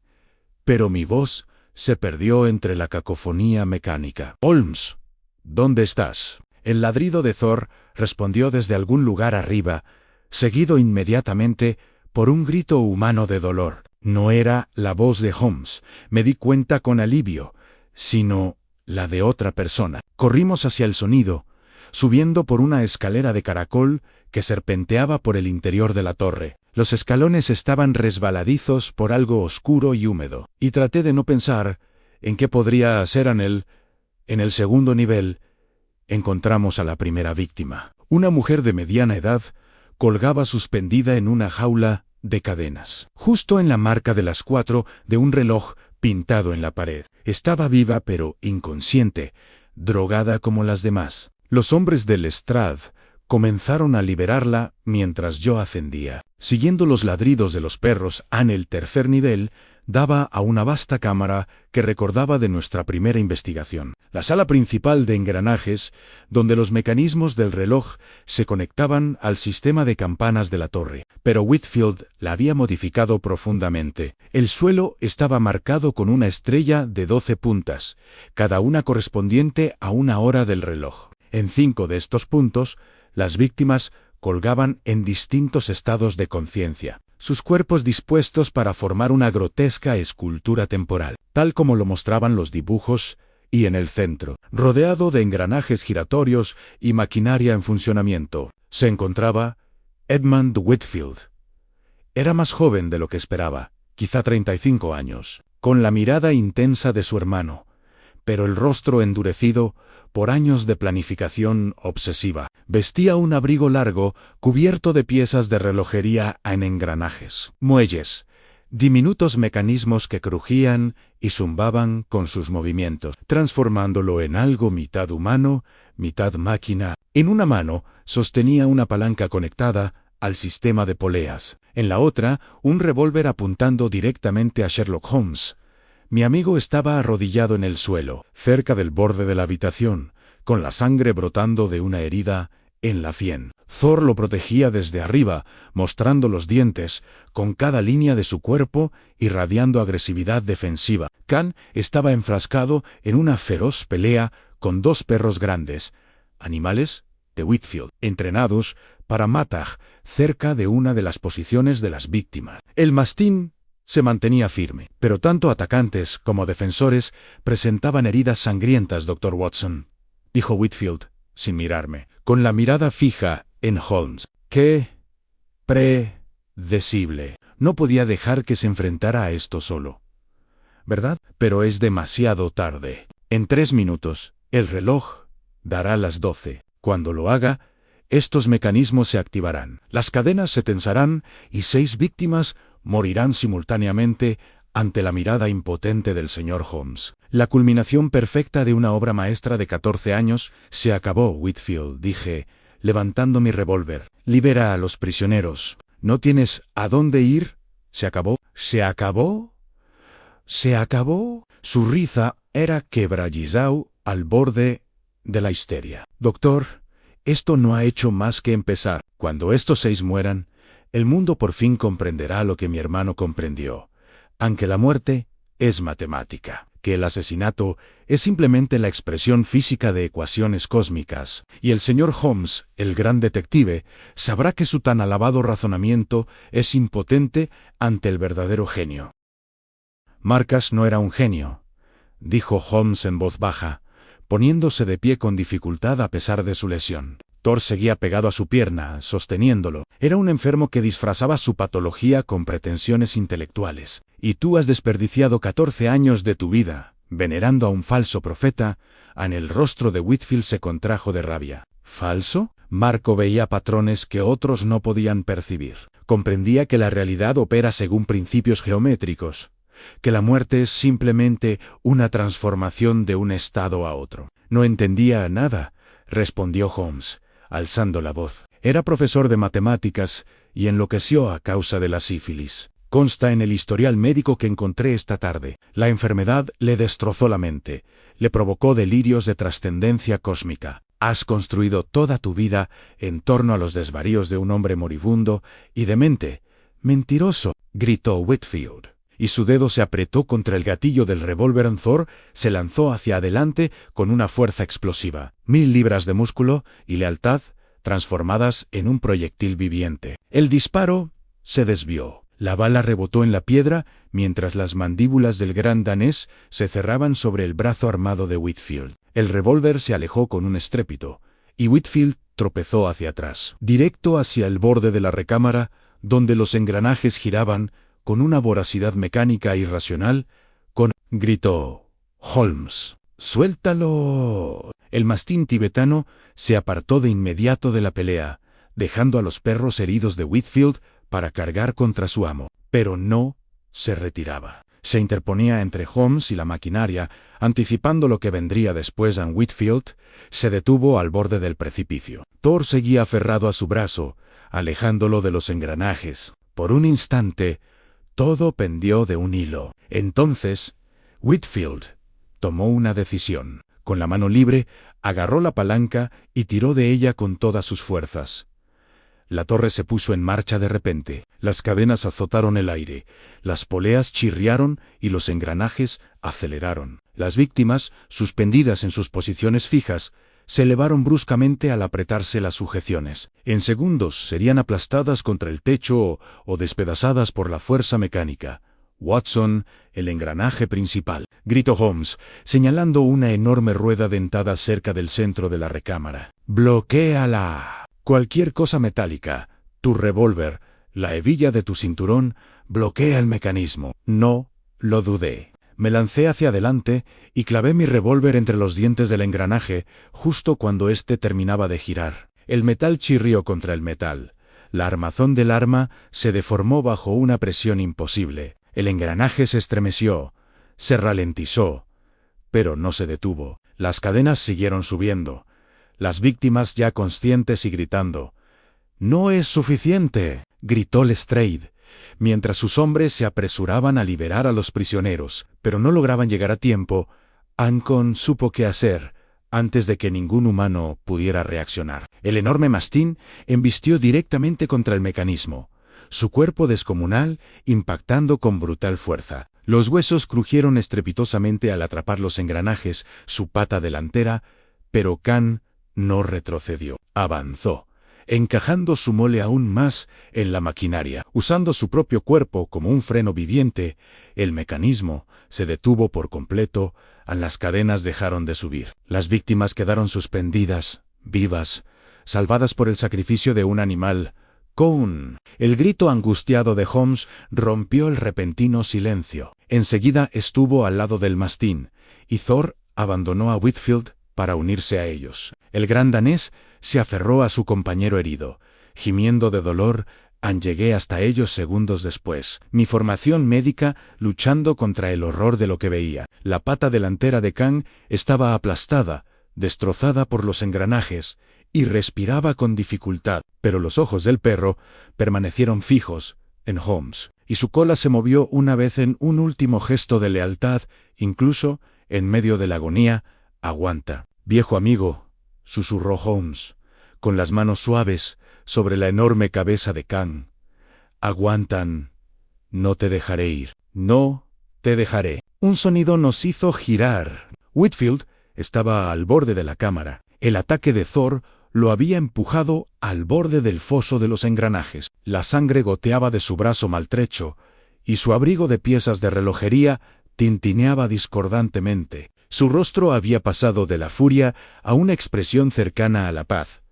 pero mi voz se perdió entre la cacofonía mecánica. «Holmes, ¿dónde estás?» El ladrido de Thor respondió desde algún lugar arriba, seguido inmediatamente por un grito humano de dolor. No era la voz de Holmes, me di cuenta con alivio, sino la de otra persona. Corrimos hacia el sonido, subiendo por una escalera de caracol que serpenteaba por el interior de la torre. Los escalones estaban resbaladizos por algo oscuro y húmedo, y traté de no pensar en qué podría ser en el segundo nivel. Encontramos a la primera víctima. Una mujer de mediana edad colgaba suspendida en una jaula de cadenas, justo en la marca de las 4 de un reloj pintado en la pared. Estaba viva pero inconsciente, drogada como las demás. Los hombres de Lestrade comenzaron a liberarla mientras yo ascendía. Siguiendo los ladridos de los perros en el tercer nivel, daba a una vasta cámara que recordaba de nuestra primera investigación. La sala principal de engranajes, donde los mecanismos del reloj se conectaban al sistema de campanas de la torre. Pero Whitfield la había modificado profundamente. El suelo estaba marcado con una estrella de 12 puntas, cada una correspondiente a una hora del reloj. En 5 de estos puntos, las víctimas colgaban en distintos estados de conciencia, sus cuerpos dispuestos para formar una grotesca escultura temporal, tal como lo mostraban los dibujos, y en el centro, rodeado de engranajes giratorios y maquinaria en funcionamiento, se encontraba Edmund Whitfield. Era más joven de lo que esperaba, quizá 35 años, con la mirada intensa de su hermano, pero el rostro endurecido por años de planificación obsesiva. Vestía un abrigo largo cubierto de piezas de relojería en engranajes, muelles, diminutos mecanismos que crujían y zumbaban con sus movimientos, transformándolo en algo mitad humano, mitad máquina. En una mano sostenía una palanca conectada al sistema de poleas, en la otra un revólver apuntando directamente a Sherlock Holmes. Mi amigo estaba arrodillado en el suelo, cerca del borde de la habitación, con la sangre brotando de una herida en la sien. Thor lo protegía desde arriba, mostrando los dientes, con cada línea de su cuerpo irradiando agresividad defensiva. Khan estaba enfrascado en una feroz pelea con 2 perros grandes, animales de Whitfield, entrenados para matar cerca de una de las posiciones de las víctimas. El mastín se mantenía firme. Pero tanto atacantes como defensores presentaban heridas sangrientas, Dr. Watson, dijo Whitfield, sin mirarme, con la mirada fija en Holmes. ¡Qué predecible! No podía dejar que se enfrentara a esto solo, ¿verdad? Pero es demasiado tarde. En 3 minutos, el reloj dará las 12. Cuando lo haga, estos mecanismos se activarán, las cadenas se tensarán y 6 víctimas morirán simultáneamente ante la mirada impotente del señor Holmes. La culminación perfecta de una obra maestra de 14 años se acabó, Whitfield, dije, levantando mi revólver. Libera a los prisioneros. ¿No tienes a dónde ir? ¿Se acabó? ¿Se acabó? ¿Se acabó? Su risa era quebradizo al borde de la histeria. Doctor, esto no ha hecho más que empezar. Cuando estos 6 mueran, el mundo por fin comprenderá lo que mi hermano comprendió, aunque la muerte es matemática, que el asesinato es simplemente la expresión física de ecuaciones cósmicas, y el señor Holmes, el gran detective, sabrá que su tan alabado razonamiento es impotente ante el verdadero genio. Marcas no era un genio, dijo Holmes en voz baja, poniéndose de pie con dificultad a pesar de su lesión. Thor seguía pegado a su pierna, sosteniéndolo. Era un enfermo que disfrazaba su patología con pretensiones intelectuales. Y tú has desperdiciado 14 años de tu vida, venerando a un falso profeta. En el rostro de Whitfield se contrajo de rabia. ¿Falso? Marco veía patrones que otros no podían percibir. Comprendía que la realidad opera según principios geométricos, que la muerte es simplemente una transformación de un estado a otro. No entendía nada, respondió Holmes, alzando la voz. Era profesor de matemáticas y enloqueció a causa de la sífilis. Consta en el historial médico que encontré esta tarde. La enfermedad le destrozó la mente, le provocó delirios de trascendencia cósmica. Has construido toda tu vida en torno a los desvaríos de un hombre moribundo y demente. Mentiroso, gritó Whitfield, y su dedo se apretó contra el gatillo del revólver. Thor se lanzó hacia adelante con una fuerza explosiva. 1000 libras de músculo y lealtad transformadas en un proyectil viviente. El disparo se desvió. La bala rebotó en la piedra mientras las mandíbulas del gran danés se cerraban sobre el brazo armado de Whitfield. El revólver se alejó con un estrépito, y Whitfield tropezó hacia atrás, directo hacia el borde de la recámara, donde los engranajes giraban con una voracidad mecánica irracional. Gritó Holmes. ¡Suéltalo! El mastín tibetano se apartó de inmediato de la pelea, dejando a los perros heridos de Whitfield para cargar contra su amo. Pero no se retiraba. Se interponía entre Holmes y la maquinaria, anticipando lo que vendría después. Whitfield se detuvo al borde del precipicio. Thor seguía aferrado a su brazo, alejándolo de los engranajes. Por un instante, todo pendió de un hilo. Entonces, Whitfield tomó una decisión. Con la mano libre, agarró la palanca y tiró de ella con todas sus fuerzas. La torre se puso en marcha de repente. Las cadenas azotaron el aire, las poleas chirriaron y los engranajes aceleraron. Las víctimas, suspendidas en sus posiciones fijas, se elevaron bruscamente al apretarse las sujeciones. En segundos serían aplastadas contra el techo o despedazadas por la fuerza mecánica. Watson, el engranaje principal, gritó Holmes, señalando una enorme rueda dentada cerca del centro de la recámara. ¡Bloquéala! Cualquier cosa metálica, tu revólver, la hebilla de tu cinturón, bloquea el mecanismo. No lo dudé. Me lancé hacia adelante y clavé mi revólver entre los dientes del engranaje justo cuando éste terminaba de girar. El metal chirrió contra el metal. La armazón del arma se deformó bajo una presión imposible. El engranaje se estremeció, se ralentizó, pero no se detuvo. Las cadenas siguieron subiendo. Las víctimas ya conscientes y gritando. «¡No es suficiente!», gritó Lestrade, mientras sus hombres se apresuraban a liberar a los prisioneros, pero no lograban llegar a tiempo. Ancon supo qué hacer antes de que ningún humano pudiera reaccionar. El enorme mastín embistió directamente contra el mecanismo, su cuerpo descomunal impactando con brutal fuerza. Los huesos crujieron estrepitosamente al atrapar los engranajes, su pata delantera, pero Khan no retrocedió. Avanzó. encajando su mole aún más en la maquinaria. Usando su propio cuerpo como un freno viviente, el mecanismo se detuvo por completo, las cadenas dejaron de subir. Las víctimas quedaron suspendidas, vivas, salvadas por el sacrificio de un animal. ¡Coon! El grito angustiado de Holmes rompió el repentino silencio. Enseguida estuvo al lado del mastín, y Thor abandonó a Whitfield para unirse a ellos. El gran danés se aferró a su compañero herido. Gimiendo de dolor, llegué hasta ellos segundos después. Mi formación médica luchando contra el horror de lo que veía. La pata delantera de Kang estaba aplastada, destrozada por los engranajes, y respiraba con dificultad, pero los ojos del perro permanecieron fijos en Holmes, y su cola se movió una vez en un último gesto de lealtad, incluso en medio de la agonía. «Aguanta, viejo amigo», susurró Holmes, con las manos suaves sobre la enorme cabeza de Kang. «Aguantan. No te dejaré ir. No te dejaré». Un sonido nos hizo girar. Whitfield estaba al borde de la cámara. El ataque de Thor lo había empujado al borde del foso de los engranajes. La sangre goteaba de su brazo maltrecho, y su abrigo de piezas de relojería tintineaba discordantemente. Su rostro había pasado de la furia a una expresión cercana a la paz.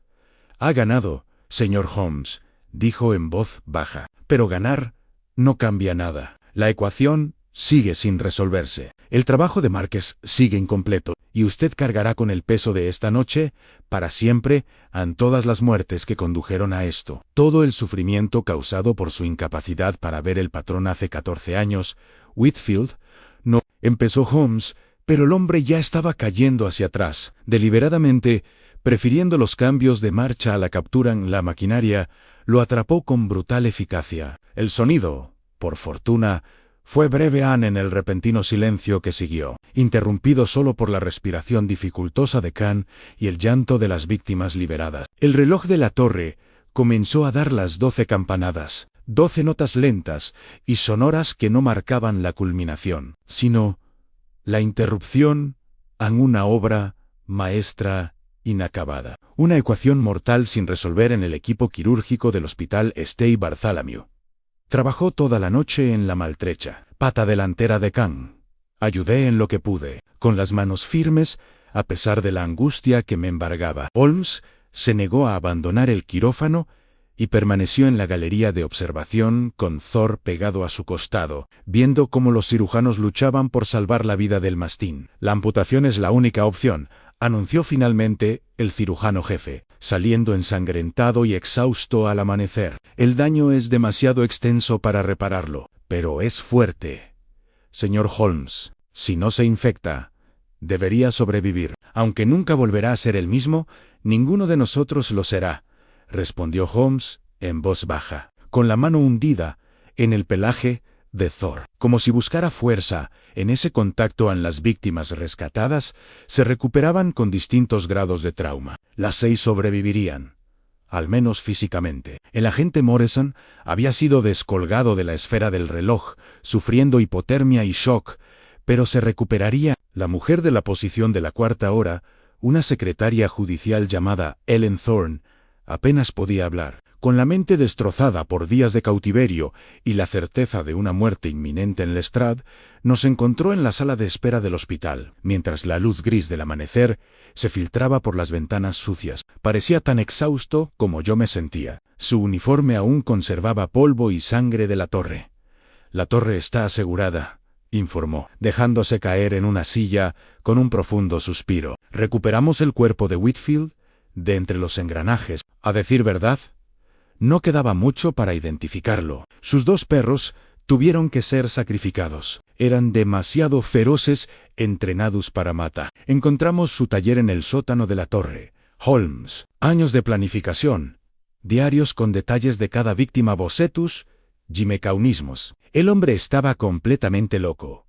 «Ha ganado, señor Holmes», dijo en voz baja. «Pero ganar no cambia nada. La ecuación sigue sin resolverse. El trabajo de Márquez sigue incompleto, y usted cargará con el peso de esta noche, para siempre, en todas las muertes que condujeron a esto. Todo el sufrimiento causado por su incapacidad para ver el patrón hace 14 años, Whitfield, no», empezó Holmes, pero el hombre ya estaba cayendo hacia atrás. Deliberadamente, prefiriendo los cambios de marcha a la captura en la maquinaria, lo atrapó con brutal eficacia. El sonido, por fortuna, fue breve en el repentino silencio que siguió, interrumpido solo por la respiración dificultosa de Kang y el llanto de las víctimas liberadas. El reloj de la torre comenzó a dar las 12 campanadas, 12 notas lentas y sonoras que no marcaban la culminación, sino la interrupción en una obra maestra inacabada. Una ecuación mortal sin resolver en el equipo quirúrgico del Hospital St. Bartholomew. Trabajó toda la noche en la maltrecha pata delantera de Kang. Ayudé en lo que pude, con las manos firmes, a pesar de la angustia que me embargaba. Holmes se negó a abandonar el quirófano y permaneció en la galería de observación con Thor pegado a su costado, viendo cómo los cirujanos luchaban por salvar la vida del mastín. «La amputación es la única opción», anunció finalmente el cirujano jefe, saliendo ensangrentado y exhausto al amanecer. «El daño es demasiado extenso para repararlo, pero es fuerte. Señor Holmes, si no se infecta, debería sobrevivir. Aunque nunca volverá a ser el mismo, ninguno de nosotros lo será», respondió Holmes en voz baja, con la mano hundida en el pelaje de Thor. Como si buscara fuerza en ese contacto en las víctimas rescatadas, se recuperaban con distintos grados de trauma. Las 6 sobrevivirían, al menos físicamente. El agente Morrison había sido descolgado de la esfera del reloj, sufriendo hipotermia y shock, pero se recuperaría. La mujer de la posición de la cuarta hora, una secretaria judicial llamada Ellen Thorne, apenas podía hablar. Con la mente destrozada por días de cautiverio y la certeza de una muerte inminente en Lestrade, nos encontró en la sala de espera del hospital, mientras la luz gris del amanecer se filtraba por las ventanas sucias. Parecía tan exhausto como yo me sentía. Su uniforme aún conservaba polvo y sangre de la torre. «La torre está asegurada», informó, dejándose caer en una silla con un profundo suspiro. «Recuperamos el cuerpo de Whitfield de entre los engranajes. A decir verdad, no quedaba mucho para identificarlo. Sus 2 perros tuvieron que ser sacrificados. Eran demasiado feroces, entrenados para matar. Encontramos su taller en el sótano de la torre. Holmes. Años de planificación. Diarios con detalles de cada víctima, bocetos, gimecaunismos. El hombre estaba completamente loco.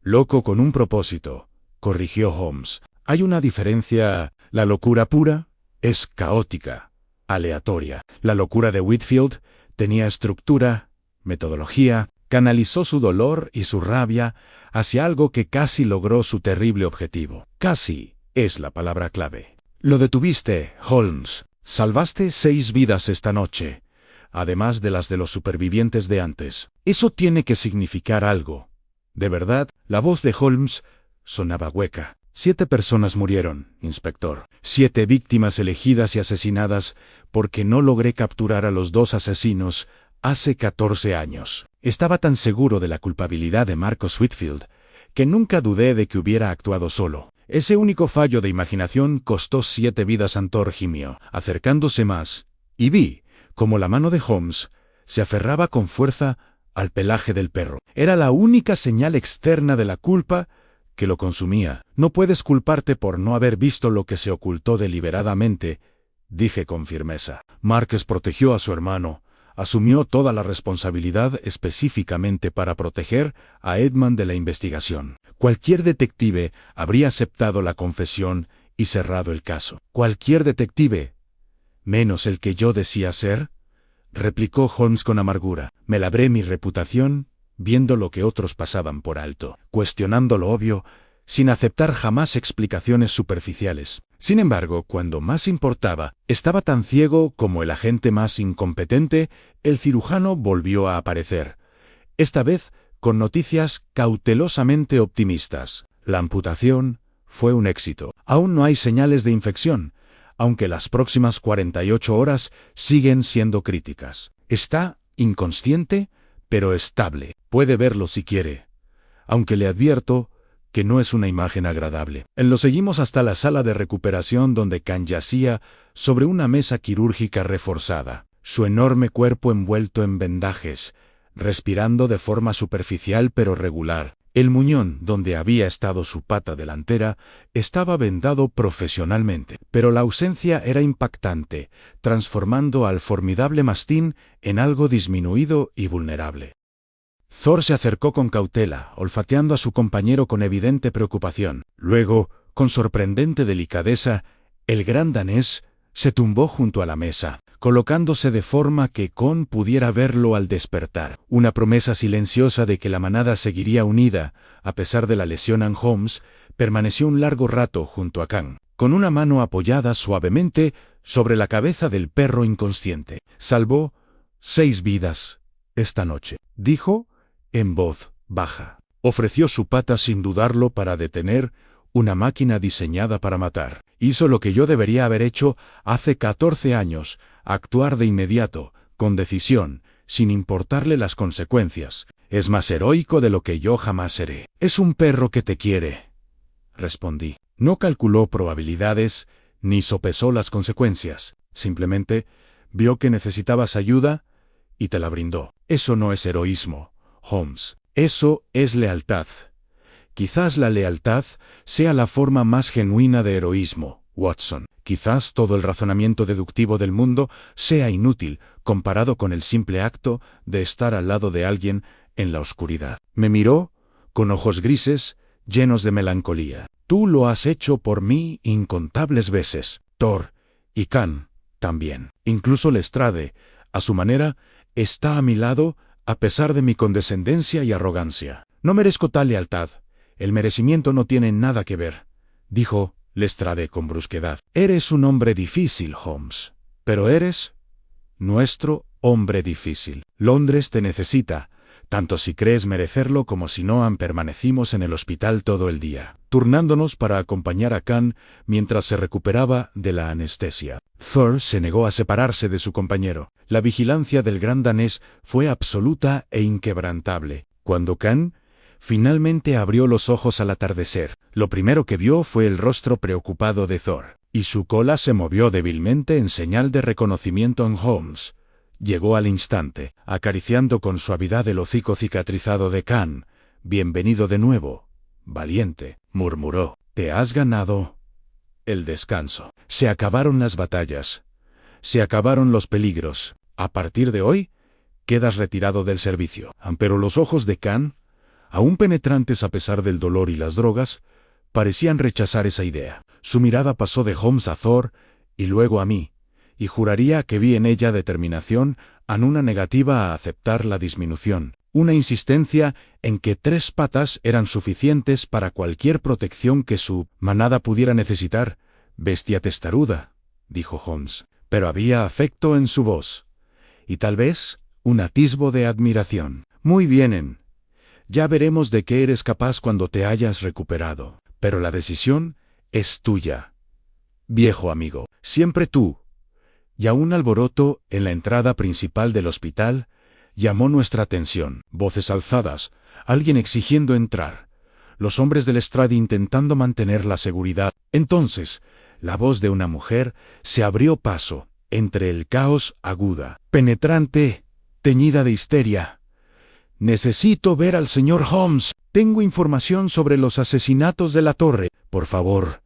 Loco con un propósito», corrigió Holmes. «Hay una diferencia. La locura pura es caótica, aleatoria. La locura de Whitfield tenía estructura, metodología, canalizó su dolor y su rabia hacia algo que casi logró su terrible objetivo. Casi es la palabra clave. Lo detuviste, Holmes. Salvaste 6 vidas esta noche, además de las de los supervivientes de antes. Eso tiene que significar algo. De verdad, la voz de Holmes sonaba hueca. 7 personas murieron, inspector. 7 víctimas elegidas y asesinadas porque no logré capturar a los 2 asesinos hace 14 años. Estaba tan seguro de la culpabilidad de Marcus Whitfield que nunca dudé de que hubiera actuado solo. Ese único fallo de imaginación costó 7 vidas. Antor gimió, acercándose más, y vi como la mano de Holmes se aferraba con fuerza al pelaje del perro. Era la única señal externa de la culpa que lo consumía. No puedes culparte por no haber visto lo que se ocultó deliberadamente, dije con firmeza. Marcus protegió a su hermano, asumió toda la responsabilidad específicamente para proteger a Edmund de la investigación. Cualquier detective habría aceptado la confesión y cerrado el caso. Cualquier detective, menos el que yo decía ser, replicó Holmes con amargura. Me labré mi reputación viendo lo que otros pasaban por alto, cuestionando lo obvio, sin aceptar jamás explicaciones superficiales. Sin embargo, cuando más importaba, estaba tan ciego como el agente más incompetente. El cirujano volvió a aparecer, esta vez con noticias cautelosamente optimistas. La amputación fue un éxito. Aún no hay señales de infección, aunque las próximas 48 horas siguen siendo críticas. Está inconsciente, pero estable. Puede verlo si quiere, aunque le advierto que no es una imagen agradable. Lo seguimos hasta la sala de recuperación donde Khan yacía sobre una mesa quirúrgica reforzada, su enorme cuerpo envuelto en vendajes, respirando de forma superficial pero regular. El muñón donde había estado su pata delantera estaba vendado profesionalmente, pero la ausencia era impactante, transformando al formidable mastín en algo disminuido y vulnerable. Thor se acercó con cautela, olfateando a su compañero con evidente preocupación. Luego, con sorprendente delicadeza, el gran danés se tumbó junto a la mesa, colocándose de forma que Khan pudiera verlo al despertar. Una promesa silenciosa de que la manada seguiría unida, a pesar de la lesión en Holmes, permaneció un largo rato junto a Khan, con una mano apoyada suavemente sobre la cabeza del perro inconsciente. Salvó 6 vidas esta noche, dijo en voz baja. Ofreció su pata sin dudarlo para detener una máquina diseñada para matar. Hizo lo que yo debería haber hecho hace 14 años, actuar de inmediato, con decisión, sin importarle las consecuencias. Es más heroico de lo que yo jamás seré. Es un perro que te quiere, respondí. No calculó probabilidades, ni sopesó las consecuencias. Simplemente vio que necesitabas ayuda y te la brindó. Eso no es heroísmo, Holmes. Eso es lealtad. Quizás la lealtad sea la forma más genuina de heroísmo, Watson. Quizás todo el razonamiento deductivo del mundo sea inútil comparado con el simple acto de estar al lado de alguien en la oscuridad. Me miró con ojos grises, llenos de melancolía. Tú lo has hecho por mí incontables veces, Thor, y Khan también. Incluso Lestrade, a su manera, está a mi lado a pesar de mi condescendencia y arrogancia. No merezco tal lealtad. El merecimiento no tiene nada que ver, dijo Lestrade con brusquedad. Eres un hombre difícil, Holmes, pero eres nuestro hombre difícil. Londres te necesita, tanto si crees merecerlo como si no. Permanecimos en el hospital todo el día, turnándonos para acompañar a Khan mientras se recuperaba de la anestesia. Thor se negó a separarse de su compañero. La vigilancia del gran danés fue absoluta e inquebrantable. Cuando Khan finalmente abrió los ojos al atardecer, lo primero que vio fue el rostro preocupado de Thor, y su cola se movió débilmente en señal de reconocimiento en Holmes. Llegó al instante, acariciando con suavidad el hocico cicatrizado de Khan. Bienvenido de nuevo, valiente, murmuró. Te has ganado el descanso. Se acabaron las batallas. Se acabaron los peligros. A partir de hoy, quedas retirado del servicio. Pero los ojos de Khan, aún penetrantes a pesar del dolor y las drogas, parecían rechazar esa idea. Su mirada pasó de Holmes a Thor y luego a mí, y juraría que vi en ella determinación, una negativa a aceptar la disminución, una insistencia en que 3 patas eran suficientes para cualquier protección que su manada pudiera necesitar. Bestia testaruda, dijo Holmes. pero había afecto en su voz. Y tal vez un atisbo de admiración. Muy bien. Ya veremos de qué eres capaz cuando te hayas recuperado. Pero la decisión es tuya. Viejo amigo, siempre tú. Y a un alboroto en la entrada principal del hospital llamó nuestra atención. Voces alzadas, alguien exigiendo entrar. Los hombres del estrado intentando mantener la seguridad. Entonces, la voz de una mujer se abrió paso entre el caos aguda, penetrante, teñida de histeria. Necesito ver al señor Holmes. Tengo información sobre los asesinatos de la torre. Por favor,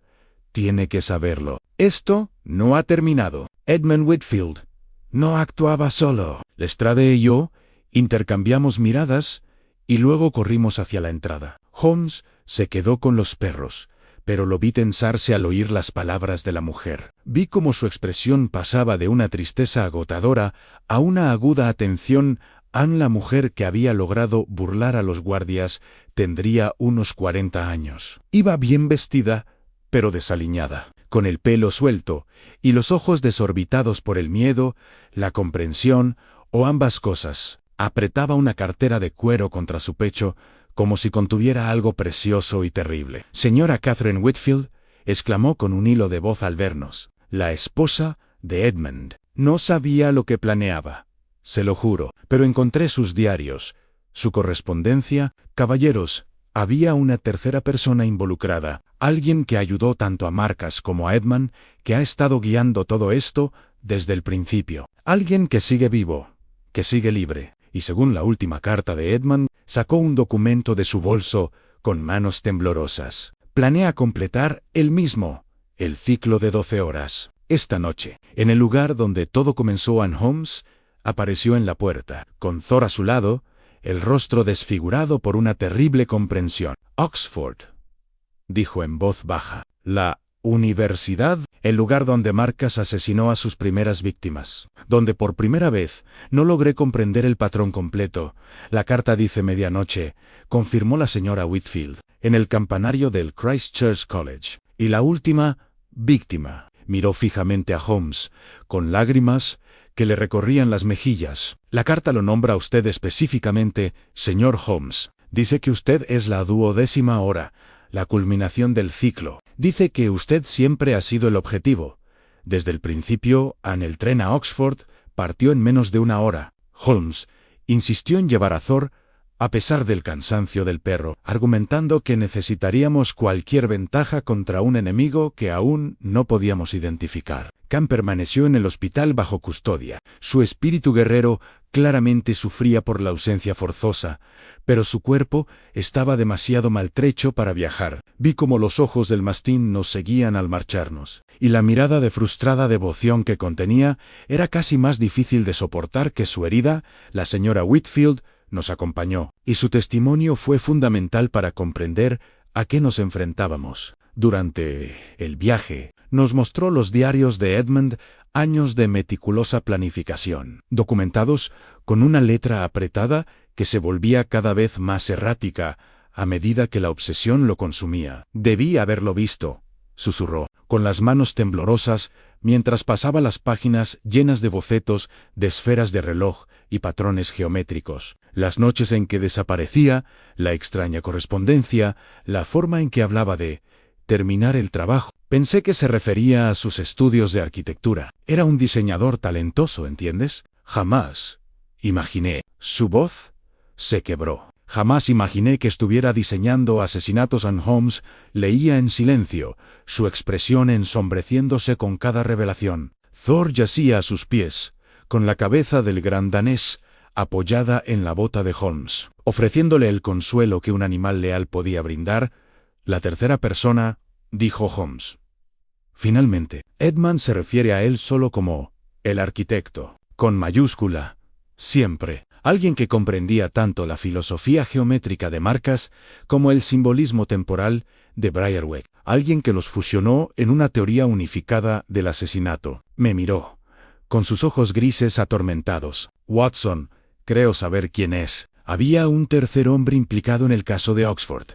tiene que saberlo. Esto no ha terminado. Edmund Whitfield no actuaba solo. Lestrade y yo intercambiamos miradas y luego corrimos hacia la entrada. Holmes se quedó con los perros, pero lo vi tensarse al oír las palabras de la mujer. Vi cómo su expresión pasaba de una tristeza agotadora a una aguda atención. La mujer que había logrado burlar a los guardias tendría unos 40 años. Iba bien vestida, pero desaliñada, con el pelo suelto y los ojos desorbitados por el miedo, la comprensión o ambas cosas. Apretaba una cartera de cuero contra su pecho, como si contuviera algo precioso y terrible. «Señora Catherine Whitfield», exclamó con un hilo de voz al vernos, «la esposa de Edmund». No sabía lo que planeaba, se lo juro, pero encontré sus diarios, su correspondencia. Caballeros, había una tercera persona involucrada, alguien que ayudó tanto a Marcas como a Edmund, que ha estado guiando todo esto desde el principio. Alguien que sigue vivo, que sigue libre. Y según la última carta de Edmund, sacó un documento de su bolso con manos temblorosas. Planea completar él mismo el ciclo de 12 horas. Esta noche, en el lugar donde todo comenzó, Anne Holmes apareció en la puerta, con Thor a su lado, el rostro desfigurado por una terrible comprensión. «Oxford», dijo en voz baja. «La universidad, el lugar donde Marcas asesinó a sus primeras víctimas. Donde por primera vez no logré comprender el patrón completo. La carta dice medianoche», confirmó la señora Whitfield, «en el campanario del Christ Church College. Y la última víctima». Miró fijamente a Holmes, con lágrimas que le recorrían las mejillas. «La carta lo nombra a usted específicamente, señor Holmes. Dice que usted es la 12ª hora, la culminación del ciclo. Dice que usted siempre ha sido el objetivo. Desde el principio, el tren a Oxford partió en menos de una hora». Holmes insistió en llevar a Thor, a pesar del cansancio del perro, argumentando que necesitaríamos cualquier ventaja contra un enemigo que aún no podíamos identificar. Khan permaneció en el hospital bajo custodia. Su espíritu guerrero claramente sufría por la ausencia forzosa, pero su cuerpo estaba demasiado maltrecho para viajar. Vi cómo los ojos del mastín nos seguían al marcharnos, y la mirada de frustrada devoción que contenía era casi más difícil de soportar que su herida. La señora Whitfield nos acompañó, y su testimonio fue fundamental para comprender a qué nos enfrentábamos. Durante el viaje, nos mostró los diarios de Edmund, años de meticulosa planificación, documentados con una letra apretada que se volvía cada vez más errática a medida que la obsesión lo consumía. «Debí haberlo visto», susurró, con las manos temblorosas, mientras pasaba las páginas llenas de bocetos de esferas de reloj y patrones geométricos. Las noches en que desaparecía, la extraña correspondencia, la forma en que hablaba de terminar el trabajo. Pensé que se refería a sus estudios de arquitectura. Era un diseñador talentoso, ¿entiendes? Jamás imaginé. Su voz se quebró. Jamás imaginé que estuviera diseñando asesinatos. Anne Holmes leía en silencio, su expresión ensombreciéndose con cada revelación. Thor yacía a sus pies, con la cabeza del gran danés apoyada en la bota de Holmes, ofreciéndole el consuelo que un animal leal podía brindar. «La tercera persona», dijo Holmes. Finalmente, Edmund se refiere a él solo como «el arquitecto», con mayúscula, siempre. Alguien que comprendía tanto la filosofía geométrica de Marcas como el simbolismo temporal de Briarwick. Alguien que los fusionó en una teoría unificada del asesinato. Me miró, con sus ojos grises atormentados. «Watson, creo saber quién es». Había un tercer hombre implicado en el caso de Oxford,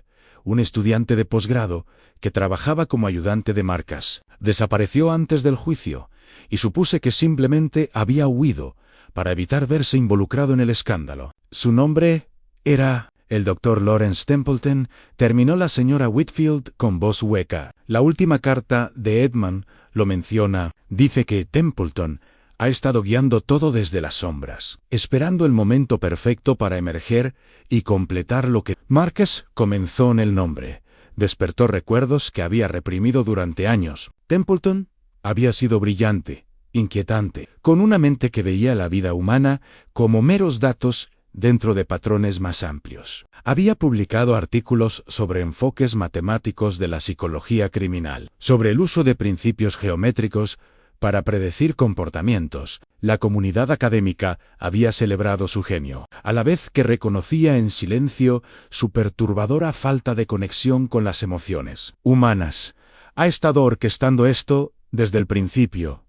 un estudiante de posgrado que trabajaba como ayudante de Marcas. Desapareció antes del juicio, y supuse que simplemente había huido para evitar verse involucrado en el escándalo. Su nombre era el Dr. Lawrence Templeton, terminó la señora Whitfield con voz hueca. La última carta de Edmund lo menciona. Dice que Templeton ha estado guiando todo desde las sombras, esperando el momento perfecto para emerger y completar lo que Marcus comenzó en el nombre. Despertó recuerdos que había reprimido durante años. Templeton había sido brillante, inquietante, con una mente que veía la vida humana como meros datos dentro de patrones más amplios. Había publicado artículos sobre enfoques matemáticos de la psicología criminal, sobre el uso de principios geométricos para predecir comportamientos. La comunidad académica había celebrado su genio, a la vez que reconocía en silencio su perturbadora falta de conexión con las emociones humanas. Ha estado orquestando esto desde el principio,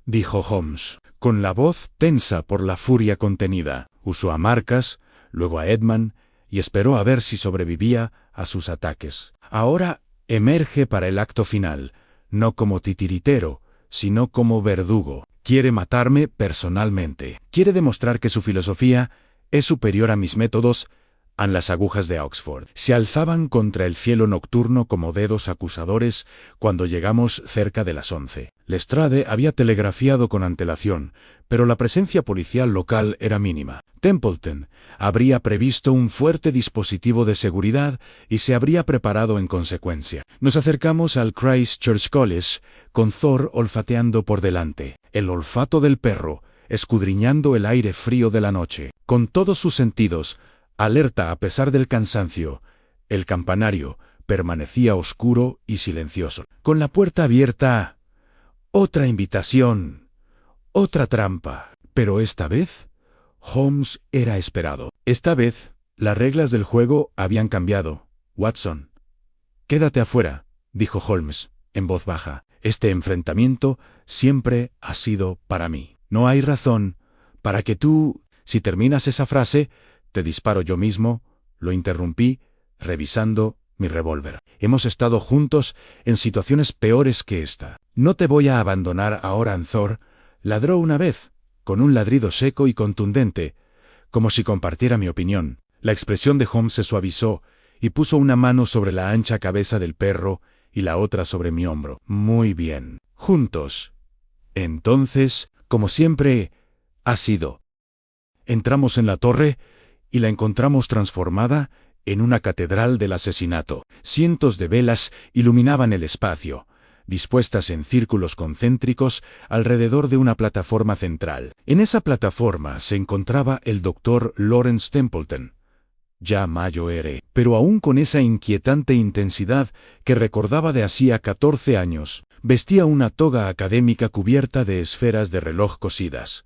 dijo Holmes, con la voz tensa por la furia contenida. Usó a Marcus, luego a Edmund, y esperó a ver si sobrevivía a sus ataques. Ahora emerge para el acto final, no como titiritero, sino como verdugo. Quiere matarme personalmente. Quiere demostrar que su filosofía es superior a mis métodos. Las agujas de Oxford se alzaban contra el cielo nocturno como dedos acusadores cuando llegamos cerca de las 11. Lestrade había telegrafiado con antelación, pero la presencia policial local era mínima. Templeton habría previsto un fuerte dispositivo de seguridad y se habría preparado en consecuencia. Nos acercamos al Christ Church College, con Thor olfateando por delante. El olfato del perro, escudriñando el aire frío de la noche. Con todos sus sentidos, alerta a pesar del cansancio, el campanario permanecía oscuro y silencioso. Con la puerta abierta, otra invitación, otra trampa. Pero esta vez, Holmes era esperado. Esta vez, las reglas del juego habían cambiado. Watson. Quédate afuera, dijo Holmes, en voz baja. Este enfrentamiento siempre ha sido para mí. No hay razón para que tú, si terminas esa frase, te disparo yo mismo, lo interrumpí, revisando mi revólver. Hemos estado juntos en situaciones peores que esta. No te voy a abandonar ahora, Thor. Ladró una vez, con un ladrido seco y contundente, como si compartiera mi opinión. La expresión de Holmes se suavizó y puso una mano sobre la ancha cabeza del perro y la otra sobre mi hombro. Muy bien. Juntos. Entonces, como siempre, ha sido. Entramos en la torre y la encontramos transformada en una catedral del asesinato. Cientos de velas iluminaban el espacio, dispuestas en círculos concéntricos alrededor de una plataforma central. En esa plataforma se encontraba el Dr. Lawrence Templeton, ya mayor, pero aún con esa inquietante intensidad que recordaba de hacía 14 años. Vestía una toga académica cubierta de esferas de reloj cosidas,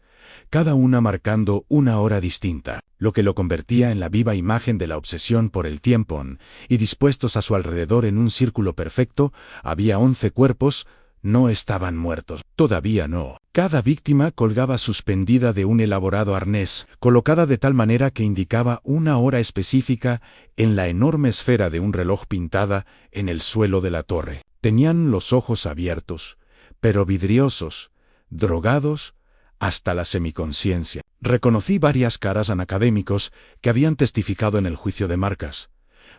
cada una marcando una hora distinta, lo que lo convertía en la viva imagen de la obsesión por el tiempo, y dispuestos a su alrededor en un círculo perfecto, había 11 cuerpos. No estaban muertos, todavía no. Cada víctima colgaba suspendida de un elaborado arnés, colocada de tal manera que indicaba una hora específica en la enorme esfera de un reloj pintada en el suelo de la torre. Tenían los ojos abiertos, pero vidriosos, drogados, hasta la semiconciencia. Reconocí varias caras académicos que habían testificado en el juicio de Marcus,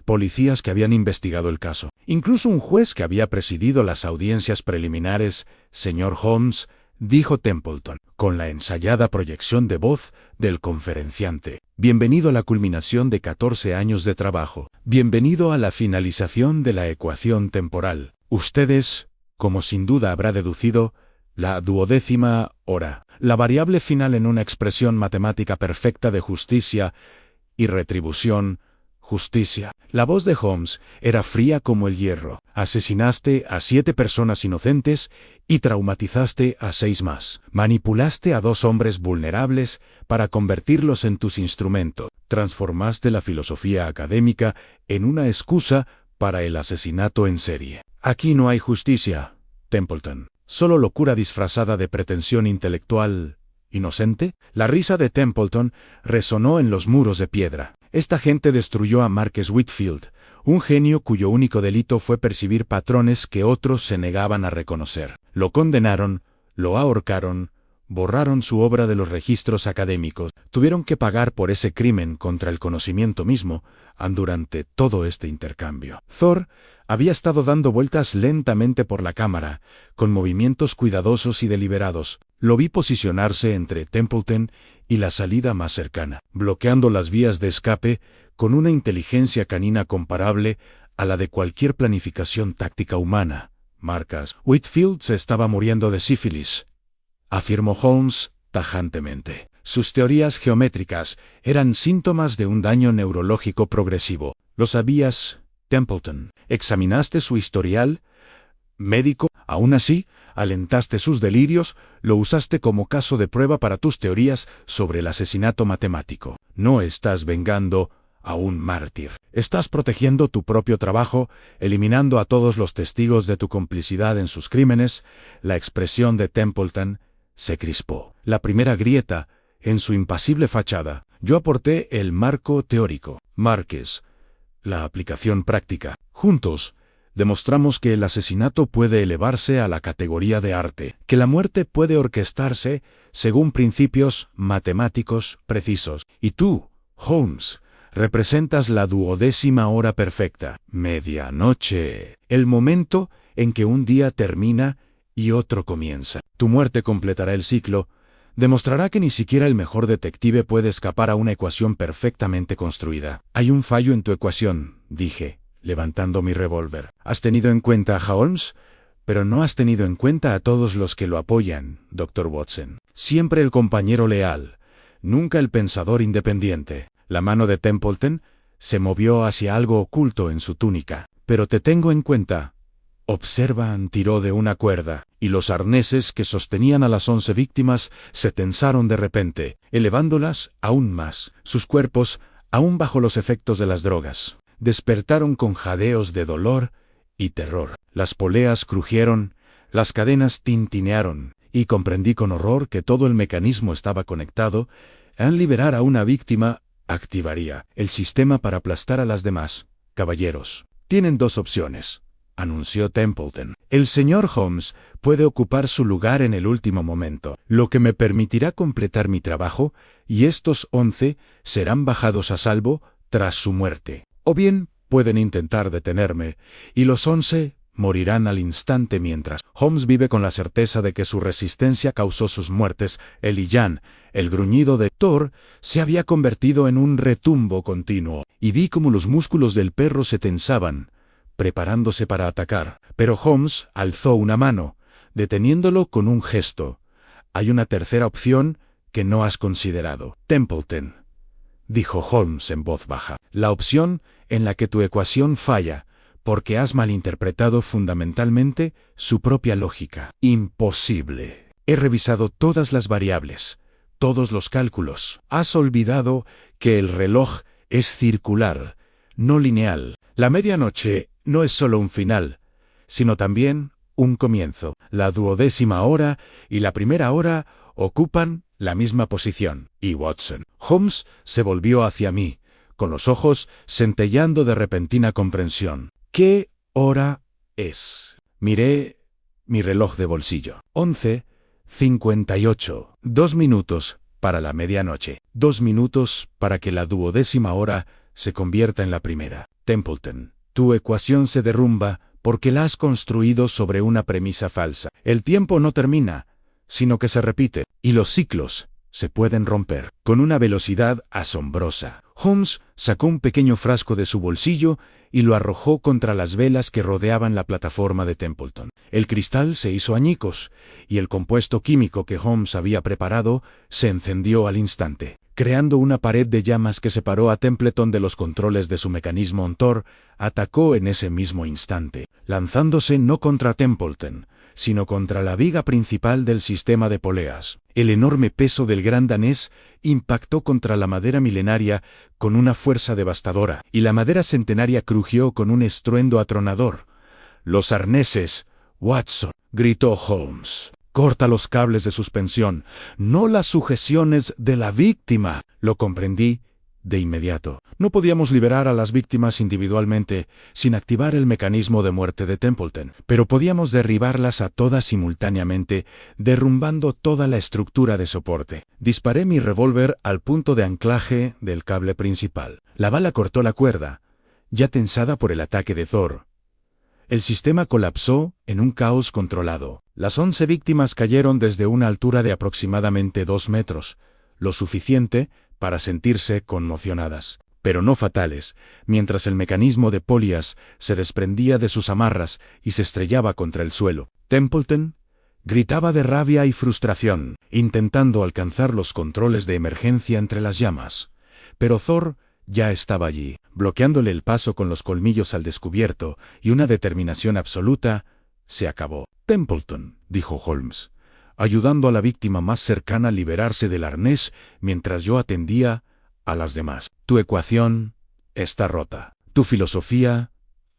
policías que habían investigado el caso, incluso un juez que había presidido las audiencias preliminares. Señor Holmes, dijo Templeton, con la ensayada proyección de voz del conferenciante. Bienvenido a la culminación de 14 años de trabajo. Bienvenido a la finalización de la ecuación temporal. Ustedes, como sin duda habrá deducido, la 12ª hora, la variable final en una expresión matemática perfecta de justicia y retribución. Justicia. La voz de Holmes era fría como el hierro. Asesinaste a 7 personas inocentes y traumatizaste a 6 más. Manipulaste a 2 hombres vulnerables para convertirlos en tus instrumentos. Transformaste la filosofía académica en una excusa para el asesinato en serie. Aquí no hay justicia, Templeton. Solo locura disfrazada de pretensión intelectual. ¿Inocente? La risa de Templeton resonó en los muros de piedra. Esta gente destruyó a Marcus Whitfield, un genio cuyo único delito fue percibir patrones que otros se negaban a reconocer. Lo condenaron, Lo ahorcaron, borraron su obra de los registros académicos, tuvieron que pagar por ese crimen contra el conocimiento mismo durante todo este intercambio. Thor había estado dando vueltas lentamente por la cámara, con movimientos cuidadosos y deliberados. Lo vi posicionarse entre Templeton y la salida más cercana, bloqueando las vías de escape con una inteligencia canina comparable a la de cualquier planificación táctica humana. Marcas. Whitfield se estaba muriendo de sífilis, afirmó Holmes tajantemente. Sus teorías geométricas eran síntomas de un daño neurológico progresivo. ¿Lo sabías, Templeton? ¿Examinaste su historial médico? Aún así, alentaste sus delirios, lo usaste como caso de prueba para tus teorías sobre el asesinato matemático. No estás vengando a un mártir. Estás protegiendo tu propio trabajo, eliminando a todos los testigos de tu complicidad en sus crímenes. La expresión de Templeton se crispó. La primera grieta en su impasible fachada. Yo aporté el marco teórico. Márquez, la aplicación práctica. Juntos, demostramos que el asesinato puede elevarse a la categoría de arte, que la muerte puede orquestarse según principios matemáticos precisos. Y tú, Holmes, representas la 12ª hora perfecta. Medianoche. El momento en que un día termina y otro comienza. Tu muerte completará el ciclo, demostrará que ni siquiera el mejor detective puede escapar a una ecuación perfectamente construida. Hay un fallo en tu ecuación, dije, levantando mi revólver. Has tenido en cuenta a Holmes, pero no has tenido en cuenta a todos los que lo apoyan, Dr. Watson. Siempre el compañero leal, nunca el pensador independiente. La mano de Templeton se movió hacia algo oculto en su túnica. Pero te tengo en cuenta. Observan, tiró de una cuerda, y los arneses que sostenían a las 11 víctimas se tensaron de repente, elevándolas aún más. Sus cuerpos, aún bajo los efectos de las drogas, despertaron con jadeos de dolor y terror. Las poleas crujieron, las cadenas tintinearon, y comprendí con horror que todo el mecanismo estaba conectado. Al liberar a una víctima, activaría el sistema para aplastar a las demás. Caballeros, tienen dos opciones, anunció Templeton. El señor Holmes puede ocupar su lugar en el último momento, lo que me permitirá completar mi trabajo, y estos 11 serán bajados a salvo tras su muerte. O bien pueden intentar detenerme, y los 11 morirán al instante mientras. Holmes vive con la certeza de que su resistencia causó sus muertes. Él y Jan, el gruñido de Thor, se había convertido en un retumbo continuo, y vi cómo los músculos del perro se tensaban, preparándose para atacar. Pero Holmes alzó una mano, deteniéndolo con un gesto. Hay una tercera opción que no has considerado, Templeton, dijo Holmes en voz baja. La opción en la que tu ecuación falla, porque has malinterpretado fundamentalmente su propia lógica. Imposible. He revisado todas las variables, todos los cálculos. Has olvidado que el reloj es circular, no lineal. La medianoche no es solo un final, sino también un comienzo. La 12ª hora y la primera hora ocupan la misma posición. Y Watson. Holmes se volvió hacia mí, con los ojos centelleando de repentina comprensión. ¿Qué hora es? Miré mi reloj de bolsillo. 11:58. 2 minutos para la medianoche. 2 minutos para que la 12ª hora se convierta en la primera. Templeton, tu ecuación se derrumba porque la has construido sobre una premisa falsa. El tiempo no termina, sino que se repite, y los ciclos se pueden romper con una velocidad asombrosa. Holmes sacó un pequeño frasco de su bolsillo y lo arrojó contra las velas que rodeaban la plataforma de Templeton. El cristal se hizo añicos, y el compuesto químico que Holmes había preparado se encendió al instante, creando una pared de llamas que separó a Templeton de los controles de su mecanismo. Thor atacó en ese mismo instante, lanzándose no contra Templeton, sino contra la viga principal del sistema de poleas. El enorme peso del gran danés impactó contra la madera milenaria con una fuerza devastadora, y la madera centenaria crujió con un estruendo atronador. «Los arneses, Watson», gritó Holmes. «Corta los cables de suspensión, no las sujeciones de la víctima». Lo comprendí de inmediato. No podíamos liberar a las víctimas individualmente sin activar el mecanismo de muerte de Templeton, pero podíamos derribarlas a todas simultáneamente, derrumbando toda la estructura de soporte. Disparé mi revólver al punto de anclaje del cable principal. La bala cortó la cuerda, ya tensada por el ataque de Thor. El sistema colapsó en un caos controlado. Las 11 víctimas cayeron desde una altura de aproximadamente 2 metros, lo suficiente para sentirse conmocionadas, pero no fatales, mientras el mecanismo de Polias se desprendía de sus amarras y se estrellaba contra el suelo. Templeton gritaba de rabia y frustración, intentando alcanzar los controles de emergencia entre las llamas. Pero Thor ya estaba allí, bloqueándole el paso con los colmillos al descubierto, y una determinación absoluta. Se acabó. Templeton, dijo Holmes, ayudando a la víctima más cercana a liberarse del arnés mientras yo atendía a las demás. Tu ecuación está rota. Tu filosofía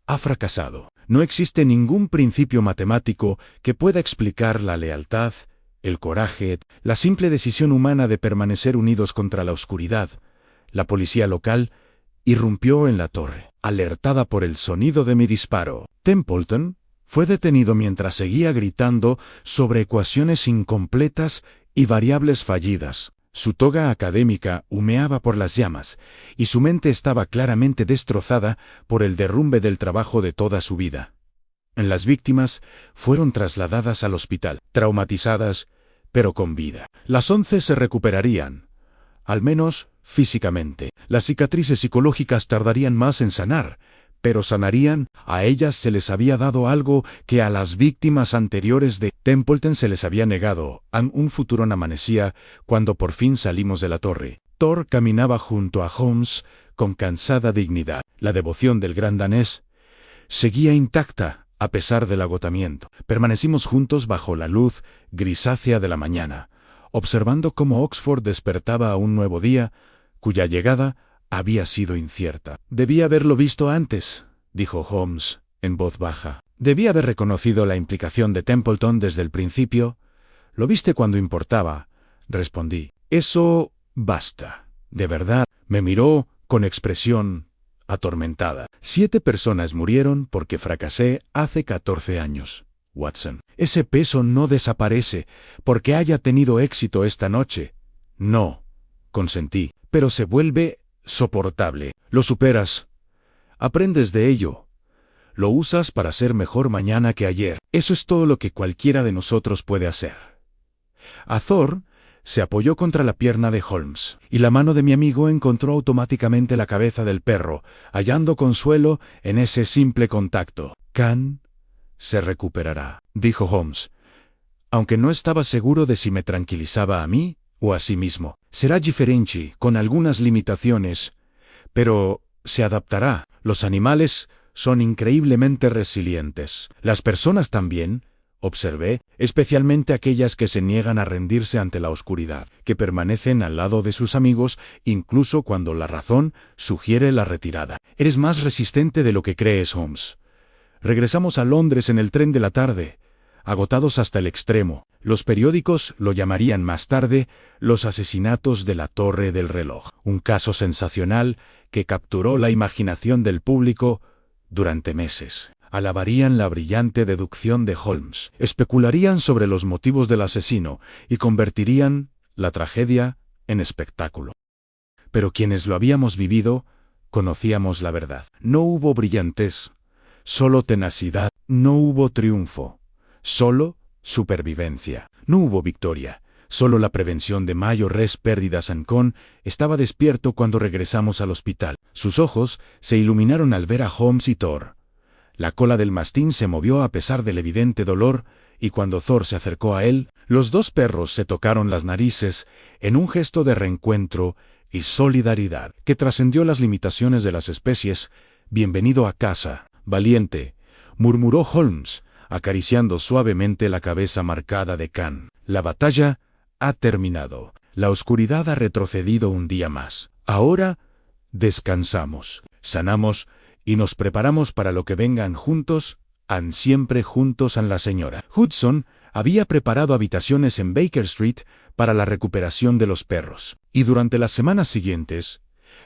ha fracasado. No existe ningún principio matemático que pueda explicar la lealtad, el coraje, la simple decisión humana de permanecer unidos contra la oscuridad. La policía local irrumpió en la torre, alertada por el sonido de mi disparo. Templeton fue detenido mientras seguía gritando sobre ecuaciones incompletas y variables fallidas. Su toga académica humeaba por las llamas, y su mente estaba claramente destrozada por el derrumbe del trabajo de toda su vida. Las víctimas fueron trasladadas al hospital, traumatizadas, pero con vida. Las 11 se recuperarían, al menos físicamente. Las cicatrices psicológicas tardarían más en sanar, pero sanarían. A ellas se les había dado algo que a las víctimas anteriores de Templeton se les había negado. Un futuro amanecía cuando por fin salimos de la torre. Thor caminaba junto a Holmes con cansada dignidad. La devoción del gran danés seguía intacta a pesar del agotamiento. Permanecimos juntos bajo la luz grisácea de la mañana, observando cómo Oxford despertaba a un nuevo día, cuya llegada había sido incierta. Debí haberlo visto antes, dijo Holmes, en voz baja. Debí haber reconocido la implicación de Templeton desde el principio. Lo viste cuando importaba, respondí. Eso basta. De verdad, me miró con expresión atormentada. 7 personas murieron porque fracasé hace 14 años, Watson. Ese peso no desaparece porque haya tenido éxito esta noche. No, consentí, pero se vuelve soportable. Lo superas. Aprendes de ello. Lo usas para ser mejor mañana que ayer. Eso es todo lo que cualquiera de nosotros puede hacer. Thor se apoyó contra la pierna de Holmes, y la mano de mi amigo encontró automáticamente la cabeza del perro, hallando consuelo en ese simple contacto. Khan se recuperará, dijo Holmes, aunque no estaba seguro de si me tranquilizaba a mí o a sí mismo. Será diferente, con algunas limitaciones, pero se adaptará. Los animales son increíblemente resilientes. Las personas también, observé, especialmente aquellas que se niegan a rendirse ante la oscuridad, que permanecen al lado de sus amigos incluso cuando la razón sugiere la retirada. Eres más resistente de lo que crees, Holmes. Regresamos a Londres en el tren de la tarde, agotados hasta el extremo. Los periódicos lo llamarían más tarde los asesinatos de la Torre del Reloj, un caso sensacional que capturó la imaginación del público durante meses. Alabarían la brillante deducción de Holmes, especularían sobre los motivos del asesino y convertirían la tragedia en espectáculo. Pero quienes lo habíamos vivido, conocíamos la verdad. No hubo brillantez, solo tenacidad. No hubo triunfo, solo supervivencia. No hubo victoria, solo la prevención de mayores pérdidas. Ancon estaba despierto cuando regresamos al hospital. Sus ojos se iluminaron al ver a Holmes y Thor. La cola del mastín se movió a pesar del evidente dolor, y cuando Thor se acercó a él, los dos perros se tocaron las narices en un gesto de reencuentro y solidaridad que trascendió las limitaciones de las especies. Bienvenido a casa, valiente, murmuró Holmes, acariciando suavemente la cabeza marcada de Khan. La batalla ha terminado. La oscuridad ha retrocedido un día más. Ahora descansamos, sanamos y nos preparamos para lo que vengan. Juntos, siempre juntos. La señora Hudson había preparado habitaciones en Baker Street para la recuperación de los perros, y durante las semanas siguientes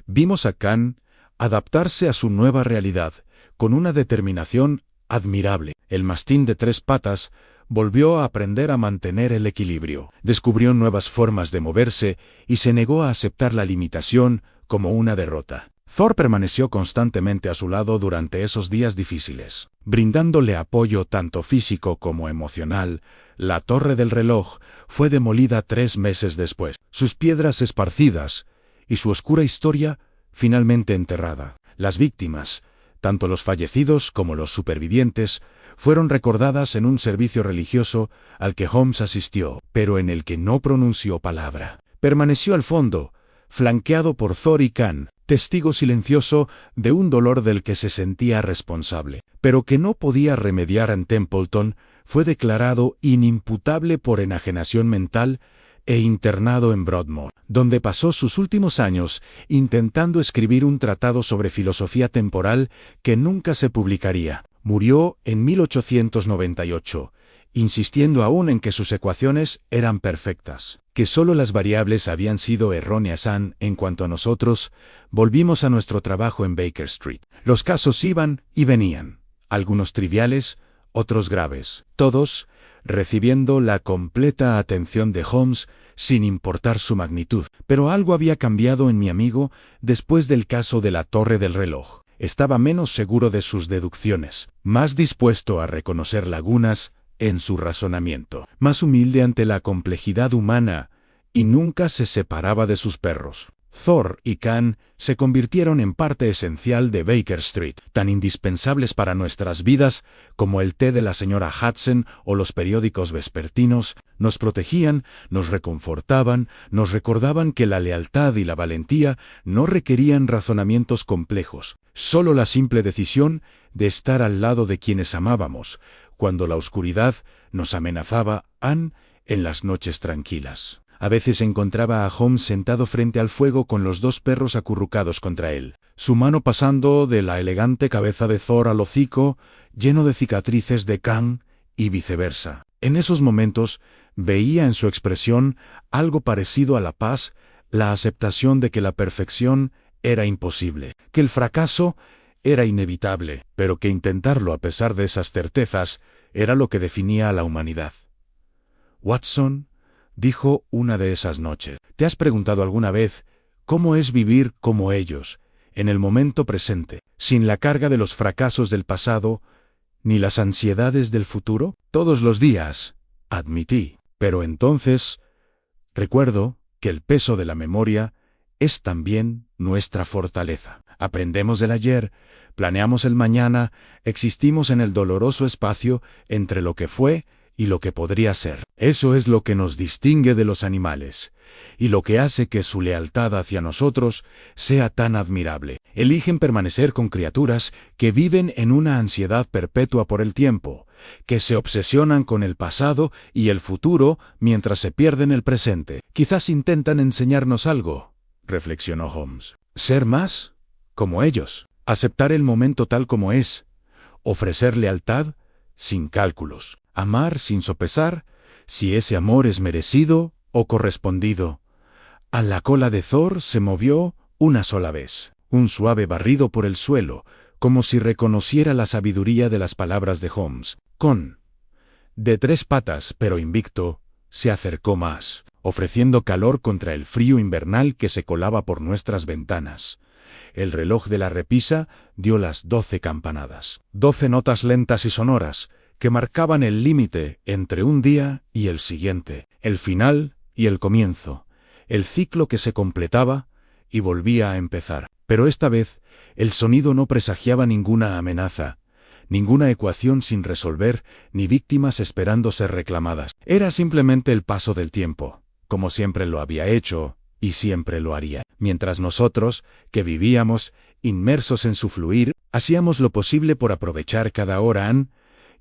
Vimos a Khan adaptarse a su nueva realidad, con una determinación admirable. El mastín de 3 patas volvió a aprender a mantener el equilibrio, descubrió nuevas formas de moverse y se negó a aceptar la limitación como una derrota. Thor permaneció constantemente a su lado durante esos días difíciles, brindándole apoyo tanto físico como emocional. La torre del reloj fue demolida 3 meses después, sus piedras esparcidas y su oscura historia finalmente enterrada. Las víctimas, tanto los fallecidos como los supervivientes, fueron recordadas en un servicio religioso al que Holmes asistió, pero en el que no pronunció palabra. Permaneció al fondo, flanqueado por Thor y Khan, testigo silencioso de un dolor del que se sentía responsable, pero que no podía remediar en Templeton. Fue declarado inimputable por enajenación mental e internado en Broadmoor, donde pasó sus últimos años intentando escribir un tratado sobre filosofía temporal que nunca se publicaría. Murió en 1898, insistiendo aún en que sus ecuaciones eran perfectas, que solo las variables habían sido erróneas. En cuanto a nosotros, volvimos a nuestro trabajo en Baker Street. Los casos iban y venían, algunos triviales, otros graves, todos recibiendo la completa atención de Holmes sin importar su magnitud. Pero algo había cambiado en mi amigo después del caso de la Torre del Reloj. Estaba menos seguro de sus deducciones, más dispuesto a reconocer lagunas en su razonamiento, más humilde ante la complejidad humana, y nunca se separaba de sus perros. Thor y Khan se convirtieron en parte esencial de Baker Street, tan indispensables para nuestras vidas como el té de la señora Hudson o los periódicos vespertinos. Nos protegían, nos reconfortaban, nos recordaban que la lealtad y la valentía no requerían razonamientos complejos, solo la simple decisión de estar al lado de quienes amábamos, cuando la oscuridad nos amenazaba. En las noches tranquilas. A veces encontraba a Holmes sentado frente al fuego con los 2 perros acurrucados contra él, su mano pasando de la elegante cabeza de Thor al hocico, lleno de cicatrices de Khan, y viceversa. En esos momentos veía en su expresión algo parecido a la paz, la aceptación de que la perfección era imposible, que el fracaso era inevitable, pero que intentarlo a pesar de esas certezas era lo que definía a la humanidad. Watson, dijo una de esas noches, ¿te has preguntado alguna vez cómo es vivir como ellos, en el momento presente, sin la carga de los fracasos del pasado, ni las ansiedades del futuro? Todos los días, admití, pero entonces recuerdo que el peso de la memoria es también nuestra fortaleza. Aprendemos del ayer, planeamos el mañana, existimos en el doloroso espacio entre lo que fue y lo que podría ser. Eso es lo que nos distingue de los animales, y lo que hace que su lealtad hacia nosotros sea tan admirable. Eligen permanecer con criaturas que viven en una ansiedad perpetua por el tiempo, que se obsesionan con el pasado y el futuro mientras se pierden el presente. Quizás intentan enseñarnos algo, reflexionó Holmes. Ser más como ellos, aceptar el momento tal como es, ofrecer lealtad sin cálculos. Amar sin sopesar si ese amor es merecido o correspondido. A la cola de Thor se movió una sola vez, un suave barrido por el suelo, como si reconociera la sabiduría de las palabras de Holmes. Con de 3 patas, pero invicto, se acercó más, ofreciendo calor contra el frío invernal que se colaba por nuestras ventanas. El reloj de la repisa dio las 12 campanadas, 12 notas lentas y sonoras, que marcaban el límite entre un día y el siguiente, el final y el comienzo, el ciclo que se completaba y volvía a empezar. Pero esta vez, el sonido no presagiaba ninguna amenaza, ninguna ecuación sin resolver, ni víctimas esperando ser reclamadas. Era simplemente el paso del tiempo, como siempre lo había hecho y siempre lo haría. Mientras nosotros, que vivíamos, inmersos en su fluir, hacíamos lo posible por aprovechar cada hora.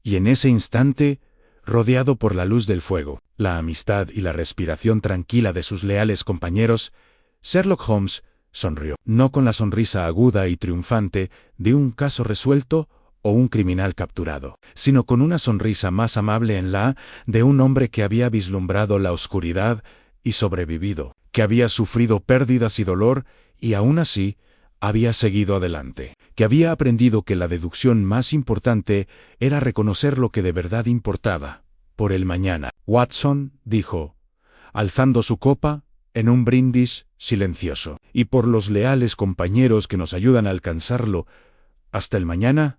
Y en ese instante, rodeado por la luz del fuego, la amistad y la respiración tranquila de sus leales compañeros, Sherlock Holmes sonrió, no con la sonrisa aguda y triunfante de un caso resuelto o un criminal capturado, sino con una sonrisa más amable en la de un hombre que había vislumbrado la oscuridad y sobrevivido, que había sufrido pérdidas y dolor y aún así había seguido adelante, que había aprendido que la deducción más importante era reconocer lo que de verdad importaba, por el mañana. Watson, dijo, alzando su copa, en un brindis silencioso, y por los leales compañeros que nos ayudan a alcanzarlo, hasta el mañana,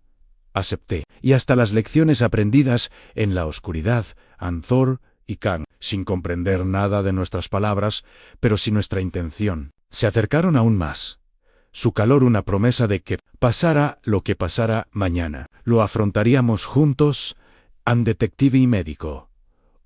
acepté, y hasta las lecciones aprendidas en la oscuridad, Anzor y Kang, sin comprender nada de nuestras palabras, pero sin nuestra intención, se acercaron aún más. Su calor una promesa de que, pasara lo que pasara mañana, lo afrontaríamos juntos, an detective y médico,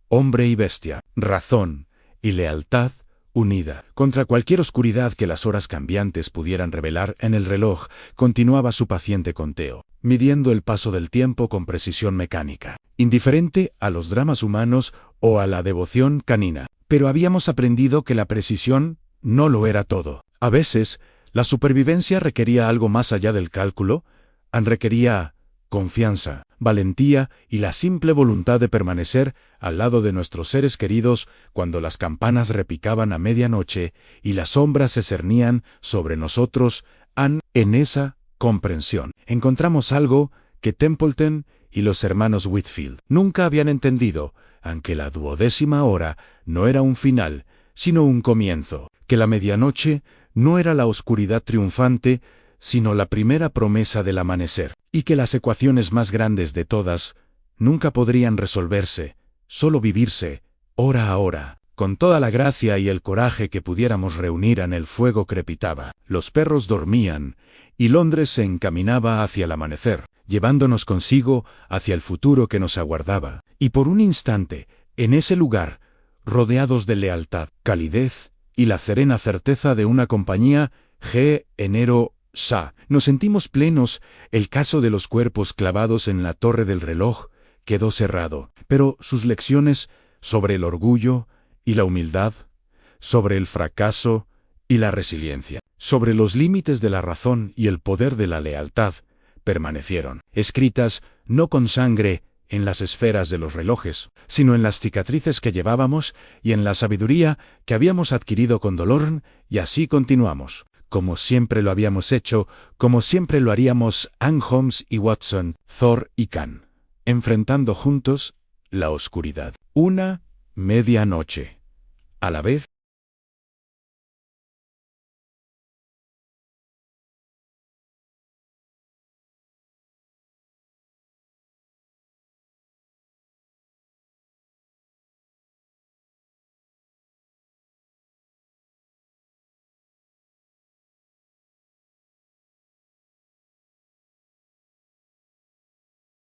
hombre y bestia, razón y lealtad unida. Contra cualquier oscuridad que las horas cambiantes pudieran revelar en el reloj, continuaba su paciente conteo, midiendo el paso del tiempo con precisión mecánica, indiferente a los dramas humanos o a la devoción canina. Pero habíamos aprendido que la precisión no lo era todo. A veces, la supervivencia requería algo más allá del cálculo, requería confianza, valentía y la simple voluntad de permanecer al lado de nuestros seres queridos cuando las campanas repicaban a medianoche y las sombras se cernían sobre nosotros. En esa comprensión encontramos algo que Templeton y los hermanos Whitfield nunca habían entendido, aunque la 12ª hora no era un final, sino un comienzo, que la medianoche no era la oscuridad triunfante, sino la primera promesa del amanecer, y que las ecuaciones más grandes de todas nunca podrían resolverse, solo vivirse, hora a hora. Con toda la gracia y el coraje que pudiéramos reunir en el fuego crepitaba. Los perros dormían, y Londres se encaminaba hacia el amanecer, llevándonos consigo hacia el futuro que nos aguardaba. Y por un instante, en ese lugar, rodeados de lealtad, calidez y la serena certeza de una compañía, enero, nos sentimos plenos. El caso de los cuerpos clavados en la torre del reloj quedó cerrado, pero sus lecciones sobre el orgullo y la humildad, sobre el fracaso y la resiliencia, sobre los límites de la razón y el poder de la lealtad, permanecieron, escritas no con sangre en las esferas de los relojes, sino en las cicatrices que llevábamos y en la sabiduría que habíamos adquirido con dolor, y así continuamos, como siempre lo habíamos hecho, como siempre lo haríamos Holmes y Watson, Thor y Khan, enfrentando juntos la oscuridad. Una medianoche. A la vez,